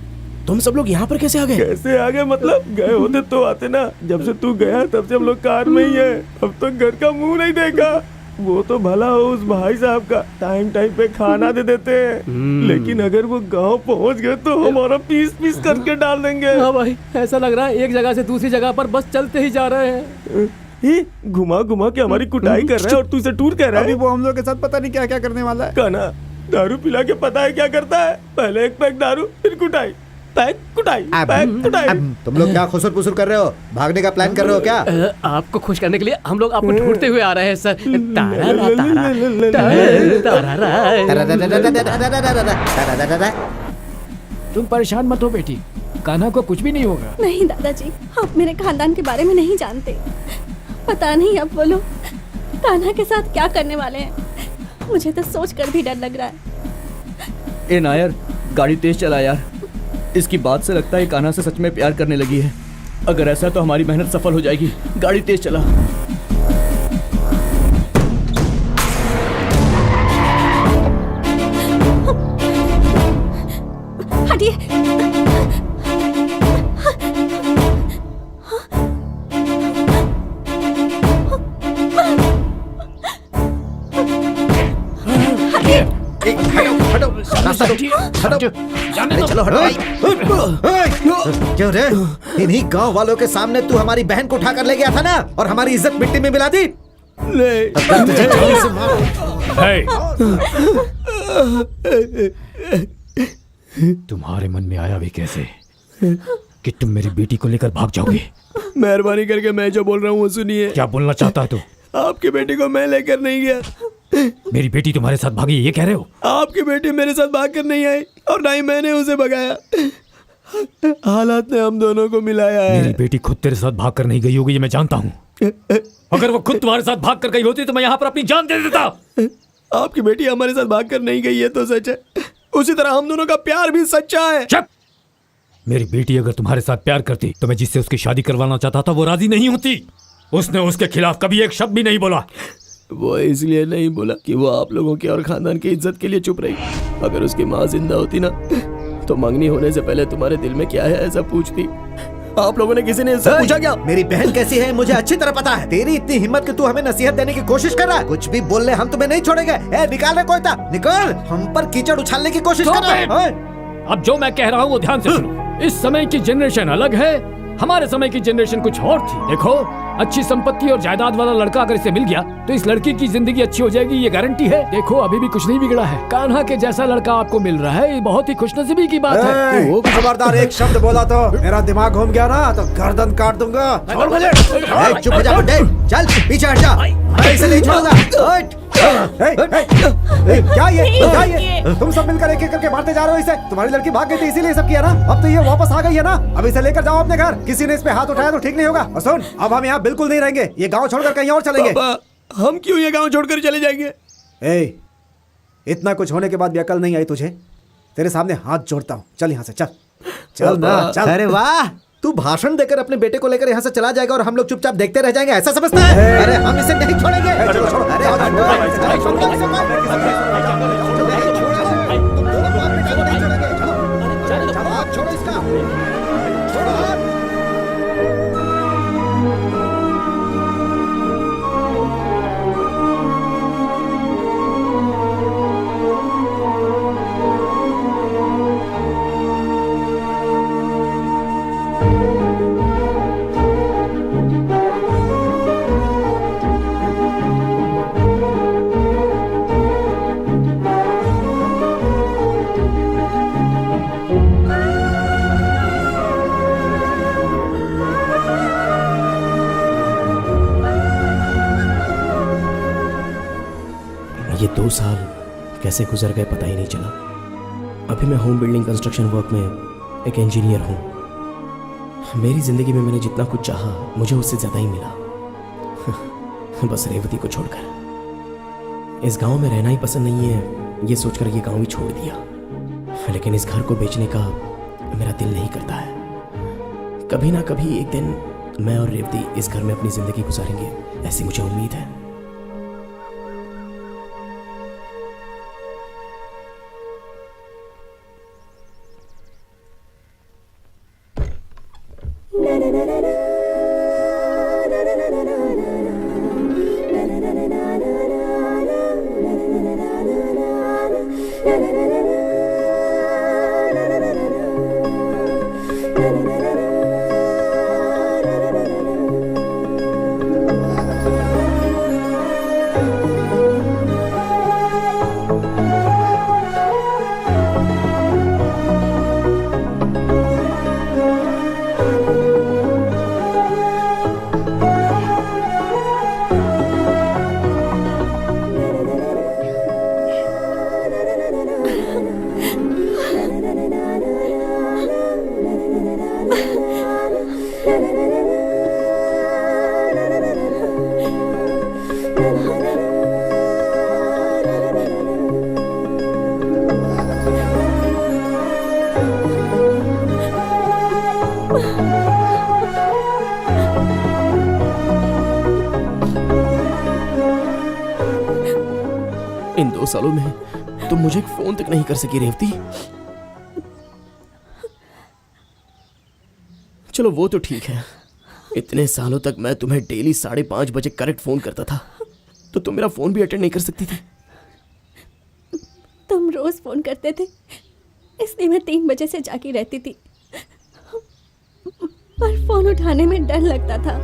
तुम सब लोग यहाँ पर कैसे आ गए? कैसे आ गए मतलब? गए होते तो आते ना। जब से तू गया तब से हम लोग कार में ही है। अब तक घर का मुंह नहीं देखा। वो तो भला हो उस भाई साहब का, टाइम टाइम पे खाना दे देते हैं। लेकिन अगर वो गांव पहुंच गए तो हमारा पीस पीस करके डाल देंगे। हाँ भाई, ऐसा लग रहा है एक जगह से दूसरी जगह पर बस चलते ही जा रहे हैं। ही घुमा घुमा के हमारी कुटाई कर रहा है और तू इसे टूर कह रहा अभी है। वो हम लोग के साथ पता नहीं क्या क्या करने वाला है। कान्हा दारू पिला के पता है क्या करता है? पहले एक पैक दारू, फिर कुटाई, पैक कुटाई, पैक कुटाई। तुम लोग क्या खुसर पुसर कर रहे हो? भागने का प्लान कर रहे हो क्या? आपको खुश करने के लिए हम लोग आपको ढूंढते हुए आ रहे हैं सर। तुम परेशान मत हो बेटी, कान्हा को कुछ भी नहीं होगा। नहीं दादाजी, आप मेरे खानदान के बारे में नहीं जानते। पता नहीं अब वो लोग कान्हा के साथ क्या करने वाले हैं। मुझे तो सोच कर भी डर लग रहा है। ए नायर, गाड़ी तेज चला यार। इसकी बात से लगता है कान्हा से सच में प्यार करने लगी है। अगर ऐसा है तो हमारी मेहनत सफल हो जाएगी। गाड़ी तेज चला। हटिए। रास्ता रोकिए, हटो, अरे चलो हटो। क्यों रे, इन्हीं गांव वालों के सामने तू हमारी बहन को उठाकर ले गया था ना, और हमारी इज्जत मिट्टी में मिला दी। अगर तुझे जान से मार। तुम्हारे मन में आया भी कैसे कि तुम मेरी बेटी को लेकर भाग जाओगे? मेहरबानी करके मैं जो बोल रहा हूँ वो सुनिए। क्या बोलना चाहता है तू? आपकी बेटी को मैं लेकर नहीं गया। मेरी बेटी तुम्हारे साथ भागी, ये कह रहे हो? आपकी बेटी मेरे साथ भाग कर नहीं आई और ना ही मैंने उसे भगाया। हालात ने हम दोनों को मिलाया है। मेरी बेटी खुद तेरे साथ भाग कर नहीं गई होगी, ये मैं जानता हूँ। अगर वो खुद तुम्हारे साथ भाग कर गई होती तो मैं यहाँ पर अपनी जान दे देता। आपकी बेटी हमारे साथ भाग कर नहीं गई है तो सच है, उसी तरह हम दोनों का प्यार भी सच्चा है। चुप! मेरी बेटी अगर तुम्हारे साथ प्यार करती तो मैं जिससे उसकी शादी करवाना चाहता था वो राजी नहीं होती। उसने उसके खिलाफ कभी एक शब्द भी नहीं बोला। वो इसलिए नहीं बोला कि वो आप लोगों की और खानदान की इज्जत के लिए चुप रही। अगर उसकी माँ जिंदा होती ना तो मंगनी होने से पहले तुम्हारे दिल में क्या है ऐसा पूछती। आप लोगों ने किसी ने इससे पूछा क्या? मेरी बहन कैसी है मुझे अच्छी तरह पता है। तेरी इतनी हिम्मत कि तू हमें नसीहत देने की कोशिश कर रहा है। कुछ भी बोल ले हम तुम्हें नहीं छोड़ेंगे। ए निकाल रे कोयता, निकाल। हम पर कीचड़ उछालने की कोशिश कर रहा है। अब जो मैं कह रहा हूँ वो ध्यान से सुनो। इस समय की जनरेशन अलग है, हमारे समय की जनरेशन कुछ और थी। देखो, अच्छी संपत्ति और जायदाद वाला लड़का अगर इसे मिल गया तो इस लड़की की जिंदगी अच्छी हो जाएगी, ये गारंटी है। देखो अभी भी कुछ नहीं बिगड़ा है। कान्हा के जैसा लड़का आपको मिल रहा है, ये बहुत ही खुशनसीबी की बात है। खबरदार, एक शब्द बोला तो मेरा दिमाग घूम गया ना तो गर्दन काट दूंगा। छोड़ मुझे। चुप हो जा बुड्ढे, चल पीछे हट जा, मैं इसे नहीं छोड़ूंगा। क्या ये तुम सब मिलकर एक एक करके मारते जा रहे हो इसे? तुम्हारी लड़की भाग गई थी इसीलिए सब किया ना? अब तो ये वापस आ गई है ना, अब इसे लेकर जाओ अपने घर। किसी ने इस पे हाथ उठाया तो ठीक नहीं होगा। और सुन, अब हम यहाँ बिल्कुल नहीं रहेंगे, ये गांव छोड़कर कहीं और चलेंगे। हम क्यों ये गांव छोड़कर चले जाएंगे? इतना कुछ होने के बाद भी अकल नहीं आई तुझे? तेरे सामने हाथ जोड़ता हूँ, चल यहाँ से, चल चल ना चल। अरे वाह, तू भाषण देकर अपने बेटे को लेकर यहाँ से चला जाएगा और हम लोग चुपचाप देखते रह जाएंगे, ऐसा समझता है? अरे हम इसे नहीं छोड़ेंगे। छोड़ो इसका। ये 2 साल कैसे गुजर गए पता ही नहीं चला। अभी मैं होम बिल्डिंग कंस्ट्रक्शन वर्क में एक इंजीनियर हूँ। मेरी ज़िंदगी में मैंने जितना कुछ चाहा मुझे उससे ज़्यादा ही मिला। बस रेवती को छोड़कर। इस गांव में रहना ही पसंद नहीं है, ये सोचकर ये गांव ही छोड़ दिया। लेकिन इस घर को बेचने का मेरा दिल नहीं करता है। कभी ना कभी एक दिन मैं और रेवती इस घर में अपनी ज़िंदगी गुजारेंगे, ऐसी मुझे उम्मीद है। इन 2 सालों में तुम मुझे एक फोन तक नहीं कर सकी रेवती। चलो वो तो ठीक है, इतने सालों तक मैं तुम्हें डेली 5:30 बजे करेक्ट फोन करता था, तो तुम मेरा फोन भी अटेंड नहीं कर सकती थी। तुम तुम रोज फोन करते थे, इसलिए मैं 3 बजे से जागी रहती थी, पर फोन उठाने में डर लगता था।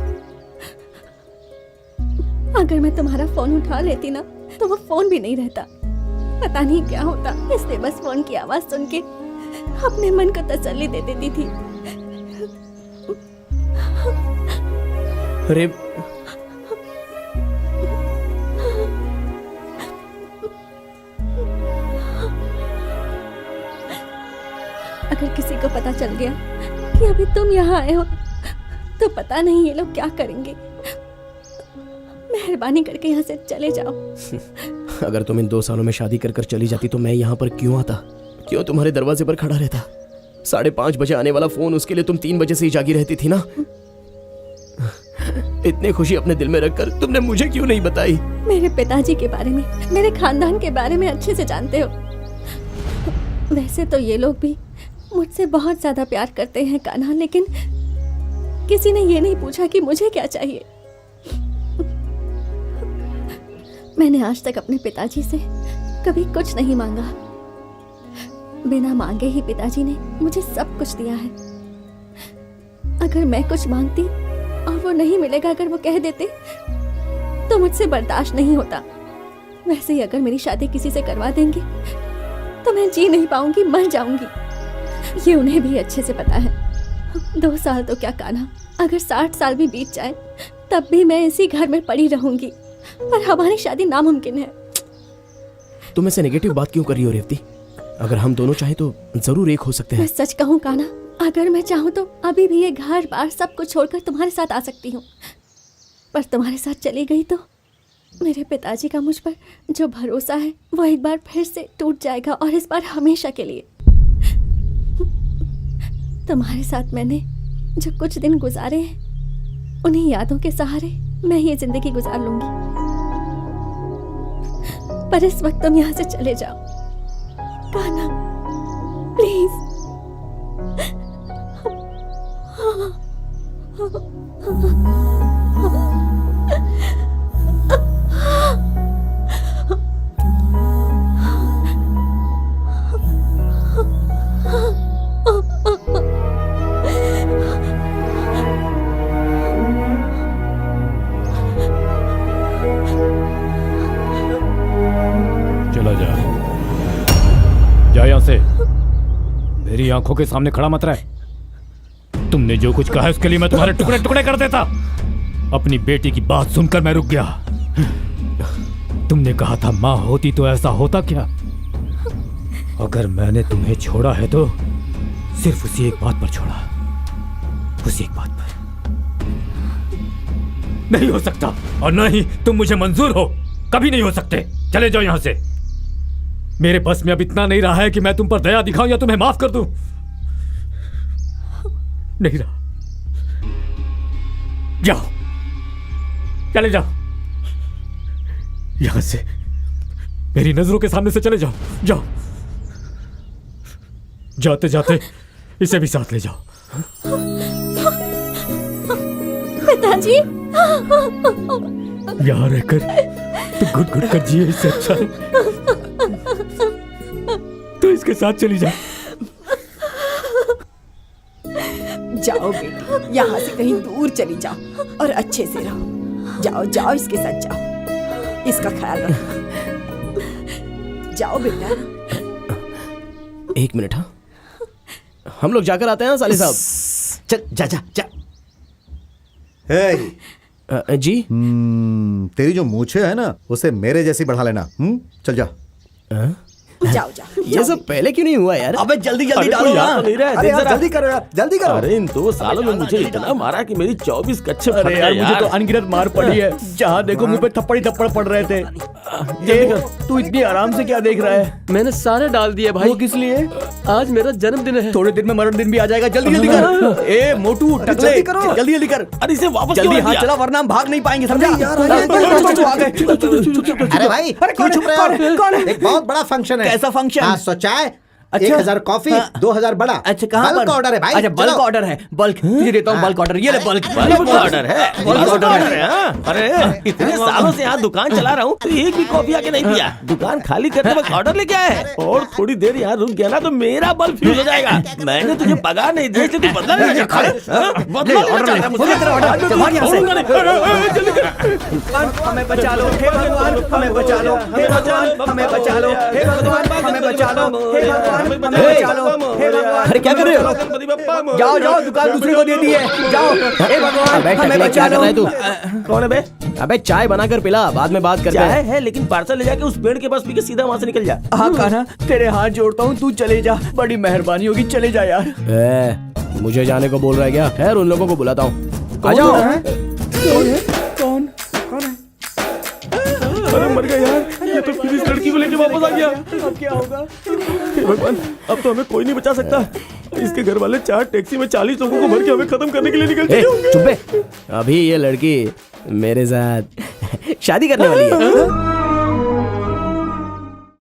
अगर मैं तुम्हारा फोन उठा लेती ना तो वो फोन भी नहीं रहता, पता नहीं क्या होता। इसलिए बस फोन की आवाज सुन के अपने मन को तसल्ली दे देती थी। अरे अगर किसी को पता चल गया कि अभी तुम यहाँ आए हो तो पता नहीं ये लोग क्या करेंगे। मेहरबानी करके यहाँ से चले जाओ। अगर तुम इन 2 सालों में शादी कर चली जाती तो मैं यहाँ पर क्यों आता, क्यों तुम्हारे दरवाजे पर खड़ा रहता? 5:30 बजे आने वाला फोन, उसके लिए तुम 3 बजे से ही जागी रहती थी ना। इतनी खुशी अपने दिल में रखकर तुमने मुझे क्यों नहीं बताई? मेरे पिताजी के बारे में, मेरे खानदान के बारे में अच्छे से जानते हो। वैसे तो ये लोग भी मुझसे बहुत ज्यादा प्यार करते हैं कान्हा, लेकिन किसी ने ये नहीं पूछा कि मुझे क्या चाहिए। मैंने आज तक अपने पिताजी से कभी कुछ नहीं मांगा। बिना मांगे ही पिताजी ने मुझे सब कुछ दिया है। अगर मैं कुछ मांगती और वो नहीं मिलेगा, अगर वो कह देते, तो मुझसे बर्दाश्त नहीं होता। वैसे ही अगर मेरी शादी किसी से करवा देंगे तो मैं जी नहीं पाऊंगी, मर जाऊंगी। ये उन्हें भी अच्छे से पता है। 2 साल तो क्या कान्हा, अगर 60 साल भी बीत जाए तब भी मैं इसी घर में पड़ी रहूंगी, पर हमारी शादी नामुमकिन है। तुम ऐसे नेगेटिव बात क्यों कर रही हो रेवती? अगर हम दोनों चाहे तो जरूर एक हो सकते हैं। मैं सच कहूँ कान्हा, अगर मैं चाहूँ तो अभी भी ये घर बार सब कुछ छोड़कर तुम्हारे साथ आ सकती हूँ, पर तुम्हारे साथ चली गई तो मेरे पिताजी का मुझ पर जो भरोसा है वो एक बार फिर से टूट जाएगा, और इस बार हमेशा के लिए। तुम्हारे साथ मैंने जो कुछ दिन गुजारे हैं, उन्हीं यादों के सहारे मैं ये जिंदगी गुजार लूंगी। पर इस वक्त तुम यहाँ से चले जाओ कान्हा, प्लीज। चला जा, जा यहाँ से। मेरी आंखों के सामने खड़ा मत रह। तुमने जो कुछ कहा है उसके लिए मैं तुम्हारे टुकड़े टुकड़े कर देता। अपनी बेटी की बात सुनकर मैं रुक गया। तुमने कहा था माँ होती तो ऐसा होता क्या? अगर मैंने तुम्हें छोड़ा है तो सिर्फ उसी एक बात पर छोड़ा, उसी एक बात पर। नहीं हो सकता, और न ही तुम मुझे मंजूर हो, कभी नहीं हो सकते। चले जाओ यहां से। मेरे बस में अब इतना नहीं रहा है कि मैं तुम पर दया दिखाऊं या तुम्हें माफ कर दूं। नहीं रहा। जाओ, चले जाओ यहां से। मेरी नजरों के सामने से चले जाओ। जाओ, जाते जाते इसे भी साथ ले जाओ। पिताजी, यहाँ रहकर तो घुट घुट कर जिए, इससे अच्छा है तो इसके साथ चली जा। जाओ बेटी, यहाँ से कहीं दूर चली जाओ और अच्छे से रहो। जाओ जाओ, इसके साथ जाओ, इसका ख्याल रखो। जाओ बेटा। 1 मिनट। हाँ, हम लोग जाकर आते हैं साले साहब। चल जा जा जा। जी। तेरी जो मूछें है ना उसे मेरे जैसी बढ़ा लेना। चल जा। जाओ जाओ। ये सब पहले क्यों नहीं हुआ यार? अबे जल्दी जल्दी डालो ना। अरे यार जल्दी करो यार, जल्दी करो। अरे इन 2 सालों में मुझे इतना मारा कि मेरी 24 कच्चे फट अरे गए यार मुझे तो यार। अनगिनत मार पड़ी है। जहाँ देखो मुंह पे थप्पड़ ही थप्पड़ पड़ रहे थे। ये तू इतनी आराम से क्या देख रहा है? मैंने सारे डाल दिए भाई। वो किस लिए? आज मेरा जन्मदिन है। थोड़े दिन में मरण दिन भी आ जाएगा। जल्दी जल्दी कर। ए मोटू टकले, जल्दी करो। जल्दी जल्दी कर। अरे इसे वापस जल्दी क्यों हाथ दिया? चला वरना हम भाग नहीं पाएंगे, समझा? यार, आ गए। अरे भाई क्यों छुप रहे हो? एक बहुत बड़ा फंक्शन है। कैसा फंक्शन? हाँ, सोचा है अच्छा। 1000 कॉफी, 2000 बड़ा। अच्छा कहाँ बल्क पर ऑर्डर है भाई। अच्छा बल्क चलो। ऑर्डर है। बल्क तुझे देता हूँ बल्क ऑर्डर। ये ले बल्क बल्क ऑर्डर है। बल्क ऑर्डर है। हाँ? अरे इतने सालों से यहाँ दुकान चला रहा हूँ तो एक भी कॉफी आके नहीं पिया। दुकान खाली करते वक्त ऑर्डर लेके आया है और थोड़ी देर यहाँ रुक गया ना तो मेरा बल्ब फ्यूज हो जाएगा। मैंने तुझे पगार नहीं दी इसलिए तू बदला नहीं चाहता है? हाँ? बदला लेना चाहता है मुझसे? हमें बचा लो हे भगवान, हमें बचा लो हे भगवान, हमें बचा लो हे भगवान, हमें बचा लो हे भगवान, हमें बचा लो हे भगवान। अरे क्या कर रहे हो? जाओ जाओ दुकान दूसरे को दे दी है। जाओ हे भगवान, अबे हमें टकले, बचा क्या कर लो। रहा है तू? कौन है बे? अबे चाय बनाकर पिला, बाद में बात करते चाय हैं। है लेकिन पार्सल ले जाके उस पेड़ के पास पी के सीधा वहाँ से निकल जा। हाँ कान्हा तेरे हाथ जोड़ता हूँ, तू चले जा, बड़ी मेहरबानी होगी, चले जा यार। मुझे जाने को बोल रहा है क्या? खैर उन लोगों को बुलाता हूँ। आ जाओ। कौन? अरे मर गया यार, ये तो फिर इस लड़की को लेके वापस आ गया। अब क्या होगा? हे भगवान, अब तो हमें कोई नहीं बचा सकता। इसके घर वाले 4 टैक्सी में 40 लोगों को भर के हमें खत्म करने के लिए निकल चुके होंगे। चुप बे। अभी ये लड़की मेरे साथ शादी करने वाली है।